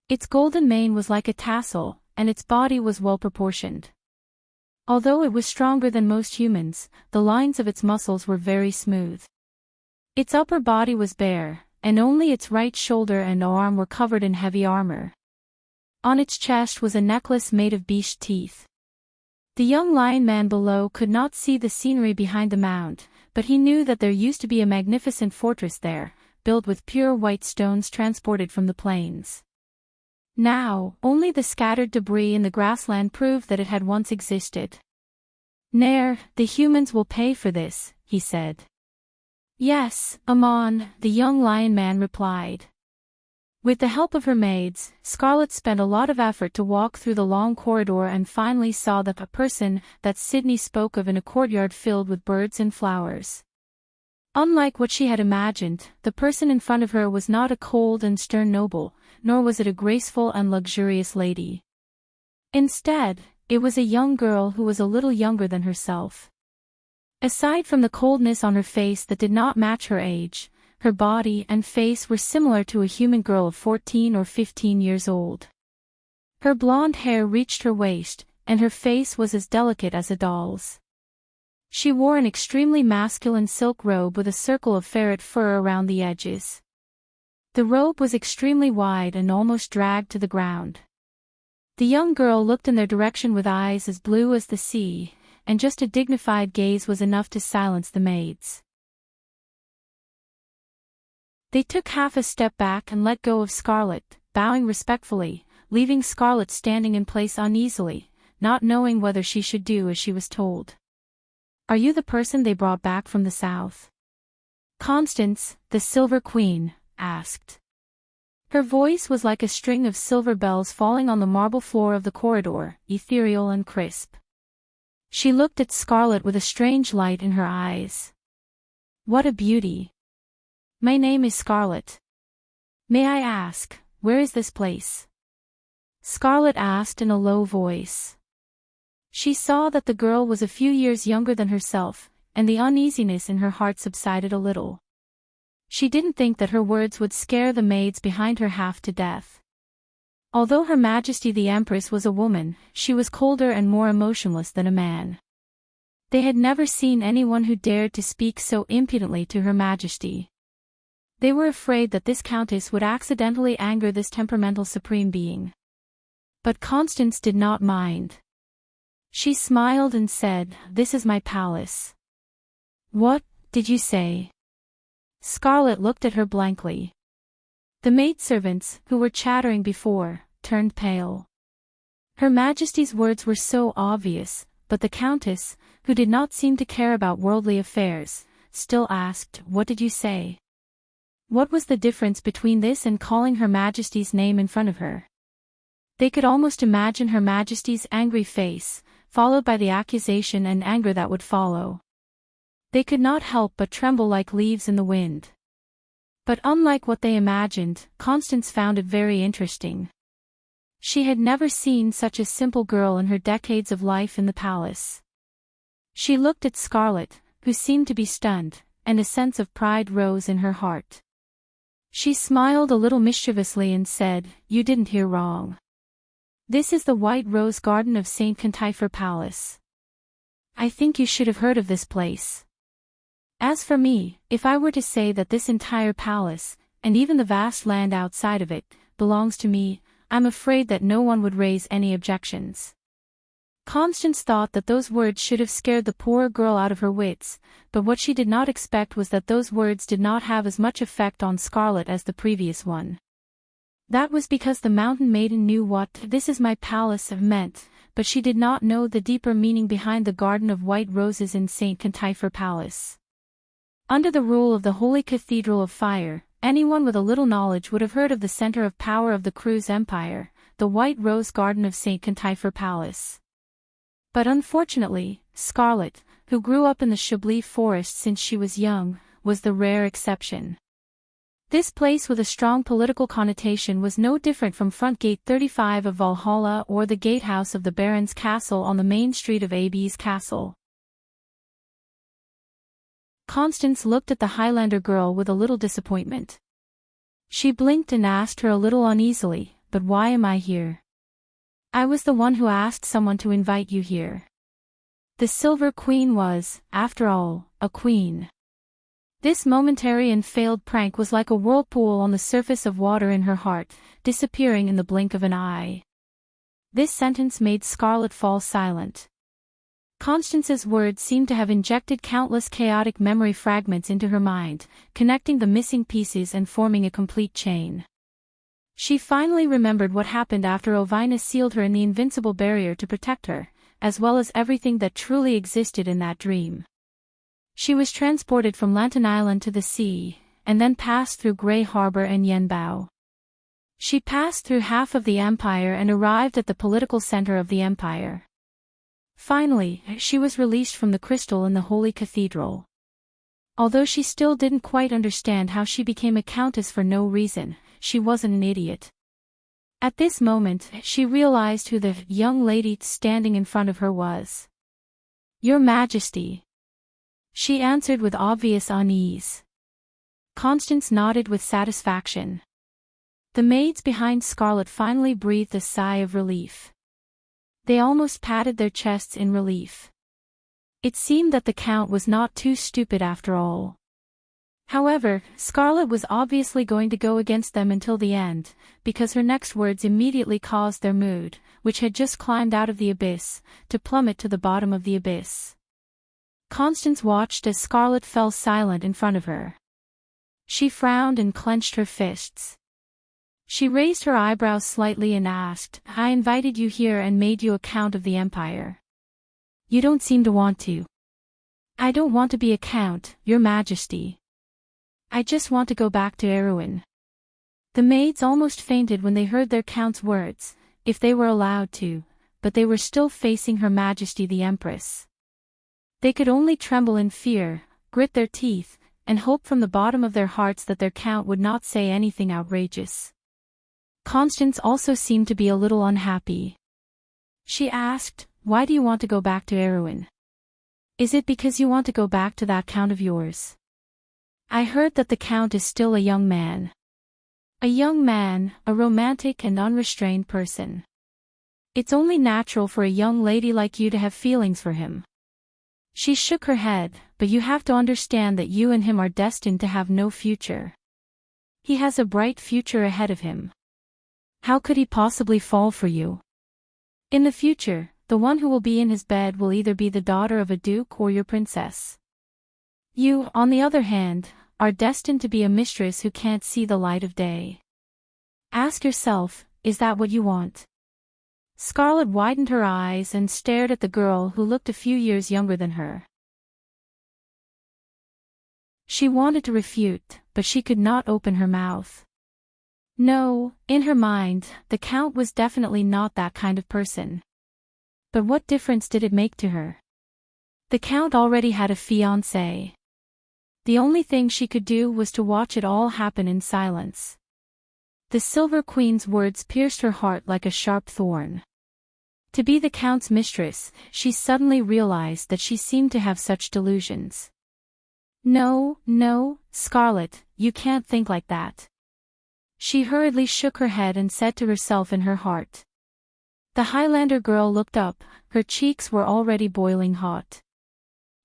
Its golden mane was like a tassel, and its body was well proportioned. Although it was stronger than most humans, the lines of its muscles were very smooth. Its upper body was bare, and only its right shoulder and arm were covered in heavy armor. On its chest was a necklace made of beast teeth. The young lion man below could not see the scenery behind the mound, but he knew that there used to be a magnificent fortress there, built with pure white stones transported from the plains. Now, only the scattered debris in the grassland proved that it had once existed. "Nair, the humans will pay for this," he said. "Yes, Amon," the young lion man replied. With the help of her maids, Scarlet spent a lot of effort to walk through the long corridor and finally saw the person that Sydney spoke of in a courtyard filled with birds and flowers. Unlike what she had imagined, the person in front of her was not a cold and stern noble, nor was it a graceful and luxurious lady. Instead, it was a young girl who was a little younger than herself. Aside from the coldness on her face that did not match her age, her body and face were similar to a human girl of 14 or 15 years old. Her blonde hair reached her waist, and her face was as delicate as a doll's. She wore an extremely masculine silk robe with a circle of ferret fur around the edges. The robe was extremely wide and almost dragged to the ground. The young girl looked in their direction with eyes as blue as the sea, and just a dignified gaze was enough to silence the maids. They took half a step back and let go of Scarlet, bowing respectfully, leaving Scarlet standing in place uneasily, not knowing whether she should do as she was told. "Are you the person they brought back from the south?" Constance, the Silver Queen, asked. Her voice was like a string of silver bells falling on the marble floor of the corridor, ethereal and crisp. She looked at Scarlet with a strange light in her eyes. "What a beauty! My name is Scarlet. May I ask, where is this place?" Scarlet asked in a low voice. She saw that the girl was a few years younger than herself, and the uneasiness in her heart subsided a little. She didn't think that her words would scare the maids behind her half to death. Although Her Majesty the Empress was a woman, she was colder and more emotionless than a man. They had never seen anyone who dared to speak so impudently to Her Majesty. They were afraid that this countess would accidentally anger this temperamental supreme being. But Constance did not mind. She smiled and said, "This is my palace." "What did you say?" Scarlet looked at her blankly. The maidservants, who were chattering before, turned pale. Her Majesty's words were so obvious, but the Countess, who did not seem to care about worldly affairs, still asked, "What did you say?" What was the difference between this and calling Her Majesty's name in front of her? They could almost imagine Her Majesty's angry face, followed by the accusation and anger that would follow. They could not help but tremble like leaves in the wind. But unlike what they imagined, Constance found it very interesting. She had never seen such a simple girl in her decades of life in the palace. She looked at Scarlet, who seemed to be stunned, and a sense of pride rose in her heart. She smiled a little mischievously and said, "You didn't hear wrong. This is the White Rose Garden of St. Cantifer Palace. I think you should have heard of this place. As for me, if I were to say that this entire palace, and even the vast land outside of it, belongs to me, I'm afraid that no one would raise any objections." Constance thought that those words should have scared the poor girl out of her wits, but what she did not expect was that those words did not have as much effect on Scarlet as the previous one. That was because the mountain maiden knew what "this is my palace" meant, but she did not know the deeper meaning behind the garden of white roses in St. Cantifer Palace. Under the rule of the Holy Cathedral of Fire, anyone with a little knowledge would have heard of the center of power of the Cruz Empire, the White Rose Garden of St. Cantifer Palace. But unfortunately, Scarlet, who grew up in the Chablis forest since she was young, was the rare exception. This place with a strong political connotation was no different from Front Gate 35 of Valhalla or the gatehouse of the Baron's Castle on the main street of Abbey's Castle. Constance looked at the Highlander girl with a little disappointment. She blinked and asked her a little uneasily, "But why am I here?" "I was the one who asked someone to invite you here." The Silver Queen was, after all, a queen. This momentary and failed prank was like a whirlpool on the surface of water in her heart, disappearing in the blink of an eye. This sentence made Scarlet fall silent. Constance's words seemed to have injected countless chaotic memory fragments into her mind, connecting the missing pieces and forming a complete chain. She finally remembered what happened after Ovina sealed her in the invincible barrier to protect her, as well as everything that truly existed in that dream. She was transported from Lantern Island to the sea, and then passed through Grey Harbor and Yenbao. She passed through half of the empire and arrived at the political center of the empire. Finally, she was released from the crystal in the Holy Cathedral. Although she still didn't quite understand how she became a countess for no reason, she wasn't an idiot. At this moment, she realized who the young lady standing in front of her was. "Your Majesty," she answered with obvious unease. Constance nodded with satisfaction. The maids behind Scarlet finally breathed a sigh of relief. They almost patted their chests in relief. It seemed that the Count was not too stupid after all. However, Scarlet was obviously going to go against them until the end, because her next words immediately caused their mood, which had just climbed out of the abyss, to plummet to the bottom of the abyss. Constance watched as Scarlet fell silent in front of her. She frowned and clenched her fists. She raised her eyebrows slightly and asked, "I invited you here and made you a count of the empire. You don't seem to want to." "I don't want to be a count, Your Majesty. I just want to go back to Erewhon." The maids almost fainted when they heard their count's words, if they were allowed to, but they were still facing Her Majesty the Empress. They could only tremble in fear, grit their teeth, and hope from the bottom of their hearts that their count would not say anything outrageous. Constance also seemed to be a little unhappy. She asked, "Why do you want to go back to Erewhon? Is it because you want to go back to that count of yours? I heard that the count is still a young man." "A young man, a romantic and unrestrained person. It's only natural for a young lady like you to have feelings for him." She shook her head, "But you have to understand that you and him are destined to have no future. He has a bright future ahead of him. How could he possibly fall for you? In the future, the one who will be in his bed will either be the daughter of a duke or your princess. You, on the other hand, are destined to be a mistress who can't see the light of day. Ask yourself, is that what you want?" Scarlet widened her eyes and stared at the girl who looked a few years younger than her. She wanted to refute, but she could not open her mouth. No, in her mind, the Count was definitely not that kind of person. But what difference did it make to her? The Count already had a fiancé. The only thing she could do was to watch it all happen in silence. The Silver Queen's words pierced her heart like a sharp thorn. To be the Count's mistress, she suddenly realized that she seemed to have such delusions. No, Scarlet, you can't think like that. She hurriedly shook her head and said to herself in her heart. The Highlander girl looked up, her cheeks were already boiling hot.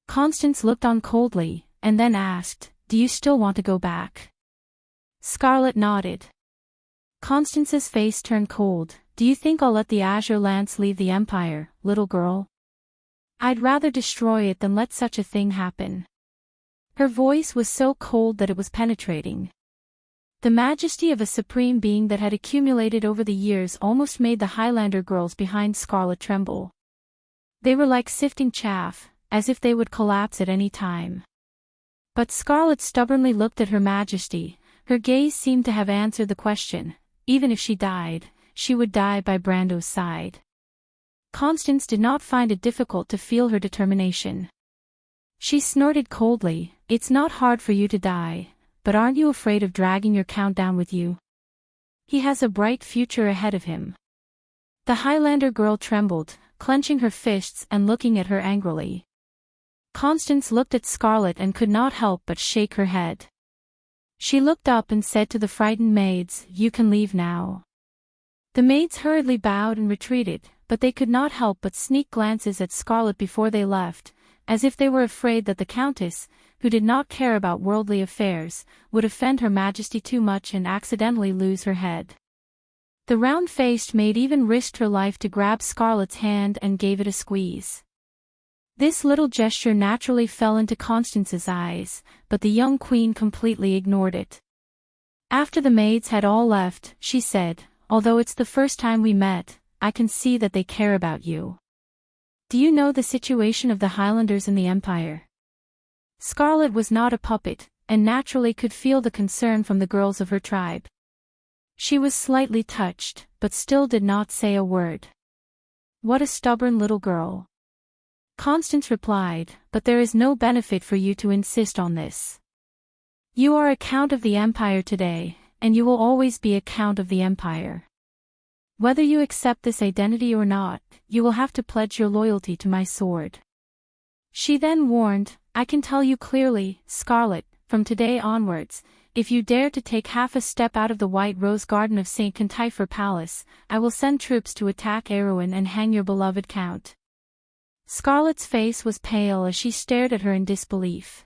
Constance looked on coldly, and then asked, "Do you still want to go back?" Scarlet nodded. Constance's face turned cold. "Do you think I'll let the Azure Lance leave the Empire, little girl? I'd rather destroy it than let such a thing happen." Her voice was so cold that it was penetrating. The majesty of a supreme being that had accumulated over the years almost made the Highlander girls behind Scarlet tremble. They were like sifting chaff, as if they would collapse at any time. But Scarlet stubbornly looked at Her Majesty. Her gaze seemed to have answered the question. Even if she died, she would die by Brando's side. Constance did not find it difficult to feel her determination. She snorted coldly, "It's not hard for you to die, but aren't you afraid of dragging your Count down with you? He has a bright future ahead of him." The Highlander girl trembled, clenching her fists and looking at her angrily. Constance looked at Scarlet and could not help but shake her head. She looked up and said to the frightened maids, "You can leave now." The maids hurriedly bowed and retreated, but they could not help but sneak glances at Scarlet before they left, as if they were afraid that the Countess, who did not care about worldly affairs, would offend Her Majesty too much and accidentally lose her head. The round-faced maid even risked her life to grab Scarlet's hand and gave it a squeeze. This little gesture naturally fell into Constance's eyes, but the young queen completely ignored it. After the maids had all left, she said, "Although it's the first time we met, I can see that they care about you. Do you know the situation of the Highlanders in the Empire?" Scarlet was not a puppet, and naturally could feel the concern from the girls of her tribe. She was slightly touched, but still did not say a word. "What a stubborn little girl." Constance replied, "But there is no benefit for you to insist on this. You are a Count of the Empire today, and you will always be a Count of the Empire. Whether you accept this identity or not, you will have to pledge your loyalty to my sword." She then warned, "I can tell you clearly, Scarlet, from today onwards, if you dare to take half a step out of the White Rose Garden of St. Cantifer Palace, I will send troops to attack Erewhon and hang your beloved Count." Scarlet's face was pale as she stared at her in disbelief.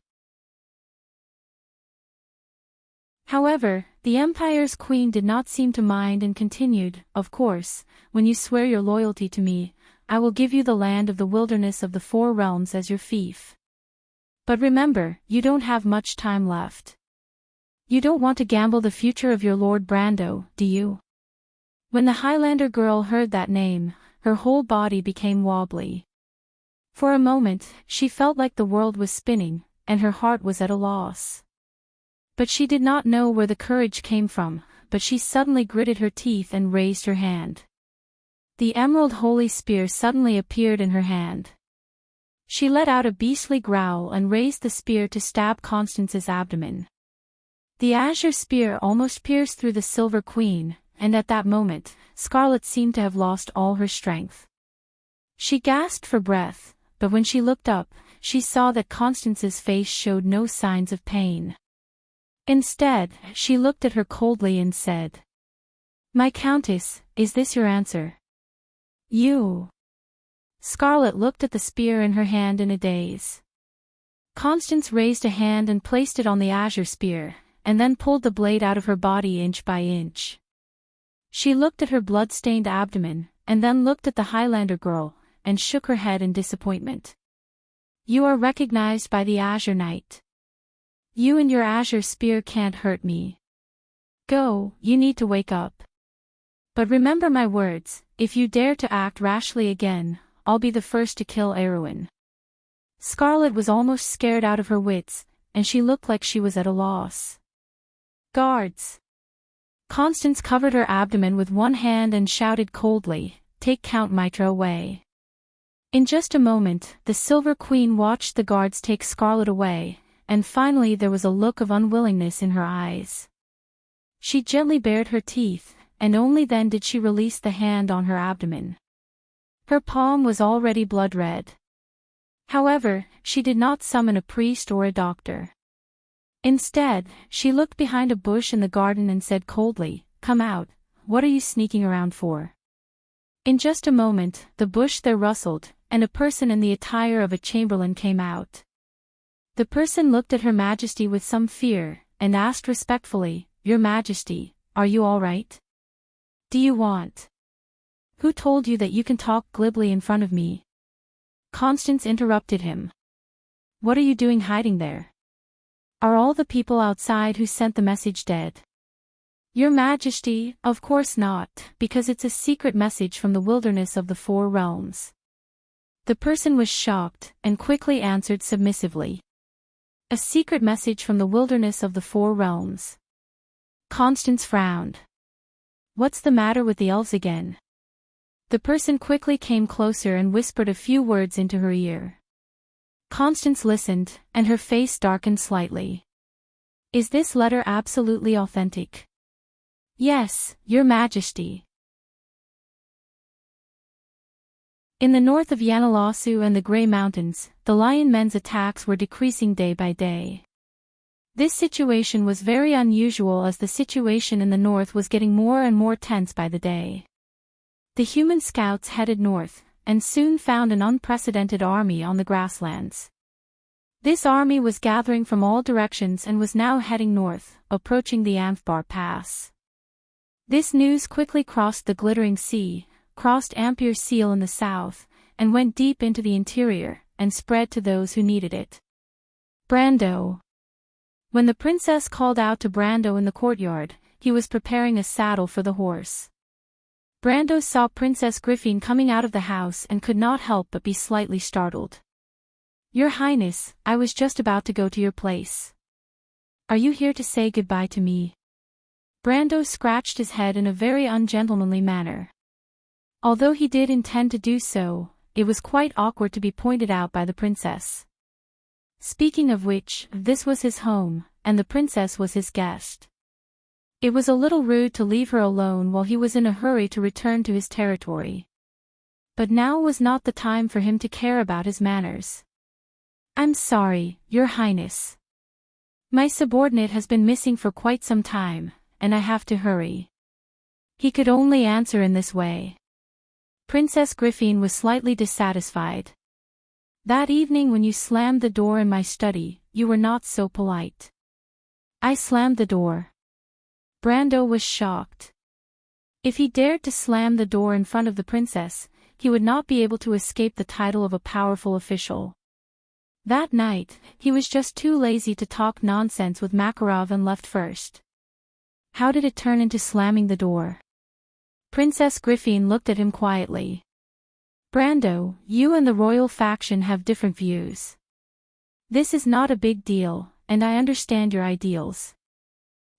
However, the Empire's queen did not seem to mind and continued, "Of course, when you swear your loyalty to me, I will give you the land of the wilderness of the Four Realms as your fief. But remember, you don't have much time left. You don't want to gamble the future of your Lord Brando, do you?" When the Highlander girl heard that name, her whole body became wobbly. For a moment, she felt like the world was spinning, and her heart was at a loss. But she did not know where the courage came from, but she suddenly gritted her teeth and raised her hand. The emerald holy spear suddenly appeared in her hand. She let out a beastly growl and raised the spear to stab Constance's abdomen. The azure spear almost pierced through the Silver Queen, and at that moment, Scarlet seemed to have lost all her strength. She gasped for breath, but when she looked up, she saw that Constance's face showed no signs of pain. Instead, she looked at her coldly and said, "My Countess, is this your answer?" "You." Scarlet looked at the spear in her hand in a daze. Constance raised a hand and placed it on the azure spear, and then pulled the blade out of her body inch by inch. She looked at her blood-stained abdomen, and then looked at the Highlander girl, and shook her head in disappointment. "You are recognized by the Azure Knight. You and your azure spear can't hurt me. Go, you need to wake up. But remember my words, if you dare to act rashly again, I'll be the first to kill Erewhon." Scarlet was almost scared out of her wits, and she looked like she was at a loss. "Guards!" Constance covered her abdomen with one hand and shouted coldly, "Take Count Mitra away." In just a moment, the Silver Queen watched the guards take Scarlet away, and finally there was a look of unwillingness in her eyes. She gently bared her teeth, and only then did she release the hand on her abdomen. Her palm was already blood-red. However, she did not summon a priest or a doctor. Instead, she looked behind a bush in the garden and said coldly, "Come out, what are you sneaking around for?" In just a moment, the bush there rustled, and a person in the attire of a chamberlain came out. The person looked at Her Majesty with some fear, and asked respectfully, "Your Majesty, are you all right? Do you want? Who told you that you can talk glibly in front of me?" Constance interrupted him. "What are you doing hiding there? Are all the people outside who sent the message dead?" "Your Majesty, of course not, because it's a secret message from the wilderness of the Four Realms." The person was shocked, and quickly answered submissively. "A secret message from the wilderness of the Four Realms." Constance frowned. "What's the matter with the elves again?" The person quickly came closer and whispered a few words into her ear. Constance listened, and her face darkened slightly. "Is this letter absolutely authentic?" "Yes, Your Majesty." In the north of Yanalasu and the Grey Mountains, the Lion Men's attacks were decreasing day by day. This situation was very unusual as the situation in the north was getting more and more tense by the day. The human scouts headed north, and soon found an unprecedented army on the grasslands. This army was gathering from all directions and was now heading north, approaching the Amphbar Pass. This news quickly crossed the glittering sea, crossed Ampere Seal in the south, and went deep into the interior, and spread to those who needed it. Brando. When the princess called out to Brando in the courtyard, he was preparing a saddle for the horse. Brando saw Princess Griffin coming out of the house and could not help but be slightly startled. "Your Highness, I was just about to go to your place. Are you here to say goodbye to me?" Brando scratched his head in a very ungentlemanly manner. Although he did intend to do so, it was quite awkward to be pointed out by the princess. Speaking of which, this was his home, and the princess was his guest. It was a little rude to leave her alone while he was in a hurry to return to his territory. But now was not the time for him to care about his manners. "I'm sorry, Your Highness. My subordinate has been missing for quite some time, and I have to hurry." He could only answer in this way. Princess Griffin was slightly dissatisfied. "That evening when you slammed the door in my study, you were not so polite." "I slammed the door." Brando was shocked. If he dared to slam the door in front of the princess, he would not be able to escape the title of a powerful official. That night, he was just too lazy to talk nonsense with Makarov and left first. How did it turn into slamming the door? Princess Griffin looked at him quietly. "Brando, you and the royal faction have different views. This is not a big deal, and I understand your ideals.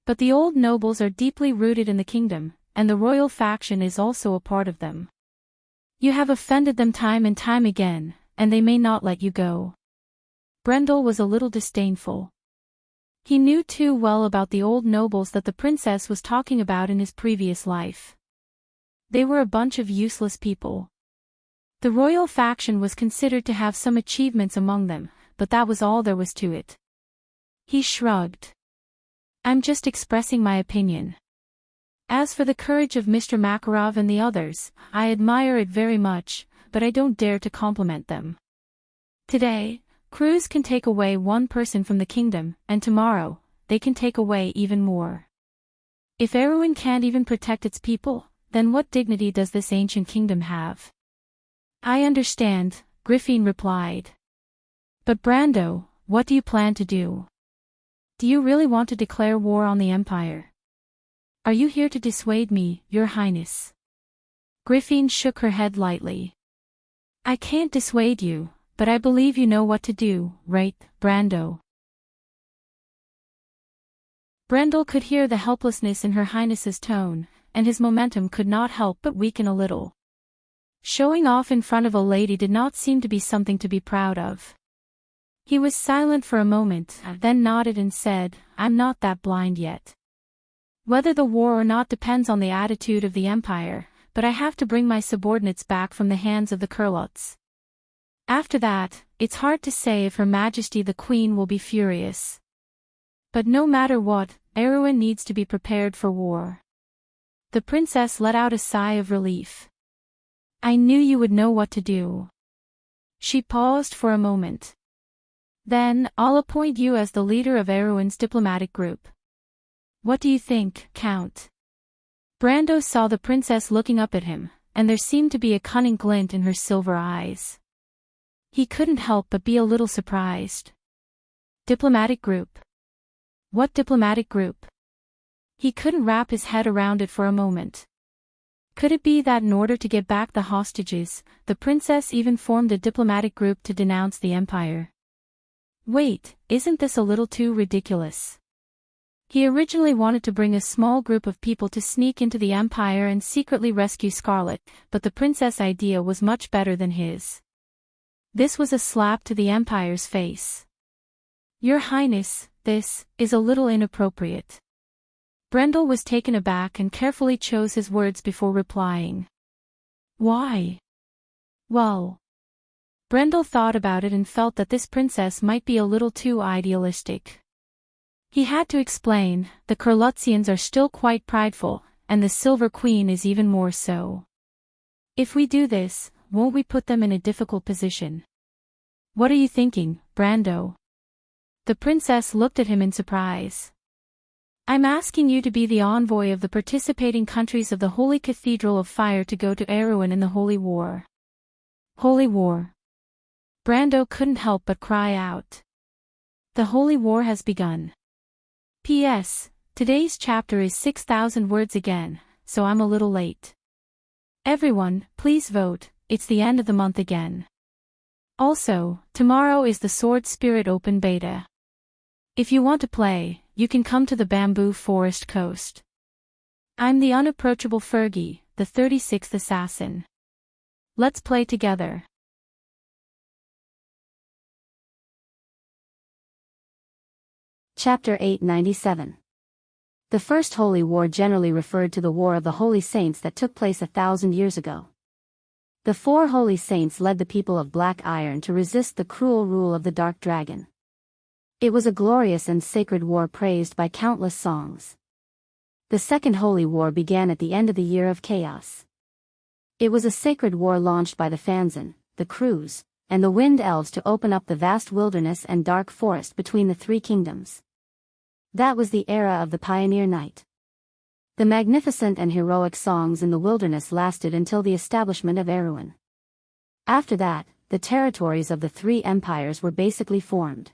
But the old nobles are deeply rooted in the kingdom, and the royal faction is also a part of them. You have offended them time and time again, and they may not let you go." Brendel was a little disdainful. He knew too well about the old nobles that the princess was talking about in his previous life. They were a bunch of useless people. The royal faction was considered to have some achievements among them, but that was all there was to it. He shrugged. "I'm just expressing my opinion. As for the courage of Mr. Makarov and the others, I admire it very much, but I don't dare to compliment them. Today, Cruz can take away one person from the kingdom, and tomorrow, they can take away even more. If Erewhon can't even protect its people, then what dignity does this ancient kingdom have?" "I understand," Griffin replied. "But Brando, what do you plan to do? Do you really want to declare war on the Empire? Are you here to dissuade me, Your Highness?" Griffin shook her head lightly. "I can't dissuade you, but I believe you know what to do, right, Brando?" Brendel could hear the helplessness in Her Highness's tone, and his momentum could not help but weaken a little. Showing off in front of a lady did not seem to be something to be proud of. He was silent for a moment, then nodded and said, "I'm not that blind yet. Whether the war or not depends on the attitude of the Empire, but I have to bring my subordinates back from the hands of the Kurlots. After that, it's hard to say if Her Majesty the Queen will be furious. But no matter what, Erewhon needs to be prepared for war." The princess let out a sigh of relief. "I knew you would know what to do." She paused for a moment. "Then, I'll appoint you as the leader of Erewhon's diplomatic group. What do you think, Count?" Brando saw the princess looking up at him, and there seemed to be a cunning glint in her silver eyes. He couldn't help but be a little surprised. Diplomatic group? What diplomatic group? He couldn't wrap his head around it for a moment. Could it be that in order to get back the hostages, the princess even formed a diplomatic group to denounce the Empire? Wait, isn't this a little too ridiculous? He originally wanted to bring a small group of people to sneak into the Empire and secretly rescue Scarlet, but the princess' idea was much better than his. This was a slap to the Empire's face. "Your Highness, this is a little inappropriate." Brendel was taken aback and carefully chose his words before replying. "Why?" "Well." Brendel thought about it and felt that this princess might be a little too idealistic. He had to explain, the Kurlotzians are still quite prideful, and the Silver Queen is even more so. If we do this, won't we put them in a difficult position? What are you thinking, Brando? The princess looked at him in surprise. I'm asking you to be the envoy of the participating countries of the Holy Cathedral of Fire to go to Erewhon in the Holy War. Holy War. Brando couldn't help but cry out. The Holy War has begun. P.S. Today's chapter is 6,000 words again, so I'm a little late. Everyone, please vote, it's the end of the month again. Also, tomorrow is the Sword Spirit Open Beta. If you want to play, you can come to the Bamboo Forest Coast. I'm the unapproachable Fergie, the 36th assassin. Let's play together. Chapter 897. The First Holy War generally referred to the War of the Holy Saints that took place 1,000 years ago. The four Holy Saints led the people of Black Iron to resist the cruel rule of the Dark Dragon. It was a glorious and sacred war praised by countless songs. The Second Holy War began at the end of the Year of Chaos. It was a sacred war launched by the Fanzon, the Crews, and the Wind Elves to open up the vast wilderness and dark forest between the three kingdoms. That was the era of the Pioneer Knight. The magnificent and heroic songs in the wilderness lasted until the establishment of Erewhon. After that, the territories of the three empires were basically formed.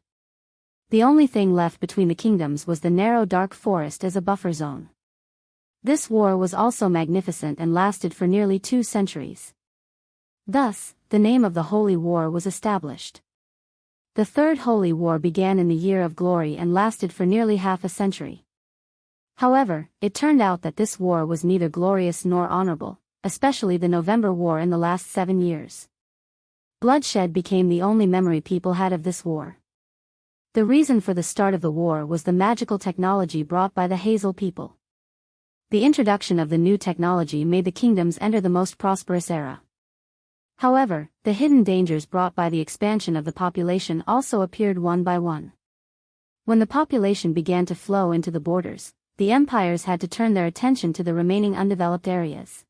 The only thing left between the kingdoms was the narrow dark forest as a buffer zone. This war was also magnificent and lasted for nearly 2 centuries. Thus, the name of the Holy War was established. The Third Holy War began in the Year of Glory and lasted for nearly half a century. However, it turned out that this war was neither glorious nor honorable, especially the November War in the last 7 years. Bloodshed became the only memory people had of this war. The reason for the start of the war was the magical technology brought by the Hazel people. The introduction of the new technology made the kingdoms enter the most prosperous era. However, the hidden dangers brought by the expansion of the population also appeared one by one. When the population began to flow into the borders, the empires had to turn their attention to the remaining undeveloped areas.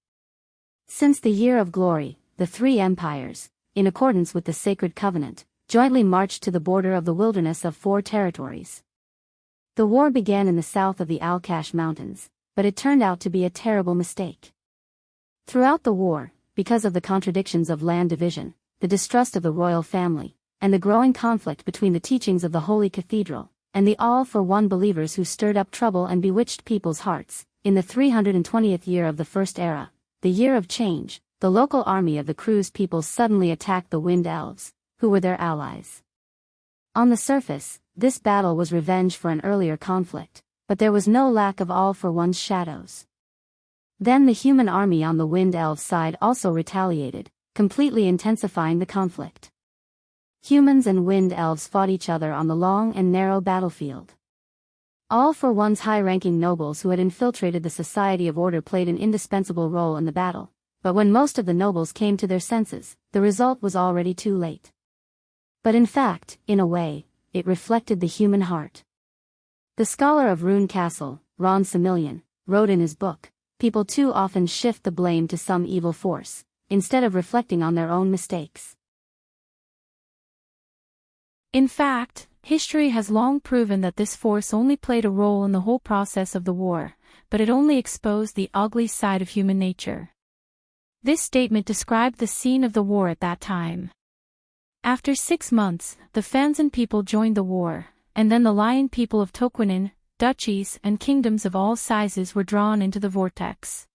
Since the Year of Glory, the three empires, in accordance with the Sacred Covenant, jointly marched to the border of the wilderness of 4 territories. The war began in the south of the Alkash Mountains, but it turned out to be a terrible mistake. Throughout the war, because of the contradictions of land division, the distrust of the royal family, and the growing conflict between the teachings of the Holy Cathedral, and the all-for-one believers who stirred up trouble and bewitched people's hearts, in the 320th year of the First Era, the Year of Change, the local army of the Crews peoples suddenly attacked the Wind Elves, who were their allies. On the surface, this battle was revenge for an earlier conflict, but there was no lack of all-for-one's shadows. Then the human army on the Wind Elves' side also retaliated, completely intensifying the conflict. Humans and Wind Elves fought each other on the long and narrow battlefield. All-for-one's high-ranking nobles who had infiltrated the Society of Order played an indispensable role in the battle, but when most of the nobles came to their senses, the result was already too late. But in fact, in a way, it reflected the human heart. The scholar of Rune Castle, Ron Similian, wrote in his book, "People too often shift the blame to some evil force, instead of reflecting on their own mistakes." In fact, history has long proven that this force only played a role in the whole process of the war, but it only exposed the ugly side of human nature. This statement described the scene of the war at that time. After 6 months, the Fanzon people joined the war, and then the Lion people of Toquinen, duchies and kingdoms of all sizes were drawn into the vortex.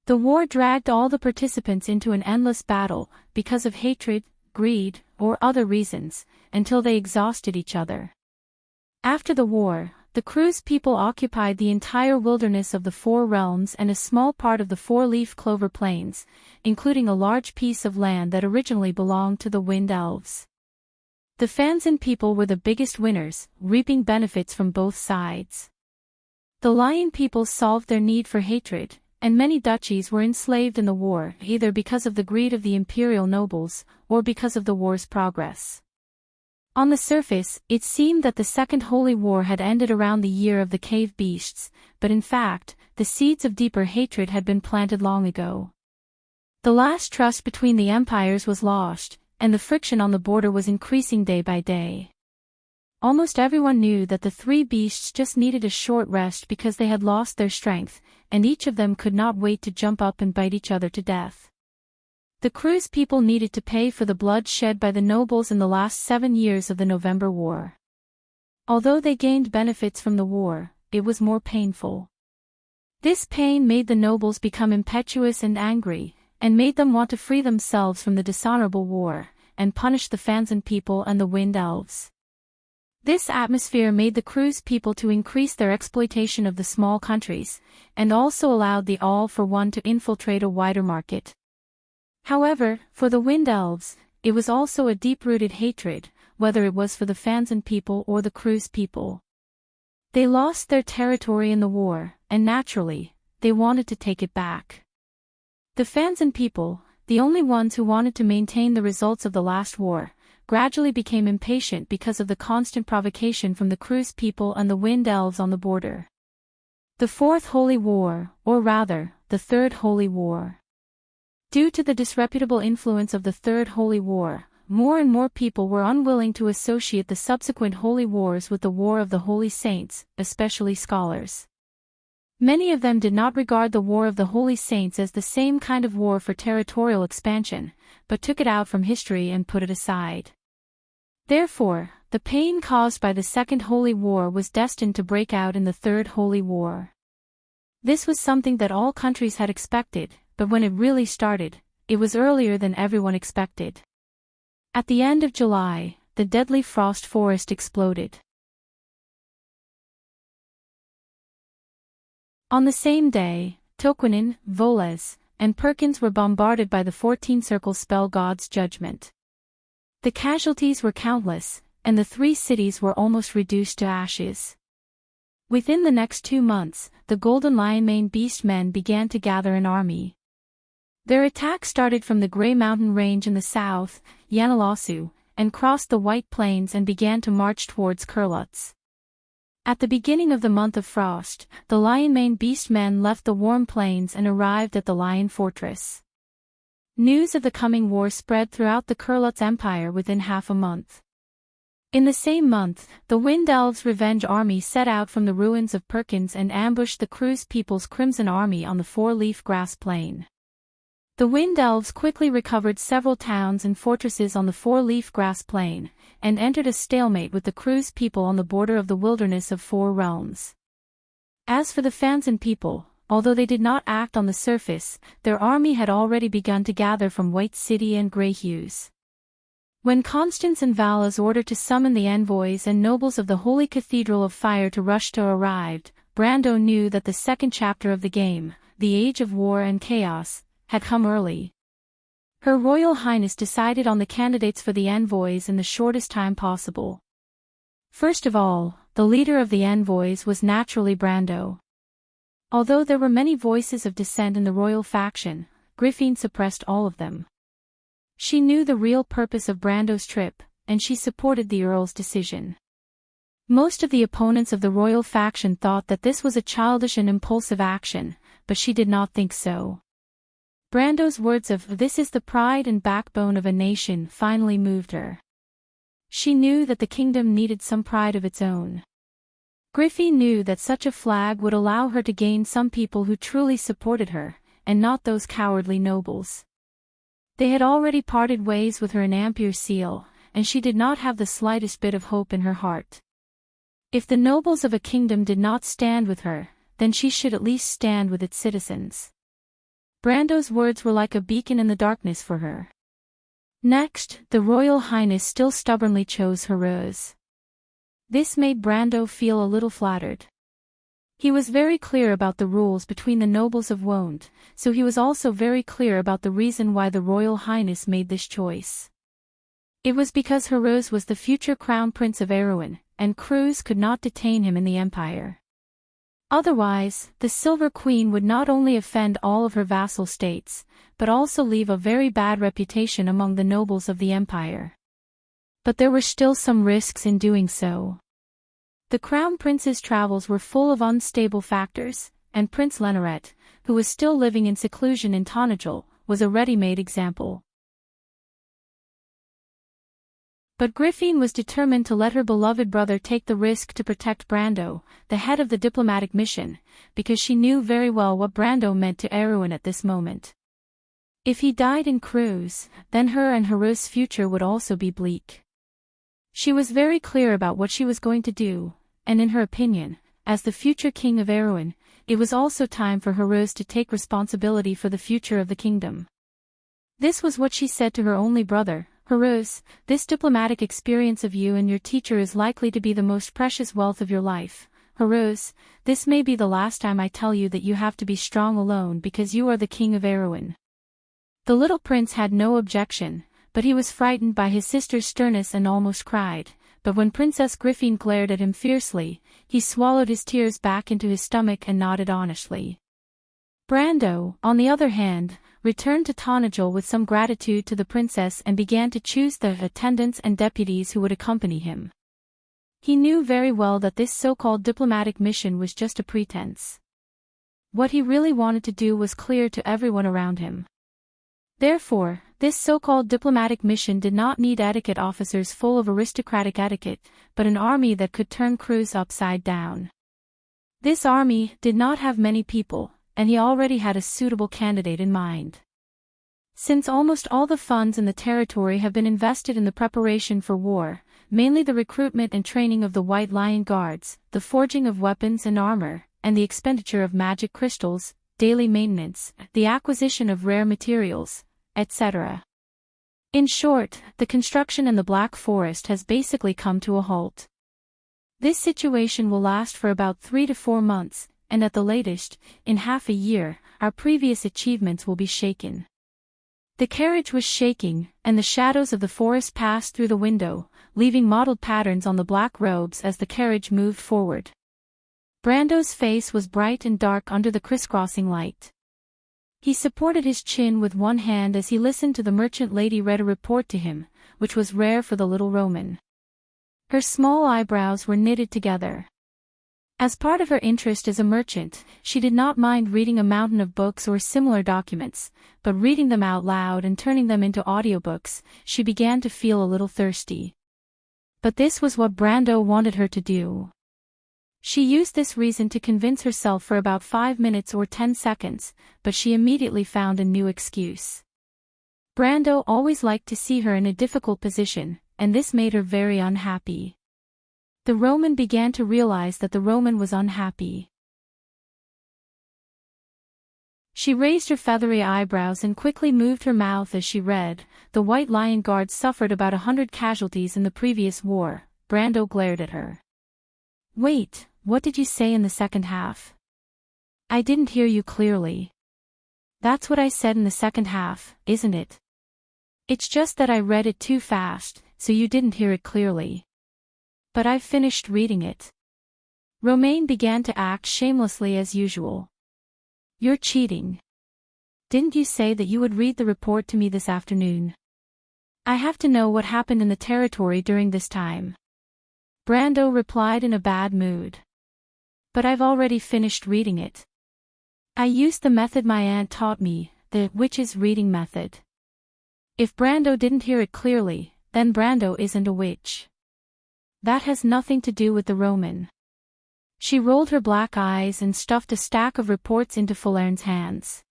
The war dragged all the participants into an endless battle, because of hatred, greed, or other reasons, until they exhausted each other. After the war, the Crews people occupied the entire wilderness of the 4 realms and a small part of the 4-leaf clover plains, including a large piece of land that originally belonged to the Wind Elves. The Fanzon people were the biggest winners, reaping benefits from both sides. The Lion people solved their need for hatred, and many duchies were enslaved in the war either because of the greed of the imperial nobles, or because of the war's progress. On the surface, it seemed that the Second Holy War had ended around the Year of the Cave Beasts, but in fact, the seeds of deeper hatred had been planted long ago. The last trust between the empires was lost, and the friction on the border was increasing day by day. Almost everyone knew that the three beasts just needed a short rest because they had lost their strength, and each of them could not wait to jump up and bite each other to death. The Cruise people needed to pay for the blood shed by the nobles in the last 7 years of the November War. Although they gained benefits from the war, it was more painful. This pain made the nobles become impetuous and angry, and made them want to free themselves from the dishonorable war, and punish the Phantom people and the Wind Elves. This atmosphere made the Cruise people to increase their exploitation of the small countries, and also allowed the All-for-One to infiltrate a wider market. However, for the Wind Elves, it was also a deep-rooted hatred, whether it was for the Phantom people or the Cruise people. They lost their territory in the war, and naturally, they wanted to take it back. The Phantom people, the only ones who wanted to maintain the results of the last war, gradually became impatient because of the constant provocation from the Cruise people and the Wind Elves on the border. The Fourth Holy War, or rather, the Third Holy War. Due to the disreputable influence of the Third Holy War, more and more people were unwilling to associate the subsequent holy wars with the War of the Holy Saints, especially scholars. Many of them did not regard the War of the Holy Saints as the same kind of war for territorial expansion, but took it out from history and put it aside. Therefore, the pain caused by the Second Holy War was destined to break out in the Third Holy War. This was something that all countries had expected, but when it really started, it was earlier than everyone expected. At the end of July, the deadly frost forest exploded. On the same day, Toquinen, Voles, and Perkins were bombarded by the 14 Circle Spell God's judgment. The casualties were countless, and the 3 cities were almost reduced to ashes. Within the next 2 months, the Golden Lionmane Beast men began to gather an army. Their attack started from the Grey Mountain Range in the south, Yanalasu, and crossed the White Plains and began to march towards Kurlutz. At the beginning of the month of frost, the Lionmane Beast men left the warm plains and arrived at the Lion Fortress. News of the coming war spread throughout the Kurlutz Empire within half a month. In the same month, the Wind Elves' revenge army set out from the ruins of Perkins and ambushed the Cruise people's Crimson Army on the Four-Leaf Grass Plain. The Wind Elves quickly recovered several towns and fortresses on the Four-Leaf Grass Plain, and entered a stalemate with the Cruise people on the border of the Wilderness of Four Realms. As for the Phantom people, although they did not act on the surface, their army had already begun to gather from White City and Grey Hues. When Constance and Vala's order to summon the envoys and nobles of the Holy Cathedral of Fire to Rushta arrived, Brando knew that the second chapter of the game, the Age of War and Chaos, had come early. Her Royal Highness decided on the candidates for the envoys in the shortest time possible. First of all, the leader of the envoys was naturally Brando. Although there were many voices of dissent in the royal faction, Griffin suppressed all of them. She knew the real purpose of Brando's trip, and she supported the Earl's decision. Most of the opponents of the royal faction thought that this was a childish and impulsive action, but she did not think so. Brando's words of "this is the pride and backbone of a nation" finally moved her. She knew that the kingdom needed some pride of its own. Griffin knew that such a flag would allow her to gain some people who truly supported her, and not those cowardly nobles. They had already parted ways with her in Ampere Seal, and she did not have the slightest bit of hope in her heart. If the nobles of a kingdom did not stand with her, then she should at least stand with its citizens. Brando's words were like a beacon in the darkness for her. Next, the Royal Highness still stubbornly chose Heroes. This made Brando feel a little flattered. He was very clear about the rules between the nobles of Wonde, so he was also very clear about the reason why the Royal Highness made this choice. It was because Heroes was the future Crown Prince of Erewhon, and Cruz could not detain him in the Empire. Otherwise, the Silver Queen would not only offend all of her vassal states, but also leave a very bad reputation among the nobles of the Empire. But there were still some risks in doing so. The Crown Prince's travels were full of unstable factors, and Prince Leneret, who was still living in seclusion in Tonagel, was a ready-made example. But Griffin was determined to let her beloved brother take the risk to protect Brando, the head of the diplomatic mission, because she knew very well what Brando meant to Erwin at this moment. If he died in cruise, then her and Haru's future would also be bleak. She was very clear about what she was going to do, and in her opinion, as the future king of Erwin, it was also time for Haruz to take responsibility for the future of the kingdom. This was what she said to her only brother, Haruz, this diplomatic experience of you and your teacher is likely to be the most precious wealth of your life. Haruz, this may be the last time I tell you that you have to be strong alone because you are the king of Erwin. The little prince had no objection, but he was frightened by his sister's sternness and almost cried. But when Princess Griffin glared at him fiercely, he swallowed his tears back into his stomach and nodded honestly. Brando, on the other hand, returned to Tonajol with some gratitude to the princess and began to choose the attendants and deputies who would accompany him. He knew very well that this so-called diplomatic mission was just a pretense. What he really wanted to do was clear to everyone around him. Therefore, this so-called diplomatic mission did not need etiquette officers full of aristocratic etiquette, but an army that could turn crews upside down. This army did not have many people, and he already had a suitable candidate in mind. Since almost all the funds in the territory have been invested in the preparation for war, mainly the recruitment and training of the White Lion Guards, the forging of weapons and armor, and the expenditure of magic crystals, daily maintenance, the acquisition of rare materials, etc. In short, the construction in the Black Forest has basically come to a halt. This situation will last for about 3 to 4 months, and at the latest, in half a year, our previous achievements will be shaken. The carriage was shaking, and the shadows of the forest passed through the window, leaving mottled patterns on the black robes as the carriage moved forward. Brando's face was bright and dark under the crisscrossing light. He supported his chin with one hand as he listened to the merchant lady read a report to him, which was rare for the little Roman. Her small eyebrows were knitted together. As part of her interest as a merchant, she did not mind reading a mountain of books or similar documents, but reading them out loud and turning them into audiobooks, she began to feel a little thirsty. But this was what Brando wanted her to do. She used this reason to convince herself for about 5 minutes or 10 seconds, but she immediately found a new excuse. Brando always liked to see her in a difficult position, and this made her very unhappy. The Roman began to realize that the Roman was unhappy. She raised her feathery eyebrows and quickly moved her mouth as she read, "The White Lion Guards suffered about 100 casualties in the previous war." Brando glared at her. "Wait, what did you say in the second half? I didn't hear you clearly." "That's what I said in the second half, isn't it? It's just that I read it too fast, so you didn't hear it clearly. But I've finished reading it." Romaine began to act shamelessly as usual. "You're cheating. Didn't you say that you would read the report to me this afternoon? I have to know what happened in the territory during this time." Brando replied in a bad mood. "But I've already finished reading it. I used the method my aunt taught me, the witch's reading method." If Brando didn't hear it clearly, then Brando isn't a witch. That has nothing to do with the Roman. She rolled her black eyes and stuffed a stack of reports into Falern's hands.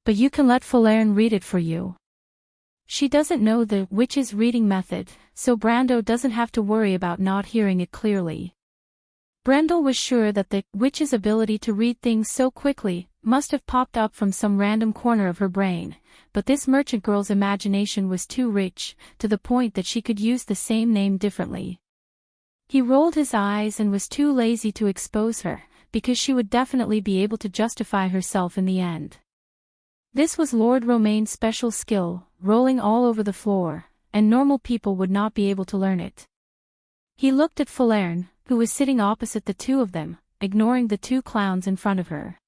"But you can let Falern read it for you. She doesn't know the witch's reading method, so Brando doesn't have to worry about not hearing it clearly." Brando was sure that the witch's ability to read things so quickly must have popped up from some random corner of her brain, but this merchant girl's imagination was too rich, to the point that she could use the same name differently. He rolled his eyes and was too lazy to expose her, because she would definitely be able to justify herself in the end. This was Lord Romaine's special skill, rolling all over the floor, and normal people would not be able to learn it. He looked at Falern, who was sitting opposite the two of them, ignoring the 2 clowns in front of her.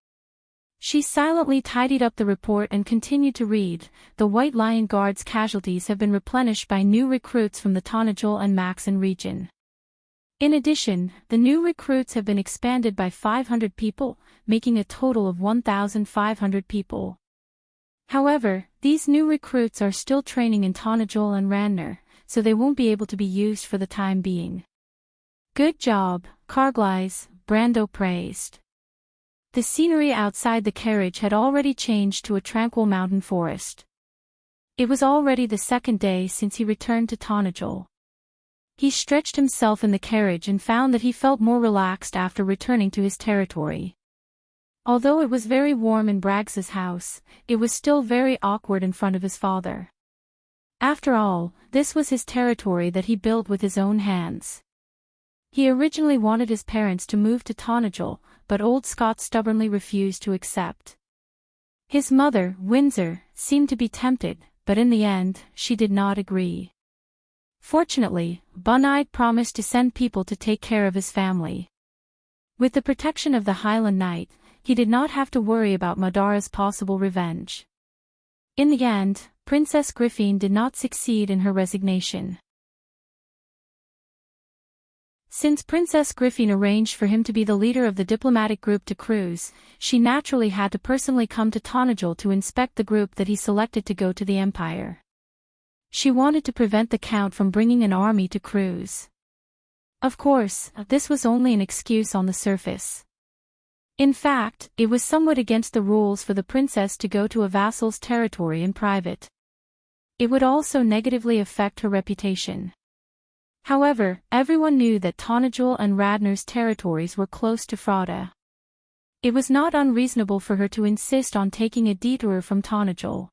She silently tidied up the report and continued to read. "The White Lion Guards casualties have been replenished by new recruits from the Tonajol and Maxon region. In addition, the new recruits have been expanded by 500 people, making a total of 1,500 people. However, these new recruits are still training in Tonajol and Ranner, so they won't be able to be used for the time being. Good job, Carglass, Brando praised. The scenery outside the carriage had already changed to a tranquil mountain forest. It was already the second day since he returned to Tonajol. He stretched himself in the carriage and found that he felt more relaxed after returning to his territory. Although it was very warm in Braggs's house, it was still very awkward in front of his father. After all, this was his territory that he built with his own hands. He originally wanted his parents to move to Tonajol, but old Scott stubbornly refused to accept. His mother, Windsor, seemed to be tempted, but in the end, she did not agree. Fortunately, Bun-Eyed promised to send people to take care of his family. With the protection of the Highland Knight, he did not have to worry about Madara's possible revenge. In the end, Princess Griffin did not succeed in her resignation. Since Princess Griffin arranged for him to be the leader of the diplomatic group to cruise, she naturally had to personally come to Tonajol to inspect the group that he selected to go to the Empire. She wanted to prevent the Count from bringing an army to cruise. Of course, this was only an excuse on the surface. In fact, it was somewhat against the rules for the princess to go to a vassal's territory in private. It would also negatively affect her reputation. However, everyone knew that Tonajol and Radnor's territories were close to Frauda. It was not unreasonable for her to insist on taking a detour from Tonajol.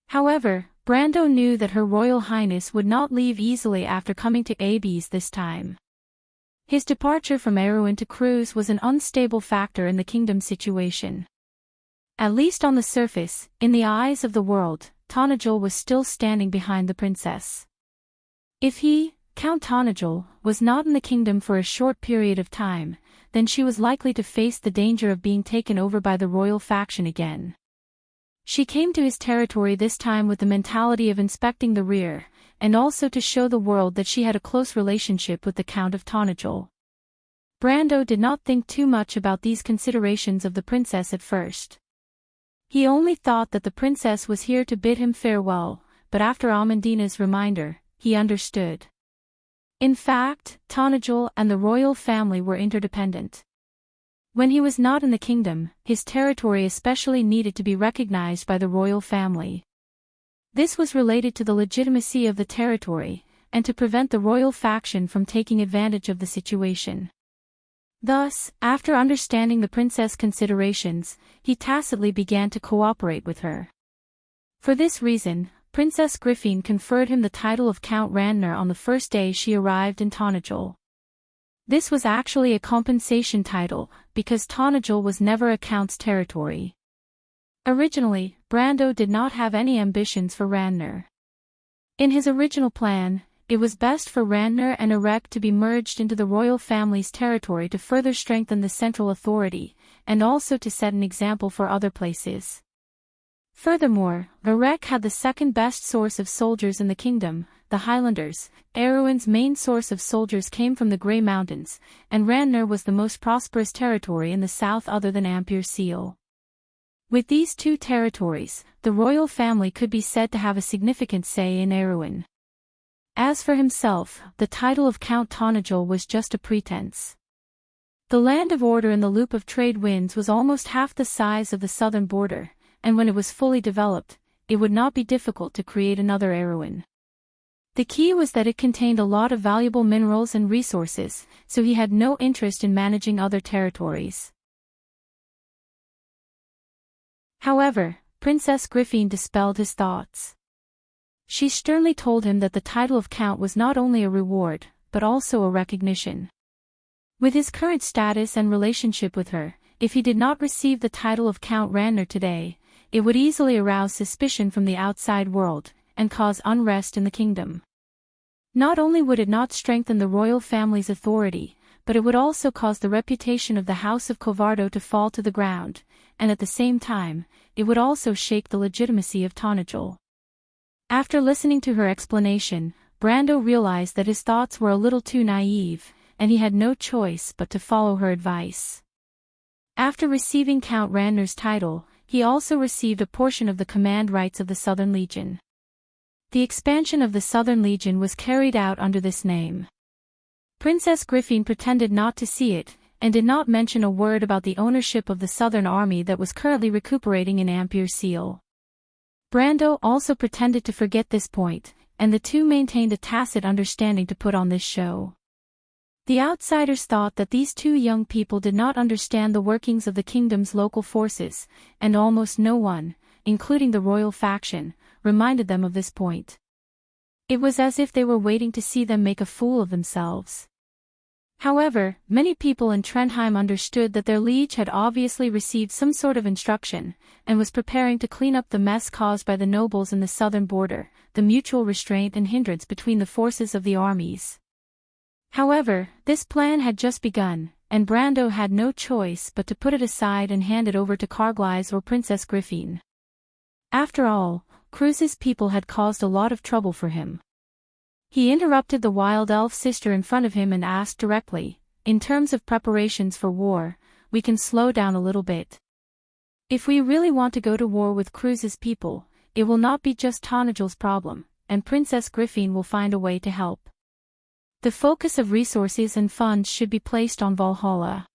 However, Brando knew that Her Royal Highness would not leave easily after coming to Abes this time. His departure from Erewhon to cruise was an unstable factor in the kingdom's situation. At least on the surface, in the eyes of the world, Tonajol was still standing behind the princess. If he, Count Tonajol, was not in the kingdom for a short period of time, then she was likely to face the danger of being taken over by the royal faction again. She came to his territory this time with the mentality of inspecting the rear, and also to show the world that she had a close relationship with the Count of Tonajol. Brando did not think too much about these considerations of the princess at first. He only thought that the princess was here to bid him farewell, but after Amandina's reminder, he understood. In fact, Tonajol and the royal family were interdependent. When he was not in the kingdom, his territory especially needed to be recognized by the royal family. This was related to the legitimacy of the territory, and to prevent the royal faction from taking advantage of the situation. Thus, after understanding the princess' considerations, he tacitly began to cooperate with her. For this reason, Princess Griffin conferred him the title of Count Randner on the first day she arrived in Tonajol. This was actually a compensation title, because Tonajol was never a count's territory. Originally, Brando did not have any ambitions for Randner. In his original plan, it was best for Randner and Erech to be merged into the royal family's territory to further strengthen the central authority, and also to set an example for other places. Furthermore, Erech had the second best source of soldiers in the kingdom, the Highlanders. Erewhon's main source of soldiers came from the Grey Mountains, and Randner was the most prosperous territory in the south other than Ampere Seal. With these two territories, the royal family could be said to have a significant say in Erewhon. As for himself, the title of Count Tonajol was just a pretense. The land of order in the loop of trade winds was almost half the size of the southern border, and when it was fully developed, it would not be difficult to create another Erewhon. The key was that it contained a lot of valuable minerals and resources, so he had no interest in managing other territories. However, Princess Griffin dispelled his thoughts. She sternly told him that the title of Count was not only a reward, but also a recognition. With his current status and relationship with her, if he did not receive the title of Count Randner today, it would easily arouse suspicion from the outside world, and cause unrest in the kingdom. Not only would it not strengthen the royal family's authority, but it would also cause the reputation of the House of Covardo to fall to the ground, and at the same time, it would also shake the legitimacy of Tonajol. After listening to her explanation, Brando realized that his thoughts were a little too naive, and he had no choice but to follow her advice. After receiving Count Randner's title, he also received a portion of the command rights of the Southern Legion. The expansion of the Southern Legion was carried out under this name. Princess Griffin pretended not to see it, and did not mention a word about the ownership of the Southern Army that was currently recuperating in Ampere Seal. Brando also pretended to forget this point, and the two maintained a tacit understanding to put on this show. The outsiders thought that these two young people did not understand the workings of the kingdom's local forces, and almost no one, including the royal faction, reminded them of this point. It was as if they were waiting to see them make a fool of themselves. However, many people in Trondheim understood that their liege had obviously received some sort of instruction, and was preparing to clean up the mess caused by the nobles in the southern border, the mutual restraint and hindrance between the forces of the armies. However, this plan had just begun, and Brando had no choice but to put it aside and hand it over to Carglass or Princess Griffin. After all, Cruz's people had caused a lot of trouble for him. He interrupted the wild elf sister in front of him and asked directly, in terms of preparations for war, we can slow down a little bit. If we really want to go to war with Cruz's people, it will not be just Tanagel's problem, and Princess Griffin will find a way to help. The focus of resources and funds should be placed on Valhalla.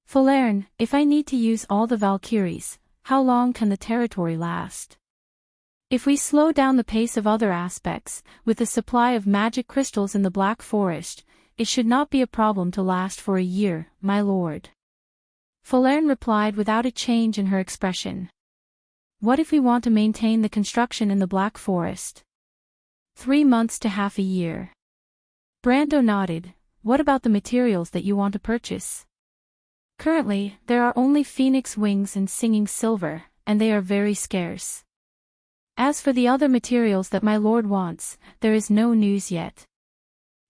Falern, if I need to use all the Valkyries, how long can the territory last? If we slow down the pace of other aspects, with the supply of magic crystals in the Black Forest, it should not be a problem to last for a year, my lord. Falern replied without a change in her expression. What if we want to maintain the construction in the Black Forest? 3 months to half a year. Brando nodded. What about the materials that you want to purchase? Currently, there are only phoenix wings and singing silver, and they are very scarce. As for the other materials that my lord wants, there is no news yet.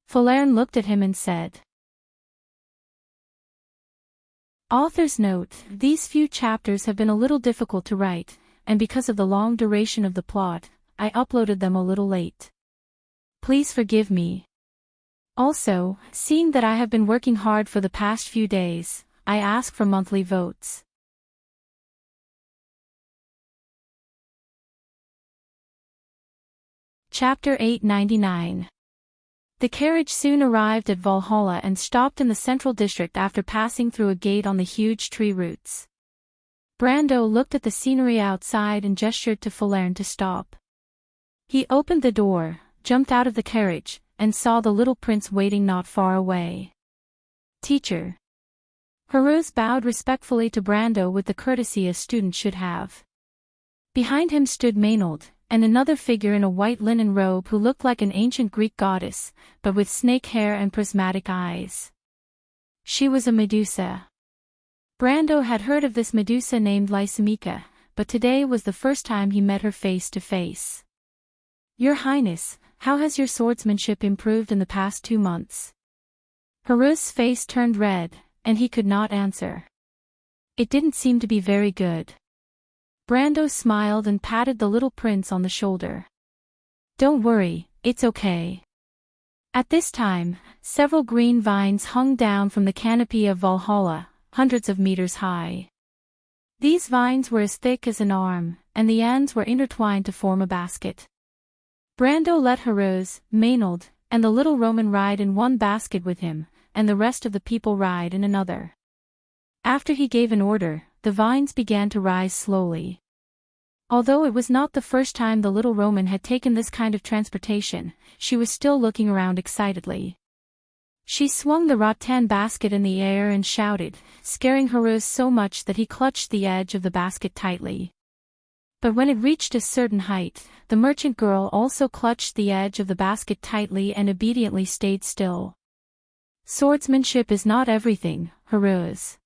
Falern looked at him and said. Author's note: these few chapters have been a little difficult to write, and because of the long duration of the plot, I uploaded them a little late. Please forgive me. Also, seeing that I have been working hard for the past few days, I ask for monthly votes. Chapter 899. The carriage soon arrived at Valhalla and stopped in the central district after passing through a gate on the huge tree roots. Brando looked at the scenery outside and gestured to Falern to stop. He opened the door, jumped out of the carriage, and saw the little prince waiting not far away. Teacher. Heroes bowed respectfully to Brando with the courtesy a student should have. Behind him stood Maynard, and another figure in a white linen robe who looked like an ancient Greek goddess, but with snake hair and prismatic eyes. She was a Medusa. Brando had heard of this Medusa named Lysimachia, but today was the first time he met her face to face. Your Highness, how has your swordsmanship improved in the past 2 months? Hero's face turned red, and he could not answer. It didn't seem to be very good. Brando smiled and patted the little prince on the shoulder. Don't worry, it's okay. At this time, several green vines hung down from the canopy of Valhalla, hundreds of meters high. These vines were as thick as an arm, and the ends were intertwined to form a basket. Brando let Heroes, Maynard, and the little Roman ride in one basket with him, and the rest of the people ride in another. After he gave an order, the vines began to rise slowly. Although it was not the first time the little Roman had taken this kind of transportation, she was still looking around excitedly. She swung the rattan basket in the air and shouted, scaring Heroes so much that he clutched the edge of the basket tightly. But when it reached a certain height, the merchant girl also clutched the edge of the basket tightly and obediently stayed still. Swordsmanship is not everything, Heroes.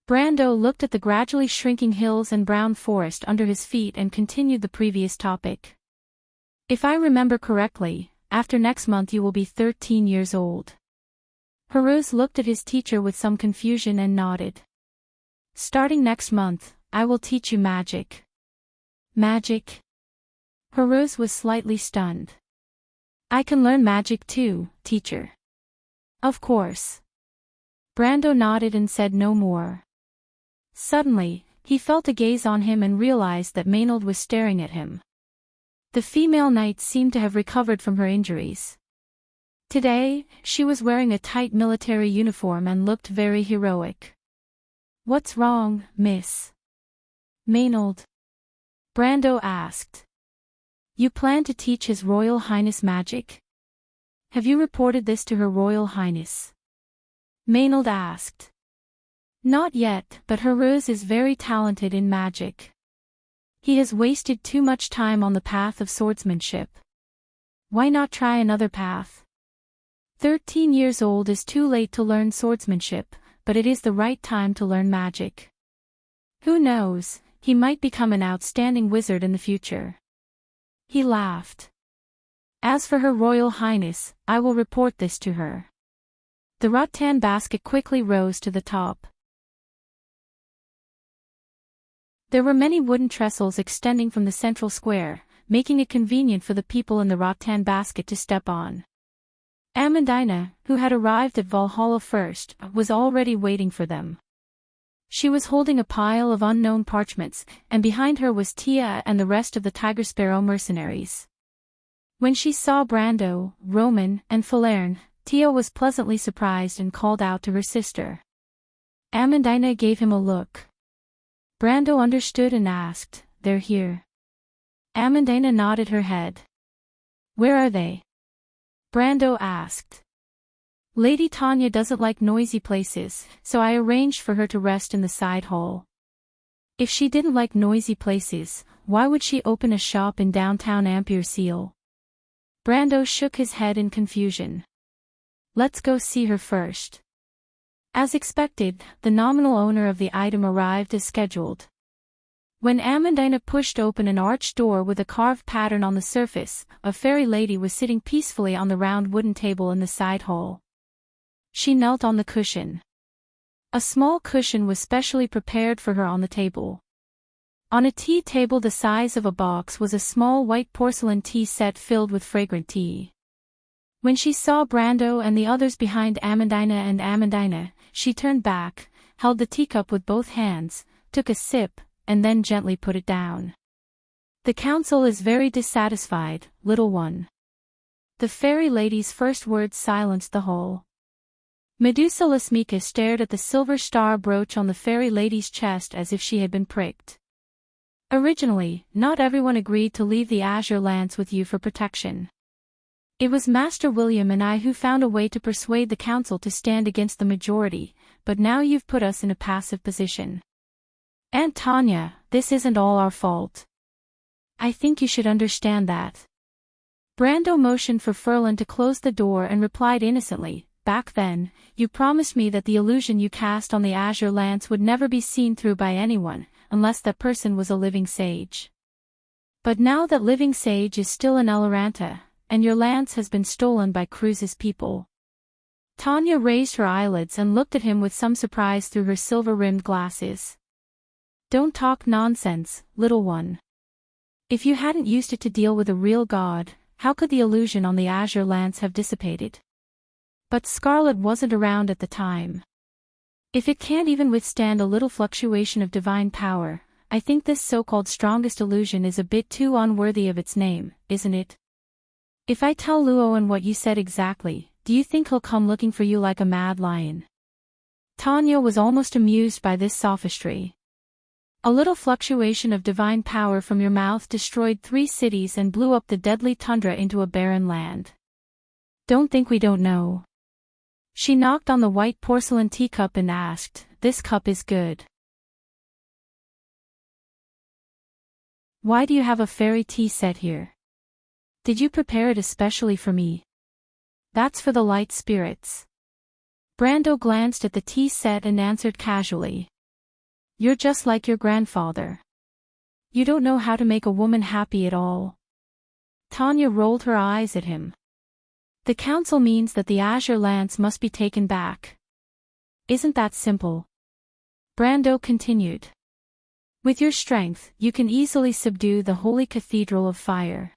Brando looked at the gradually shrinking hills and brown forest under his feet and continued the previous topic. If I remember correctly, after next month you will be 13 years old. Heroes looked at his teacher with some confusion and nodded. Starting next month, I will teach you magic. Magic? Heroes was slightly stunned. I can learn magic too, teacher. Of course. Brando nodded and said no more. Suddenly, he felt a gaze on him and realized that Maynard was staring at him. The female knight seemed to have recovered from her injuries. Today, she was wearing a tight military uniform and looked very heroic. "What's wrong, miss?" Maynard. Brando asked. "You plan to teach His Royal Highness magic? Have you reported this to Her Royal Highness?" Maynard asked. "Not yet, but Heruz is very talented in magic. He has wasted too much time on the path of swordsmanship. Why not try another path? 13 years old is too late to learn swordsmanship, but it is the right time to learn magic. Who knows, he might become an outstanding wizard in the future." He laughed. "As for Her Royal Highness, I will report this to her." The rattan basket quickly rose to the top. There were many wooden trestles extending from the central square, making it convenient for the people in the rattan basket to step on. Amandina, who had arrived at Valhalla first, was already waiting for them. She was holding a pile of unknown parchments, and behind her was Tia and the rest of the Tiger Sparrow mercenaries. When she saw Brando, Roman, and Falerne, Tia was pleasantly surprised and called out to her sister. Amandina gave him a look. Brando understood and asked, "They're here?" Amandina nodded her head. "Where are they?" Brando asked. "Lady Tanya doesn't like noisy places, so I arranged for her to rest in the side hall." If she didn't like noisy places, why would she open a shop in downtown Ampere-Seal? Brando shook his head in confusion. "Let's go see her first." As expected, the nominal owner of the item arrived as scheduled. When Amandina pushed open an arched door with a carved pattern on the surface, a fairy lady was sitting peacefully on the round wooden table in the side hall. She knelt on the cushion. A small cushion was specially prepared for her on the table. On a tea table the size of a box was a small white porcelain tea set filled with fragrant tea. When she saw Brando and the others behind Amandina, she turned back, held the teacup with both hands, took a sip, and then gently put it down. "The council is very dissatisfied, little one." The fairy lady's first words silenced the whole. Medusa Lasmika stared at the silver star brooch on the fairy lady's chest as if she had been pricked. "Originally, not everyone agreed to leave the Azure Lance with you for protection. It was Master William and I who found a way to persuade the council to stand against the majority, but now you've put us in a passive position. Aunt Tanya, this isn't all our fault. I think you should understand that." Brando motioned for Ferlin to close the door and replied innocently, "Back then, you promised me that the illusion you cast on the Azure Lance would never be seen through by anyone, unless that person was a living sage. But now that living sage is still in Eloranta, and your lance has been stolen by Cruz's people." Tanya raised her eyelids and looked at him with some surprise through her silver-rimmed glasses. "Don't talk nonsense, little one. If you hadn't used it to deal with a real god, how could the illusion on the Azure Lance have dissipated? But Scarlet wasn't around at the time. If it can't even withstand a little fluctuation of divine power, I think this so-called strongest illusion is a bit too unworthy of its name, isn't it? If I tell Luoan what you said exactly, do you think he'll come looking for you like a mad lion?" Tanya was almost amused by this sophistry. "A little fluctuation of divine power from your mouth destroyed 3 cities and blew up the deadly tundra into a barren land. Don't think we don't know." She knocked on the white porcelain teacup and asked, "This cup is good. Why do you have a fairy tea set here? Did you prepare it especially for me?" "That's for the light spirits." Brando glanced at the tea set and answered casually. "You're just like your grandfather. You don't know how to make a woman happy at all." Tanya rolled her eyes at him. "The council means that the Azure Lance must be taken back. Isn't that simple?" Brando continued. "With your strength, you can easily subdue the Holy Cathedral of Fire.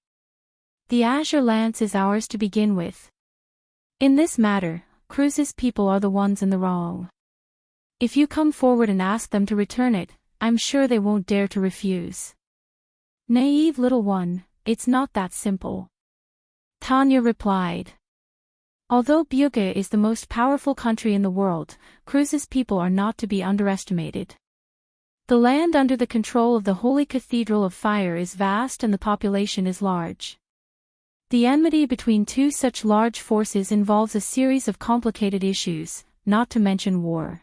The Azure Lance is ours to begin with. In this matter, Cruz's people are the ones in the wrong. If you come forward and ask them to return it, I'm sure they won't dare to refuse." "Naive little one, it's not that simple. Tanya replied. Although Bugha is the most powerful country in the world, Cruz's people are not to be underestimated. The land under the control of the Holy Cathedral of Fire is vast and the population is large. The enmity between two such large forces involves a series of complicated issues, not to mention war.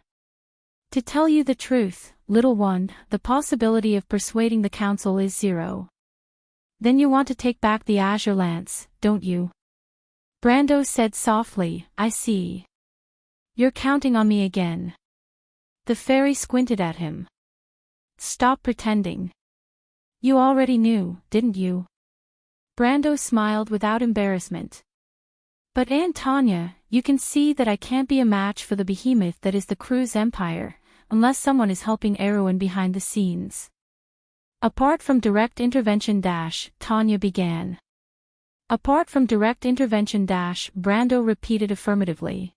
To tell you the truth, little one, the possibility of persuading the council is zero. Then you want to take back the Azure Lance, don't you? Brando said softly, I see. You're counting on me again. The fairy squinted at him. Stop pretending. You already knew, didn't you? Brando smiled without embarrassment. But Aunt Tanya, you can see that I can't be a match for the behemoth that is the Cruz Empire, unless someone is helping Erwin behind the scenes. Apart from direct intervention Tanya began. Apart from direct intervention Brando repeated affirmatively.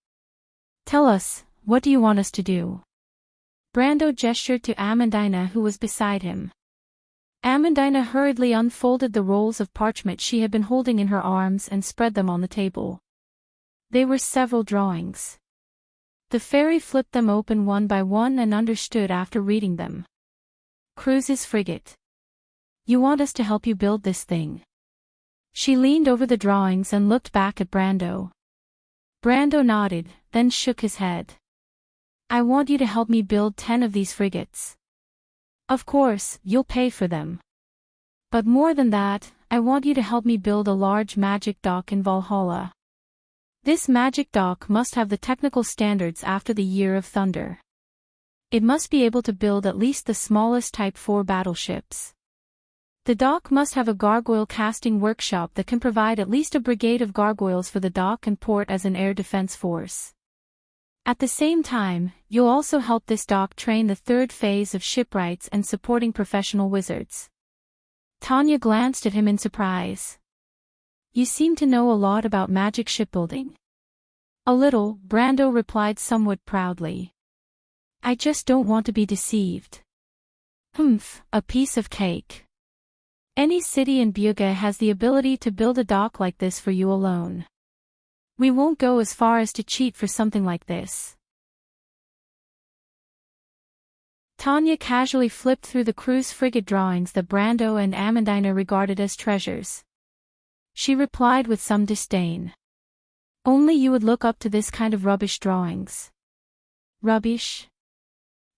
Tell us, what do you want us to do? Brando gestured to Amandina who was beside him. Amandina hurriedly unfolded the rolls of parchment she had been holding in her arms and spread them on the table. They were several drawings. The fairy flipped them open one by one and understood after reading them. Cruz's frigate. You want us to help you build this thing? She leaned over the drawings and looked back at Brando. Brando nodded, then shook his head. I want you to help me build 10 of these frigates. Of course, you'll pay for them. But more than that, I want you to help me build a large magic dock in Valhalla. This magic dock must have the technical standards after the Year of Thunder. It must be able to build at least the smallest Type 4 battleships. The dock must have a gargoyle casting workshop that can provide at least a brigade of gargoyles for the dock and port as an air defense force. At the same time, you'll also help this dock train the third phase of shipwrights and supporting professional wizards. Tanya glanced at him in surprise. You seem to know a lot about magic shipbuilding. A little, Brando replied somewhat proudly. I just don't want to be deceived. A piece of cake. Any city in Bugha has the ability to build a dock like this for you alone. We won't go as far as to cheat for something like this. Tanya casually flipped through the Cruz frigate drawings that Brando and Amandina regarded as treasures. She replied with some disdain. Only you would look up to this kind of rubbish drawings. Rubbish?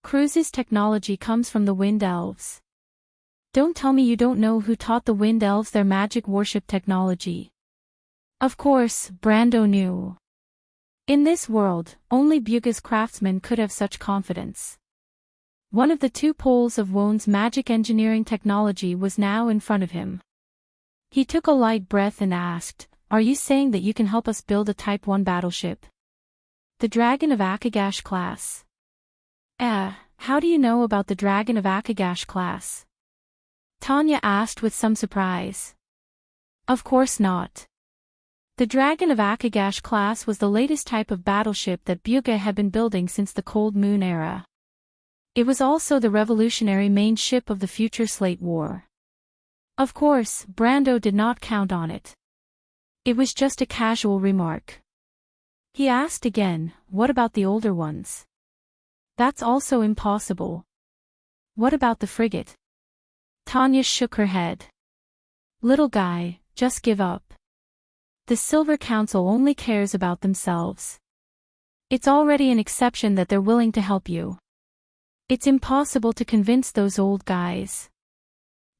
Cruz's technology comes from the Wind Elves. Don't tell me you don't know who taught the Wind Elves their magic warship technology. Of course, Brando knew. In this world, only Bugha's craftsmen could have such confidence. One of the two poles of Wone's magic engineering technology was now in front of him. He took a light breath and asked, Are you saying that you can help us build a Type 1 battleship? The Dragon of Akagash class. How do you know about the Dragon of Akagash class? Tanya asked with some surprise. Of course not. The Dragon of Akagash class was the latest type of battleship that Bugha had been building since the Cold Moon era. It was also the revolutionary main ship of the future Slate War. Of course, Brando did not count on it. It was just a casual remark. He asked again, what about the older ones? That's also impossible. What about the frigate? Tanya shook her head. Little guy, just give up. The Silver Council only cares about themselves. It's already an exception that they're willing to help you. It's impossible to convince those old guys.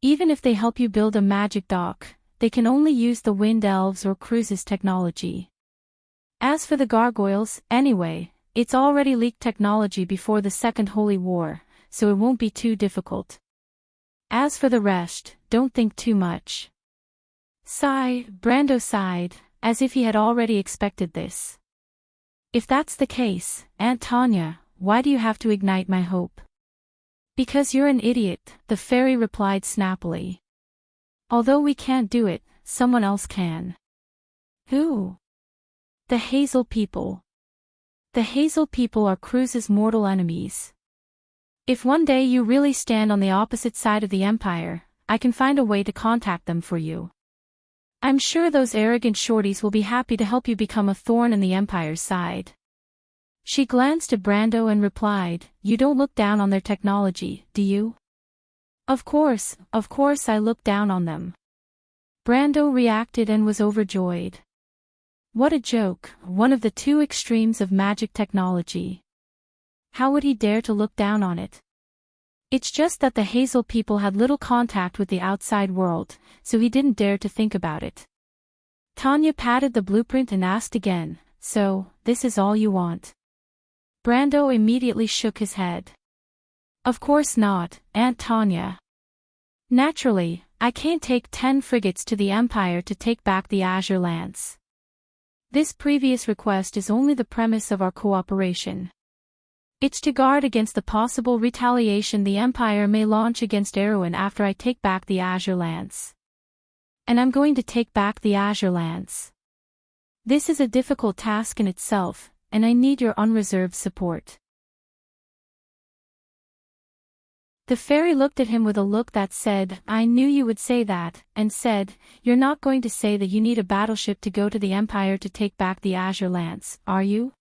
Even if they help you build a magic dock, they can only use the Wind Elves or Cruz's technology. As for the gargoyles, anyway, it's already leaked technology before the Second Holy War, so it won't be too difficult. As for the rest, don't think too much. Brando sighed, as if he had already expected this. If that's the case, Aunt Tanya, why do you have to ignite my hope? Because you're an idiot, the fairy replied snappily. Although we can't do it, someone else can. Who? The Hazel people. The Hazel people are Cruz's mortal enemies. If one day you really stand on the opposite side of the Empire, I can find a way to contact them for you. I'm sure those arrogant shorties will be happy to help you become a thorn in the Empire's side. She glanced at Brando and replied, You don't look down on their technology, do you? Of course I look down on them. Brando reacted and was overjoyed. What a joke, one of the two extremes of magic technology. How would he dare to look down on it? It's just that the Hazel people had little contact with the outside world, so he didn't dare to think about it. Tanya patted the blueprint and asked again, So, this is all you want? Brando immediately shook his head. Of course not, Aunt Tanya. Naturally, I can't take 10 frigates to the Empire to take back the Azure Lance. This previous request is only the premise of our cooperation. It's to guard against the possible retaliation the Empire may launch against Erewhon after I take back the Azure Lance. And I'm going to take back the Azure Lance. This is a difficult task in itself, and I need your unreserved support. The fairy looked at him with a look that said, I knew you would say that, and said, You're not going to say that you need a battleship to go to the Empire to take back the Azure Lance, are you?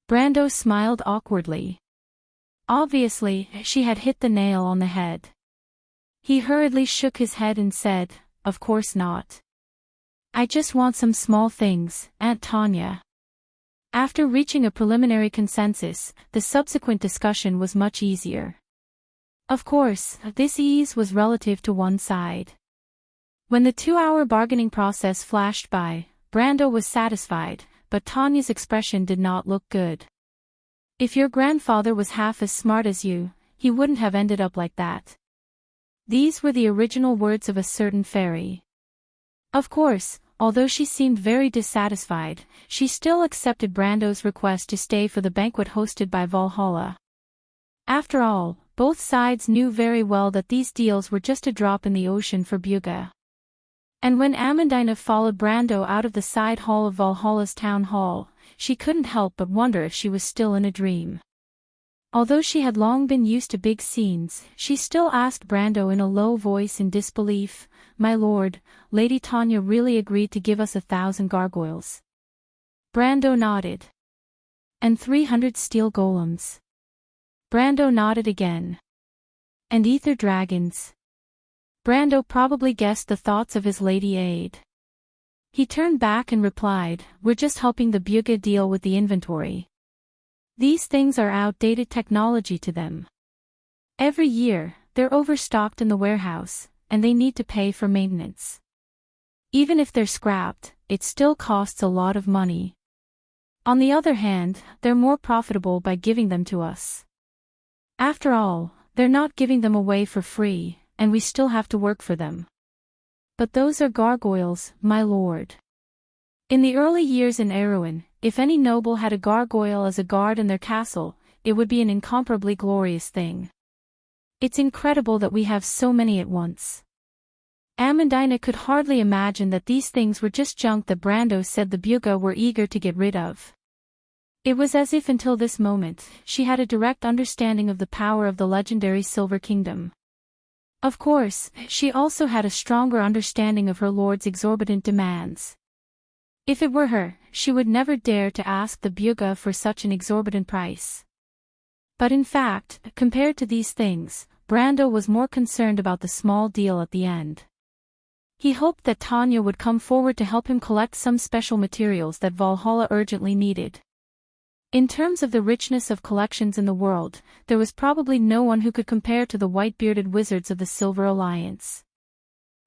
Brando smiled awkwardly. Obviously, she had hit the nail on the head. He hurriedly shook his head and said, Of course not. I just want some small things, Aunt Tanya. After reaching a preliminary consensus, the subsequent discussion was much easier. Of course, this ease was relative to one side. When the 2-hour bargaining process flashed by, Brando was satisfied, but Tanya's expression did not look good. If your grandfather was half as smart as you, he wouldn't have ended up like that. These were the original words of a certain fairy. Of course, although she seemed very dissatisfied, she still accepted Brando's request to stay for the banquet hosted by Valhalla. After all, both sides knew very well that these deals were just a drop in the ocean for Bugha. And when Amandina followed Brando out of the side hall of Valhalla's town hall, she couldn't help but wonder if she was still in a dream. Although she had long been used to big scenes, she still asked Brando in a low voice in disbelief, My lord, Lady Tanya really agreed to give us 1,000 gargoyles. Brando nodded. And 300 steel golems. Brando nodded again. And ether dragons. Brando probably guessed the thoughts of his lady aide. He turned back and replied, We're just helping the Bugha deal with the inventory. These things are outdated technology to them. Every year, they're overstocked in the warehouse, and they need to pay for maintenance. Even if they're scrapped, it still costs a lot of money. On the other hand, they're more profitable by giving them to us. After all, they're not giving them away for free, and we still have to work for them. But those are gargoyles, my lord. In the early years in Erewhon, if any noble had a gargoyle as a guard in their castle, it would be an incomparably glorious thing. It's incredible that we have so many at once. Amandina could hardly imagine that these things were just junk that Brando said the Bugha were eager to get rid of. It was as if until this moment, she had a direct understanding of the power of the legendary Silver Kingdom. Of course, she also had a stronger understanding of her lord's exorbitant demands. If it were her, she would never dare to ask the Bugha for such an exorbitant price. But in fact, compared to these things, Brando was more concerned about the small deal at the end. He hoped that Tanya would come forward to help him collect some special materials that Valhalla urgently needed. In terms of the richness of collections in the world, there was probably no one who could compare to the white-bearded wizards of the Silver Alliance.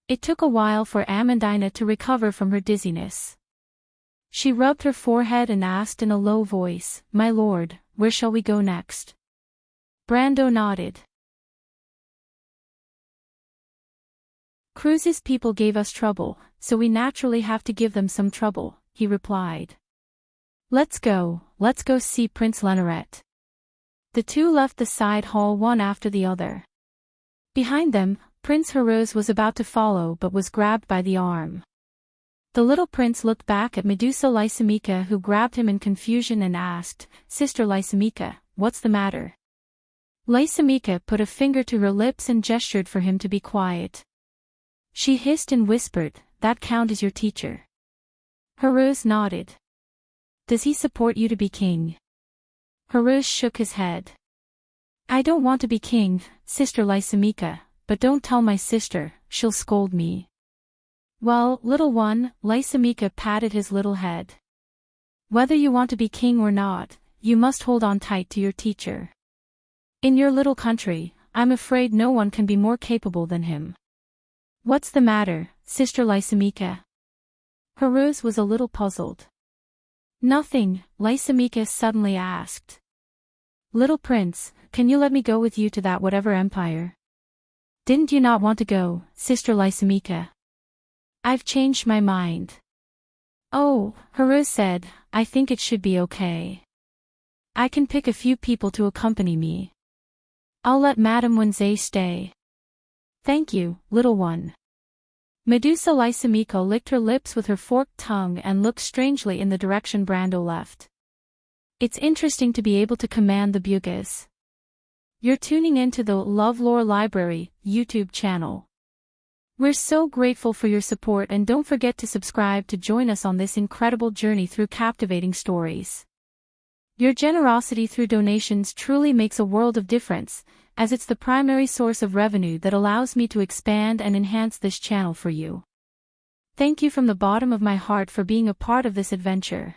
It took a while for Amandina to recover from her dizziness. She rubbed her forehead and asked in a low voice, My lord, where shall we go next? Brando nodded. Cruz's people gave us trouble, so we naturally have to give them some trouble, he replied. Let's go see Prince Lenoret. The two left the side hall one after the other. Behind them, Prince Heroes was about to follow but was grabbed by the arm. The little prince looked back at Medusa Lysimachia, who grabbed him in confusion and asked, Sister Lysimachia, what's the matter? Lysimachia put a finger to her lips and gestured for him to be quiet. She hissed and whispered, that count as your teacher? Heartwarming nodded. Does he support you to be king? Heartwarming shook his head. I don't want to be king, Sister Lysimachia, but don't tell my sister, she'll scold me. Well, little one, Lysimachia patted his little head. Whether you want to be king or not, you must hold on tight to your teacher. In your little country, I'm afraid no one can be more capable than him. What's the matter, Sister Lysimachia? Heartwarming was a little puzzled. Nothing, Lysimachia suddenly asked. Little prince, can you let me go with you to that whatever empire? Didn't you not want to go, Sister Lysimachia? I've changed my mind. Oh, Heartwarming said, I think it should be okay. I can pick a few people to accompany me. I'll let Madame Wednesday stay. Thank you, little one. Medusa Lysimachia licked her lips with her forked tongue and looked strangely in the direction Brando left. It's interesting to be able to command the bugas. You're tuning into the LoveLore Library YouTube channel. We're so grateful for your support, and don't forget to subscribe to join us on this incredible journey through captivating stories. Your generosity through donations truly makes a world of difference, as it's the primary source of revenue that allows me to expand and enhance this channel for you. Thank you from the bottom of my heart for being a part of this adventure.